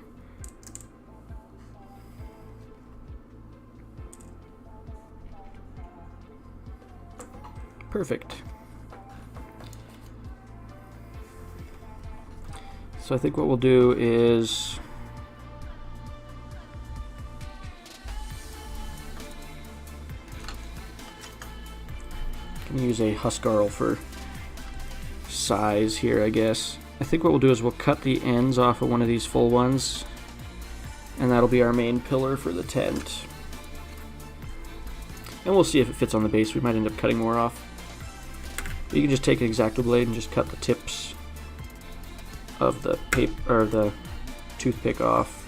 Perfect. So I think what we'll do is I'm gonna use a Huskarl for size here, I guess. I think what we'll do is we'll cut the ends off of one of these full ones, and that'll be our main pillar for the tent. And we'll see if it fits on the base. We might end up cutting more off. You can just take an X-Acto blade and just cut the tips of the paper or the toothpick off,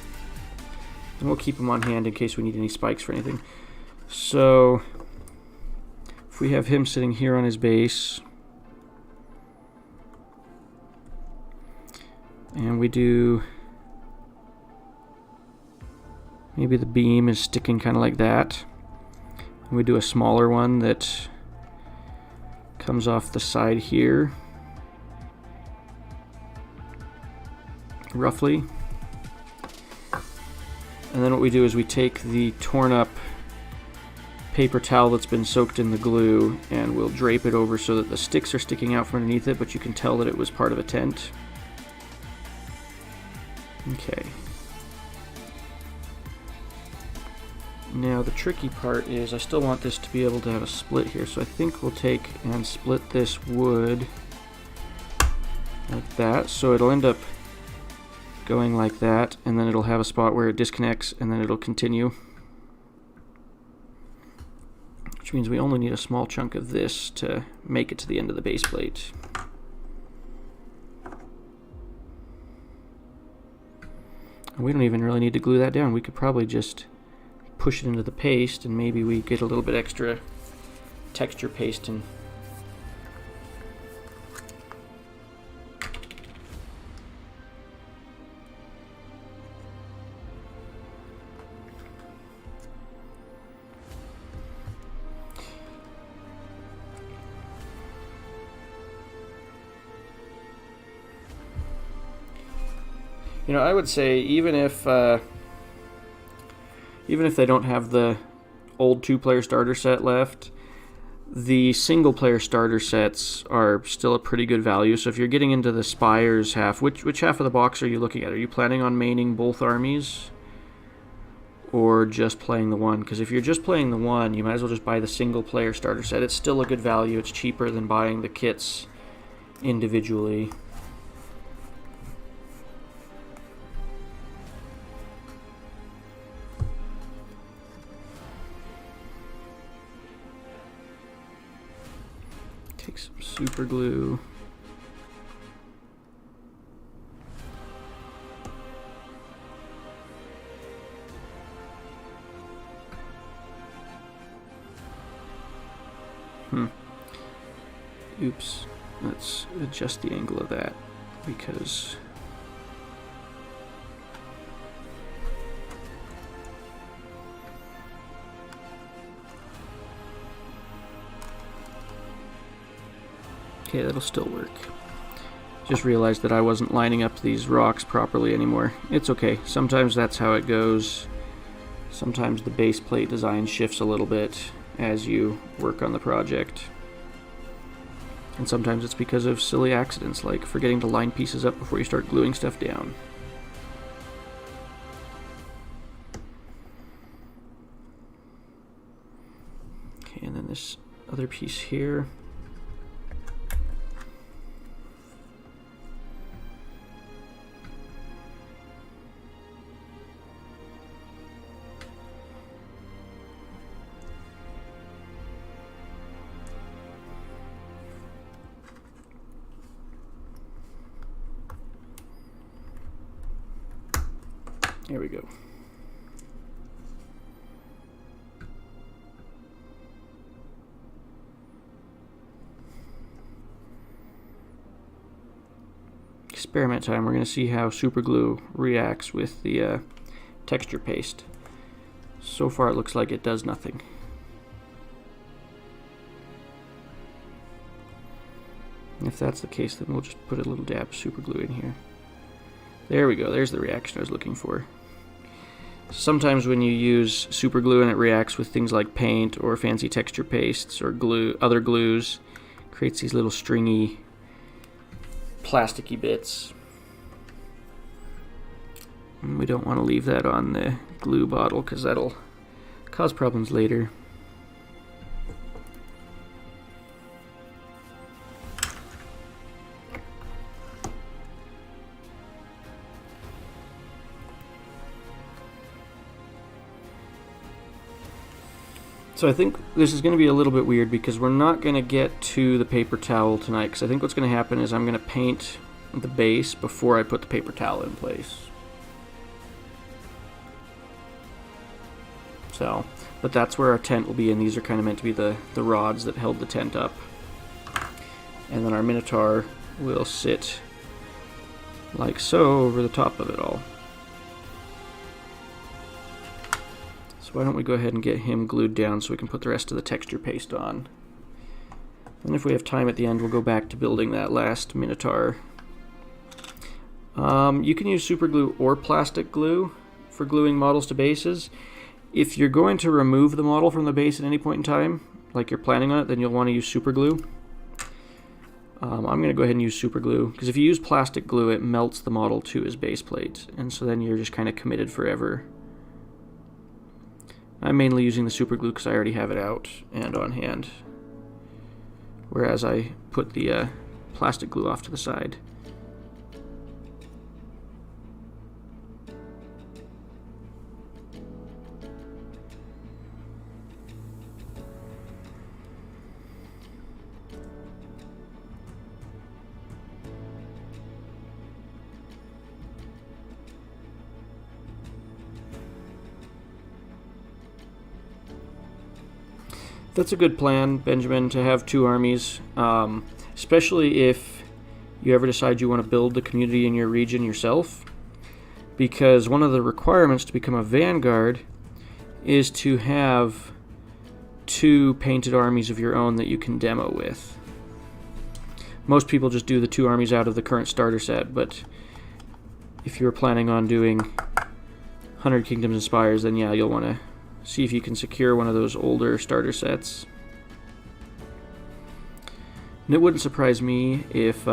and we'll keep them on hand in case we need any spikes for anything. So if we have him sitting here on his base, and we do maybe the beam is sticking kind of like that, and we do a smaller one that comes off the side here, roughly. And then what we do is we take the torn up paper towel that's been soaked in the glue and we'll drape it over so that the sticks are sticking out from underneath it, but you can tell that it was part of a tent. Okay. Now the tricky part is I still want this to be able to have a split here, so I think we'll take and split this wood like that, so it'll end up going like that, and then it'll have a spot where it disconnects and then it'll continue, which means we only need a small chunk of this to make it to the end of the base plate. And we don't even really need to glue that down. We could probably just push it into the paste, and maybe we get a little bit extra texture paste and You know, I would say even if they don't have the old 2-player starter set left, the single-player starter sets are still a pretty good value. So if you're getting into the Spires half, which half of the box are you looking at? Are you planning on maining both armies, or just playing the one? Because if you're just playing the one, you might as well just buy the single-player starter set. It's still a good value. It's cheaper than buying the kits individually. Take some super glue. Oops. Let's adjust the angle of that because okay, that'll still work. Just realized that I wasn't lining up these rocks properly anymore. It's okay. Sometimes that's how it goes. Sometimes the base plate design shifts a little bit as you work on the project. And sometimes it's because of silly accidents, like forgetting to line pieces up before you start gluing stuff down. Okay, and then this other piece here. There we go. Experiment time. We're going to see how super glue reacts with the texture paste. So far it looks like it does nothing. If that's the case, then we'll just put a little dab of super glue in here. There we go. There's the reaction I was looking for. Sometimes when you use super glue and it reacts with things like paint or fancy texture pastes or glue, other glues, creates these little stringy, plasticky bits. And we don't want to leave that on the glue bottle because that'll cause problems later. So I think this is going to be a little bit weird because we're not going to get to the paper towel tonight, because I think what's going to happen is I'm going to paint the base before I put the paper towel in place. So, but that's where our tent will be, and these are kind of meant to be the rods that held the tent up. And then our Minotaur will sit like so over the top of it all. So why don't we go ahead and get him glued down so we can put the rest of the texture paste on. And if we have time at the end, we'll go back to building that last Minotaur. You can use super glue or plastic glue for gluing models to bases. If you're going to remove the model from the base at any point in time, like you're planning on it, then you'll want to use super glue. I'm going to go ahead and use super glue, because if you use plastic glue, it melts the model to his base plate, and so then you're just kind of committed forever. I'm mainly using the super glue because I already have it out and on hand, whereas I put the plastic glue off to the side. That's a good plan, Benjamin, to have two armies, especially if you ever decide you want to build the community in your region yourself, because one of the requirements to become a vanguard is to have two painted armies of your own that you can demo with. Most people just do the two armies out of the current starter set, but if you're planning on doing 100 Kingdoms and Spires, then yeah, you'll want to see if you can secure one of those older starter sets. And it wouldn't surprise me if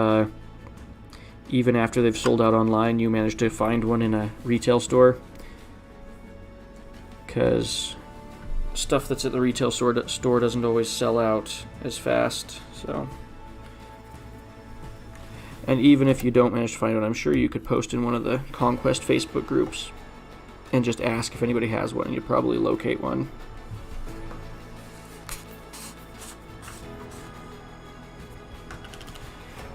even after they've sold out online, you manage to find one in a retail store, because stuff that's at the retail store doesn't always sell out as fast. So, and even if you don't manage to find one, I'm sure you could post in one of the Conquest Facebook groups and just ask if anybody has one, and you'd probably locate one.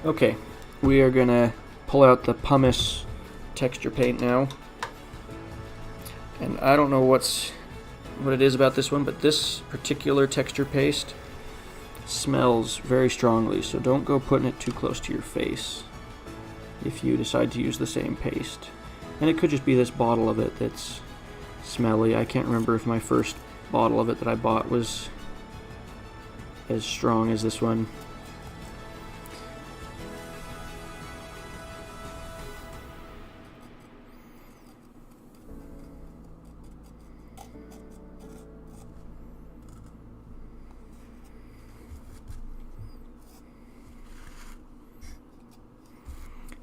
Okay, we are gonna pull out the pumice texture paint now. And I don't know what it is about this one, but this particular texture paste smells very strongly, so don't go putting it too close to your face if you decide to use the same paste. And it could just be this bottle of it that's smelly. I can't remember if my first bottle of it that I bought was as strong as this one.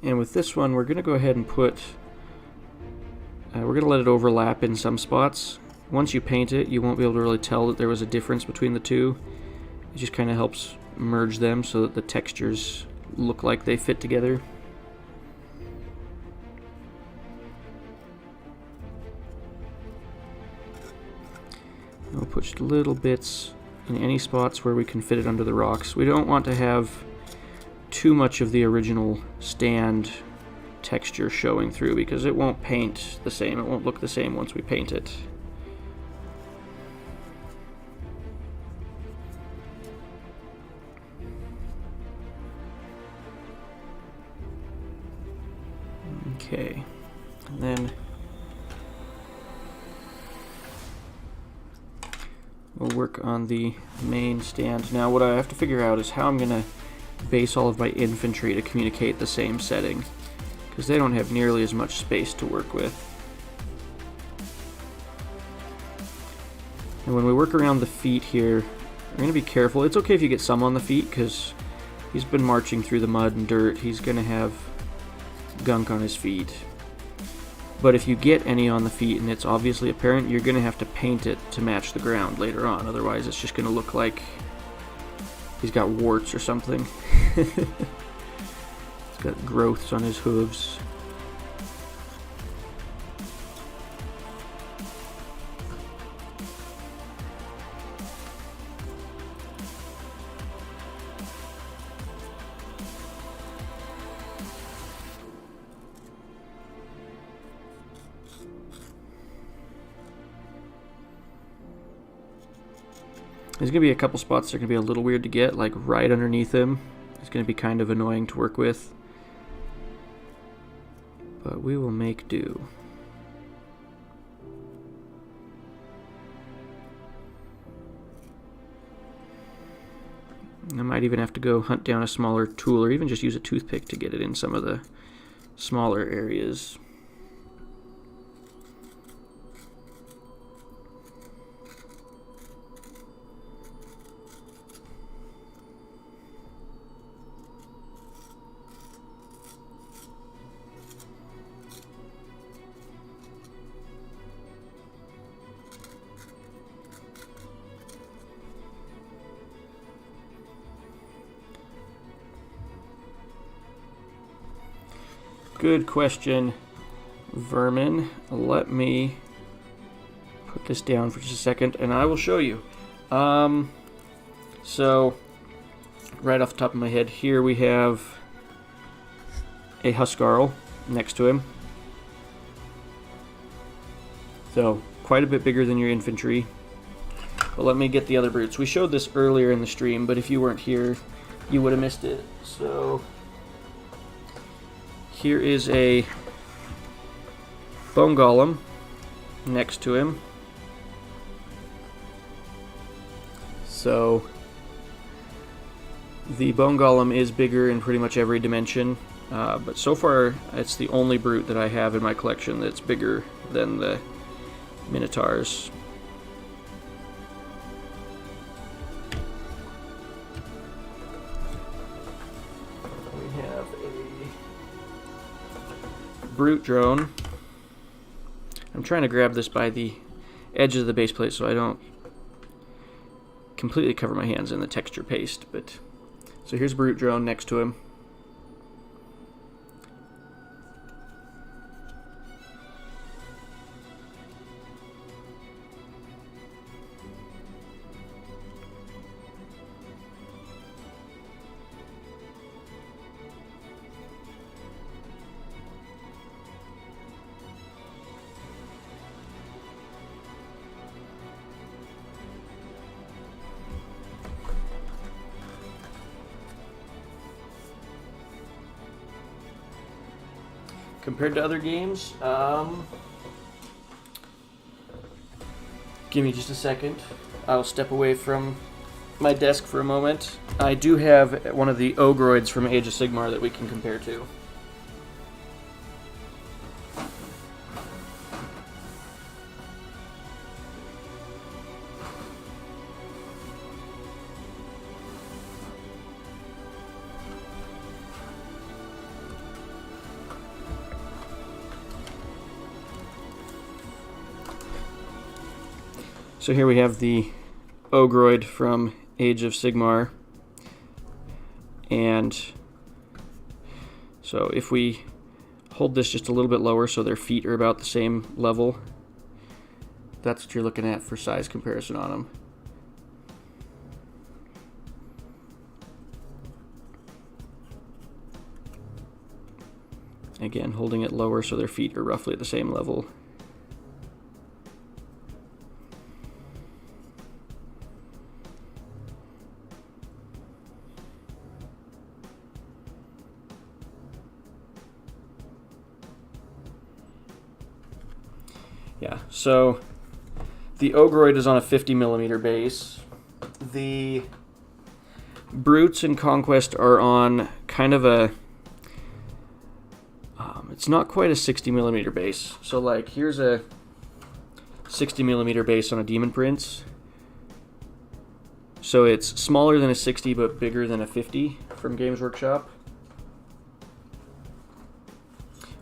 And with this one, we're going to go ahead and put, we're going to let it overlap in some spots. Once you paint it, you won't be able to really tell that there was a difference between the two. It just kind of helps merge them so that the textures look like they fit together. And we'll put just little bits in any spots where we can fit it under the rocks. We don't want to have too much of the original stand texture showing through, because it won't paint the same. It won't look the same once we paint it. Okay, and then we'll work on the main stand. Now what I have to figure out is how I'm going to base all of my infantry to communicate the same setting, because they don't have nearly as much space to work with. And when we work around the feet here, we're going to be careful. It's okay if you get some on the feet, because he's been marching through the mud and dirt. He's going to have gunk on his feet. But if you get any on the feet and it's obviously apparent, you're going to have to paint it to match the ground later on. Otherwise it's just going to look like he's got warts or something. He's got growths on his hooves. There's going to be a couple spots that are going to be a little weird to get, like right underneath him. It's going to be kind of annoying to work with. But we will make do. I might even have to go hunt down a smaller tool, or even just use a toothpick to get it in some of the smaller areas. Good question, Vermin. Let me put this down for just a second and I will show you. So, right off the top of my head, here we have a Huskarl next to him. So, quite a bit bigger than your infantry. But let me get the other brutes. We showed this earlier in the stream, but if you weren't here, you would have missed it. So, here is a bone golem next to him. So the bone golem is bigger in pretty much every dimension. But so far, it's the only brute that I have in my collection that's bigger than the Minotaurs. We have a brute drone. I'm trying to grab this by the edge of the base plate so I don't completely cover my hands in the texture paste. But so here's brute drone next to him. Compared to other games, give me just a second. I'll step away from my desk for a moment. I do have one of the Ogroids from Age of Sigmar that we can compare to. So here we have the Ogroid from Age of Sigmar, and so if we hold this just a little bit lower so their feet are about the same level, that's what you're looking at for size comparison on them. Again, holding it lower so their feet are roughly at the same level. Yeah, so the Ogroid is on a 50mm base. The Brutes in Conquest are on kind of a... it's not quite a 60mm base. So like, here's a 60mm base on a Demon Prince. So it's smaller than a 60 but bigger than a 50 from Games Workshop.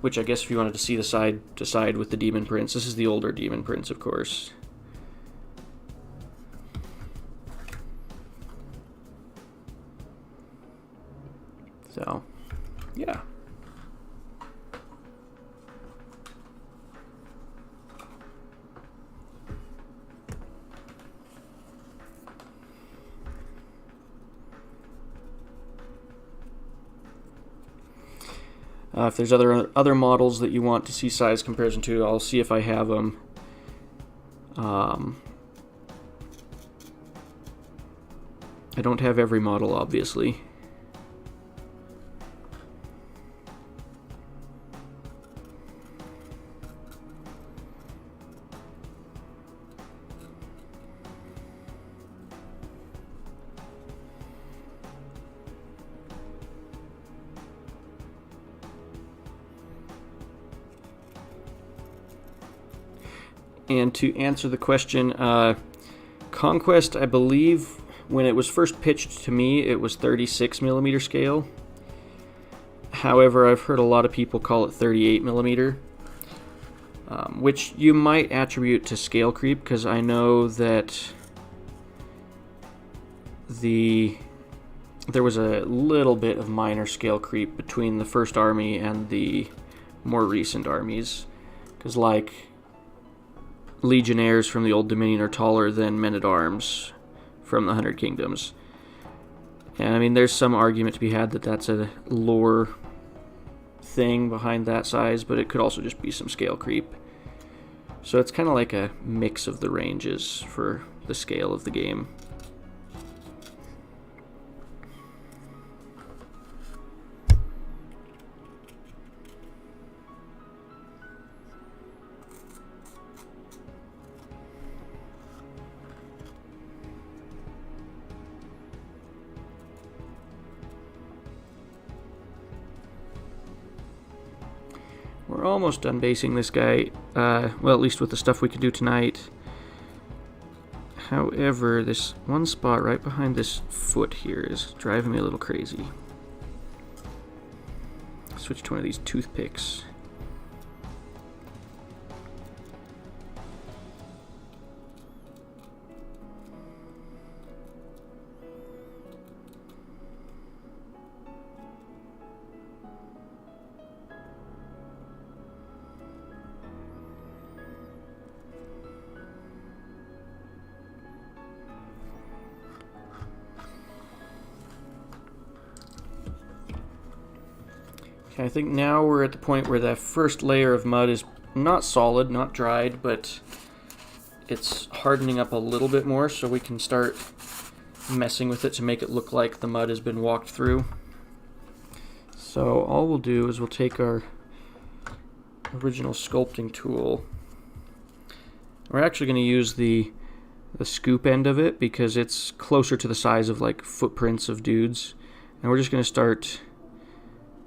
Which I guess if you wanted to see the side to side with the Demon Prince, this is the older Demon Prince, of course. So, yeah. If there's other models that you want to see size comparison to, I'll see if I have them. I don't have every model, obviously. And to answer the question, Conquest, I believe, when it was first pitched to me, it was 36mm scale. However, I've heard a lot of people call it 38mm, which you might attribute to scale creep, because I know that there was a little bit of minor scale creep between the first army and the more recent armies, because like Legionnaires from the Old Dominion are taller than Men-at-Arms from the 100 Kingdoms. And I mean, there's some argument to be had that that's a lore thing behind that size, but it could also just be some scale creep. So it's kind of like a mix of the ranges for the scale of the game. almost done basing this guy, well, at least with the stuff we can do tonight. However, this one spot right behind this foot here is driving me a little crazy. Switch to one of these toothpicks. I think now we're at the point where that first layer of mud is not solid, not dried, but it's hardening up a little bit more, so we can start messing with it to make it look like the mud has been walked through. So all we'll do is we'll take our original sculpting tool. We're actually going to use the scoop end of it because it's closer to the size of like footprints of dudes, and we're just going to start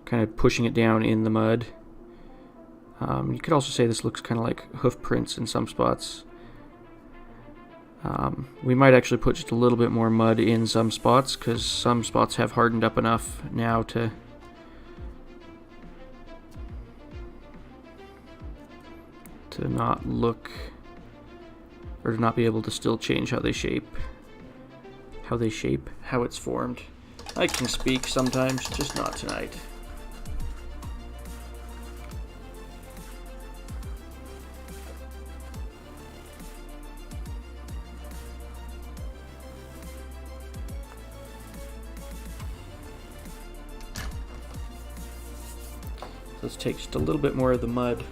kind of pushing it down in the mud. You could also say this looks kind of like hoof prints in some spots. We might actually put just a little bit more mud in some spots because some spots have hardened up enough now to not look, or to not be able to still change how they shape, how it's formed. I can speak sometimes, just not tonight. Let's take just a little bit more of the mud.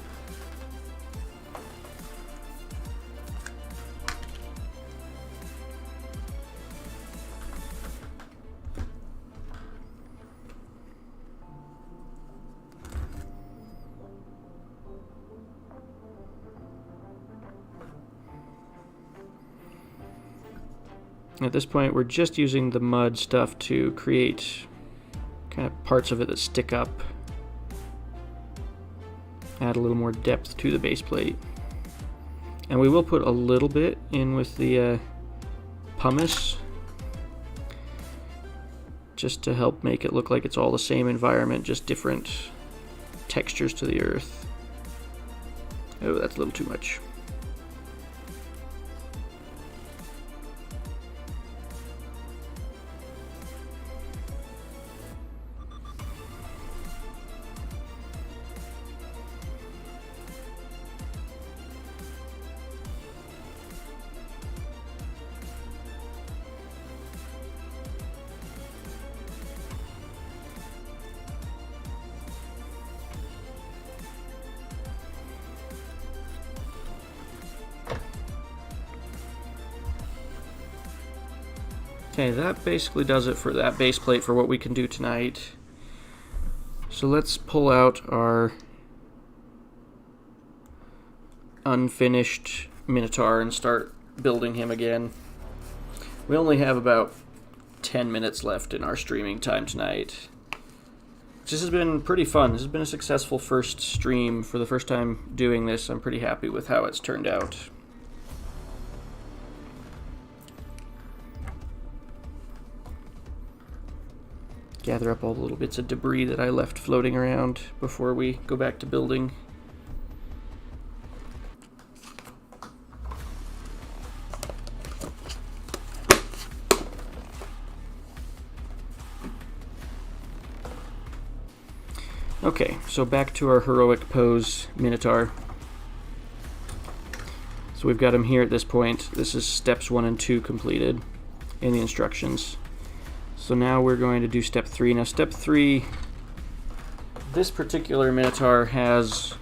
At this point, we're just using the mud stuff to create kind of parts of it that stick up. Add a little more depth to the base plate. And we will put a little bit in with the pumice, just to help make it look like it's all the same environment, just different textures to the earth. Oh, that's a little too much. Okay, that basically does it for that base plate for what we can do tonight. So let's pull out our unfinished Minotaur and start building him again. We only have about 10 minutes left in our streaming time tonight. This has been pretty fun. This has been a successful first stream. For the first time doing this, I'm pretty happy with how it's turned out. Gather up all the little bits of debris that I left floating around before we go back to building. Okay, so back to our heroic pose Minotaur. So we've got him here at this point. This is steps 1 and 2 completed in the instructions. So now we're going to do step 3. Now step 3, this particular Minotaur has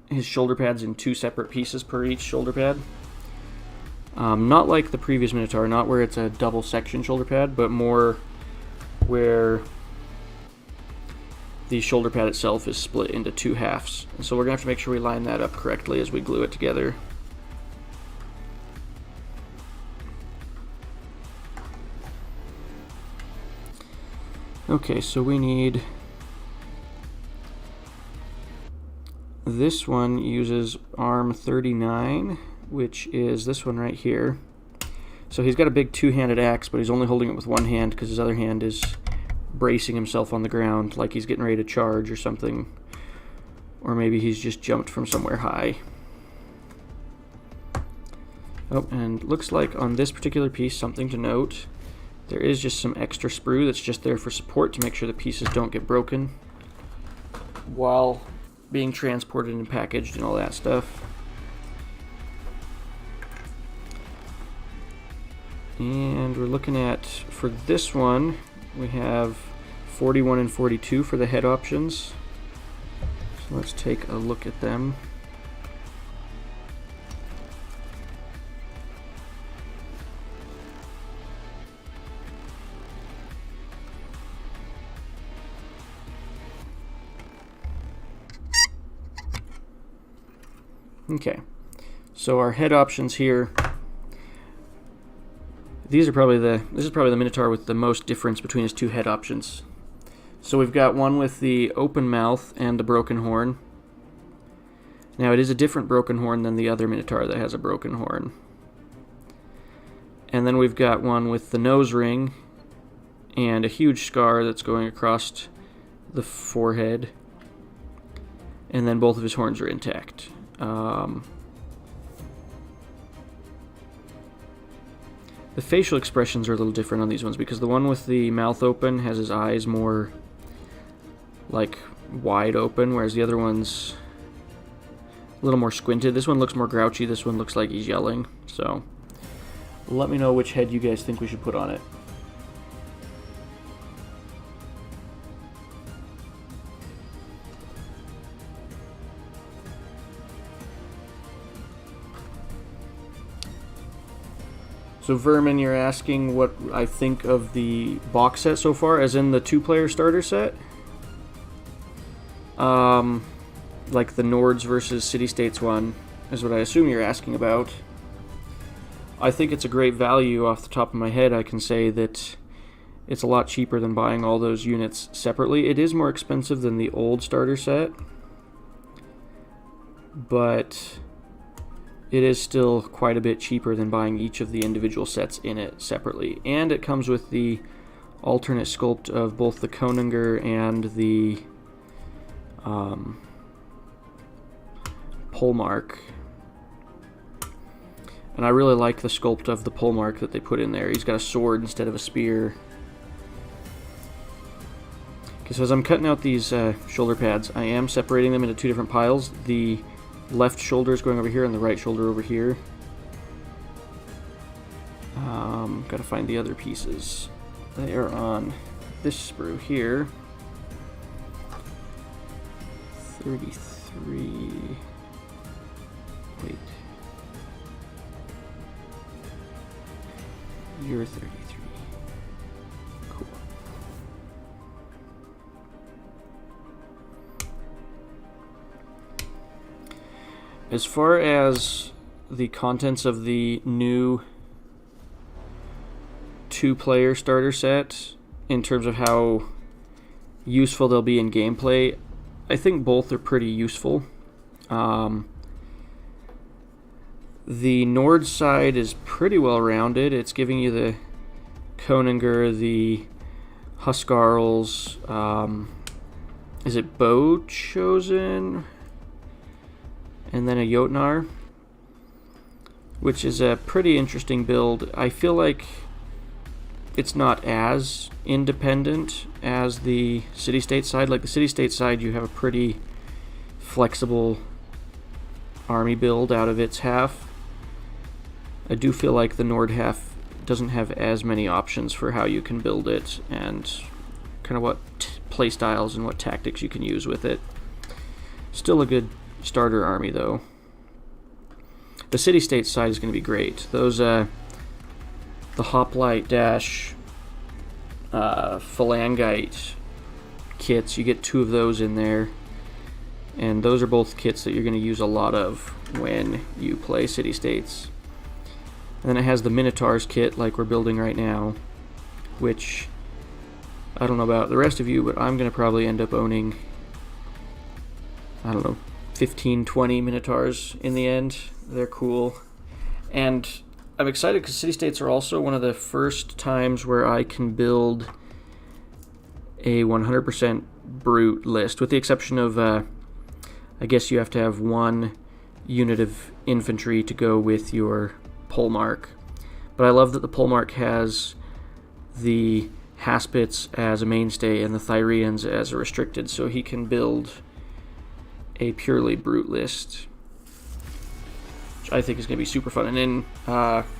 his shoulder pads in 2 separate pieces per each shoulder pad. Not like the previous Minotaur, not where it's a double section shoulder pad, but more where the shoulder pad itself is split into 2 halves. And so we're going to have to make sure we line that up correctly as we glue it together. Okay, so we need This one uses arm 39, which is this one right here. So he's got a big two-handed axe, but he's only holding it with one hand because his other hand is bracing himself on the ground like he's getting ready to charge or something. Or maybe he's just jumped from somewhere high. Oh, and looks like on this particular piece, something to note, there is just some extra sprue that's just there for support to make sure the pieces don't get broken while being transported and packaged and all that stuff. And we're looking at, for this one, we have 41 and 42 for the head options. So let's take a look at them. Okay, so our head options here. This is probably the Minotaur with the most difference between his two head options. So we've got one with the open mouth and the broken horn. Now it is a different broken horn than the other Minotaur that has a broken horn. And then we've got one with the nose ring and a huge scar that's going across the forehead. And then both of his horns are intact. The facial expressions are a little different on these ones because the one with the mouth open has his eyes more like wide open, whereas the other one's a little more squinted. This one looks more grouchy, this one looks like he's yelling. So let me know which head you guys think we should put on it. So Vermin, you're asking what I think of the box set so far, as in the two-player starter set? Like the Nords versus City-States one, is what I assume you're asking about. I think it's a great value. Off the top of my head, I can say that it's a lot cheaper than buying all those units separately. It is more expensive than the old starter set, but it is still quite a bit cheaper than buying each of the individual sets in it separately. And it comes with the alternate sculpt of both the Koninger and the Polemark. And I really like the sculpt of the Polemark that they put in there. He's got a sword instead of a spear. Okay, so as I'm cutting out these shoulder pads, I am separating them into two different piles. The left shoulder is going over here and the right shoulder over here. Gotta find the other pieces. They are on this sprue here. 33. Wait. You're 33. Cool. As far as the contents of the new two-player starter set, in terms of how useful they'll be in gameplay, I think both are pretty useful. The Nord side is pretty well rounded. It's giving you the Koninger, the Huskarls, is it Bow Chosen? And then a Jotnar, which is a pretty interesting build. I feel like it's not as independent as the City-State side. Like the City-State side, you have a pretty flexible army build out of its half. I do feel like the Nord half doesn't have as many options for how you can build it and kind of what play styles and what tactics you can use with it. Still a good starter army though. The City-State side is going to be great. Those the Hoplite Dash Phalangite kits, you get two of those in there, and those are both kits that you're going to use a lot of when you play City-States. And then it has the Minotaurs kit like we're building right now, which I don't know about the rest of you, but I'm going to probably end up owning, I don't know, 15, 20 Minotaurs in the end. They're cool. And I'm excited because city-states are also one of the first times where I can build a 100% brute list, with the exception of, I guess you have to have one unit of infantry to go with your polemark. But I love that the polemark has the Haspits as a mainstay and the Thyrians as a restricted, so he can build a purely brute list, which I think is going to be super fun. And in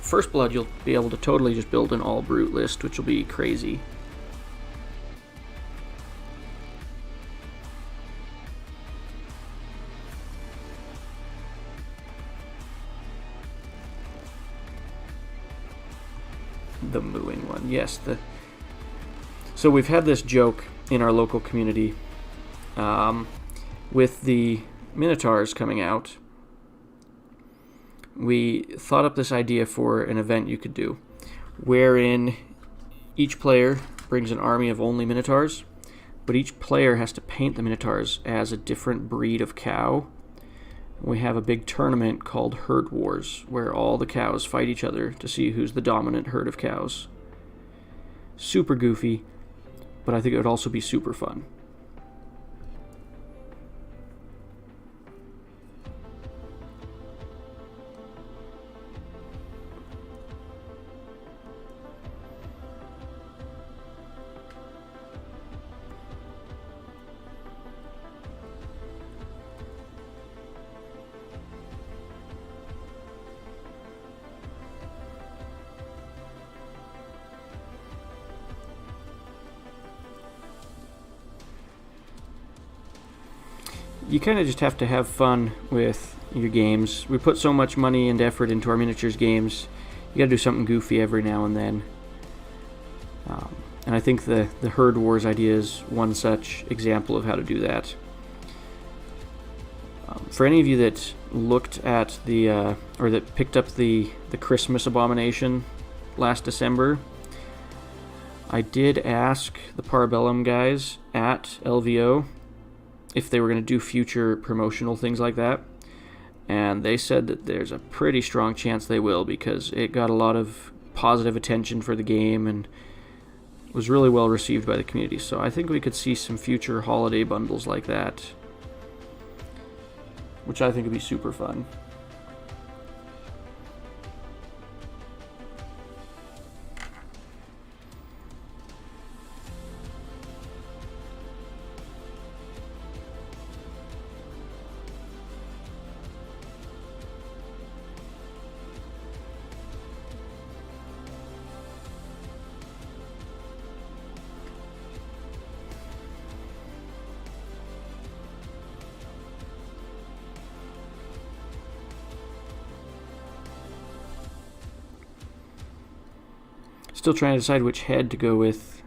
First Blood, you'll be able to totally just build an all brute list, which will be crazy. The mooing one, yes. So we've had this joke in our local community with the Minotaurs coming out. We thought up this idea for an event you could do, wherein each player brings an army of only Minotaurs, but each player has to paint the Minotaurs as a different breed of cow. We have a big tournament called Herd Wars, where all the cows fight each other to see who's the dominant herd of cows. Super goofy, but I think it would also be super fun. You kind of just have to have fun with your games. We put so much money and effort into our miniatures games. You gotta do something goofy every now and then. And I think the Herd Wars idea is one such example of how to do that. For any of you that looked at or that picked up the Christmas Abomination last December, I did ask the Bellum guys at LVO if they were going to do future promotional things like that, and they said that there's a pretty strong chance they will, because it got a lot of positive attention for the game and was really well received by the community. So I think we could see some future holiday bundles like that, which I think would be super fun. Still trying to decide which head to go with.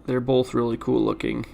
They're both really cool looking.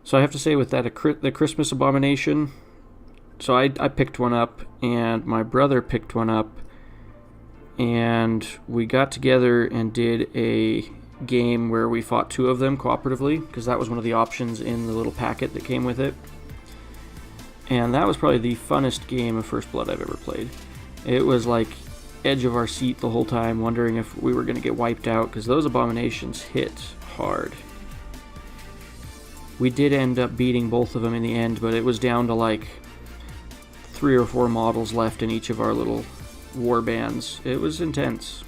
So I have to say, with that, the Christmas Abomination, so I picked one up, and my brother picked one up, and we got together and did a game where we fought two of them cooperatively, because that was one of the options in the little packet that came with it. And that was probably the funnest game of First Blood I've ever played. It was like edge of our seat the whole time, wondering if we were going to get wiped out, because those abominations hit hard. We did end up beating both of them in the end, but it was down to like 3 or 4 models left in each of our little war bands. It was intense.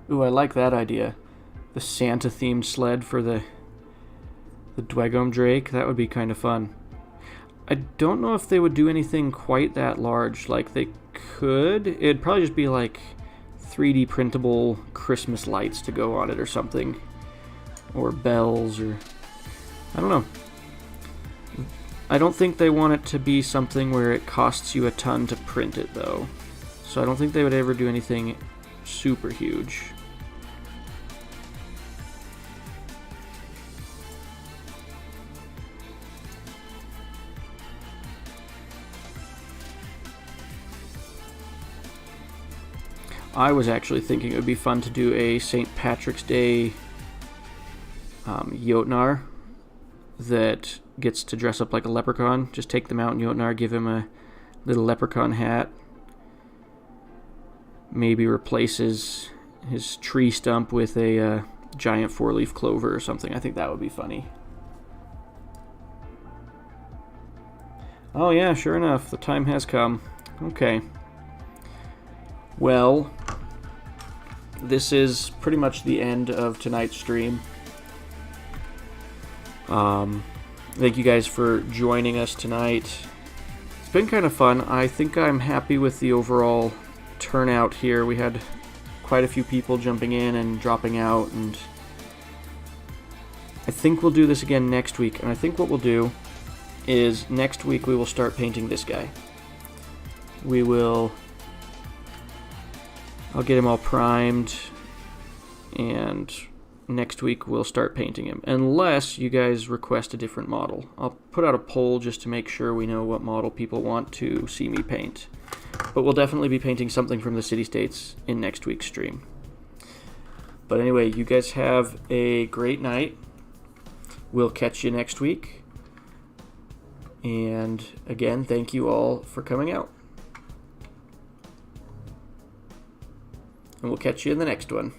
Ooh, I like that idea. The Santa-themed sled for the Dwegom Drake. That would be kind of fun. I don't know if they would do anything quite that large. Like, they could. It'd probably just be like 3D printable Christmas lights to go on it or something. Or bells, or I don't know. I don't think they want it to be something where it costs you a ton to print it, though. So I don't think they would ever do anything super huge. I was actually thinking it would be fun to do a St. Patrick's Day Jotnar that gets to dress up like a leprechaun. Just take the Mountain Jotnar, give him a little leprechaun hat. Maybe replace his tree stump with a giant 4-leaf clover or something. I think that would be funny. Oh yeah, sure enough, the time has come. Okay. Well, this is pretty much the end of tonight's stream. Thank you guys for joining us tonight. It's been kind of fun. I think I'm happy with the overall turnout here. We had quite a few people jumping in and dropping out, and I think we'll do this again next week. And I think what we'll do is next week we will start painting this guy. I'll get him all primed, and next week we'll start painting him, unless you guys request a different model. I'll put out a poll just to make sure we know what model people want to see me paint. But we'll definitely be painting something from the city-states in next week's stream. But anyway, you guys have a great night. We'll catch you next week. And again, thank you all for coming out. And we'll catch you in the next one.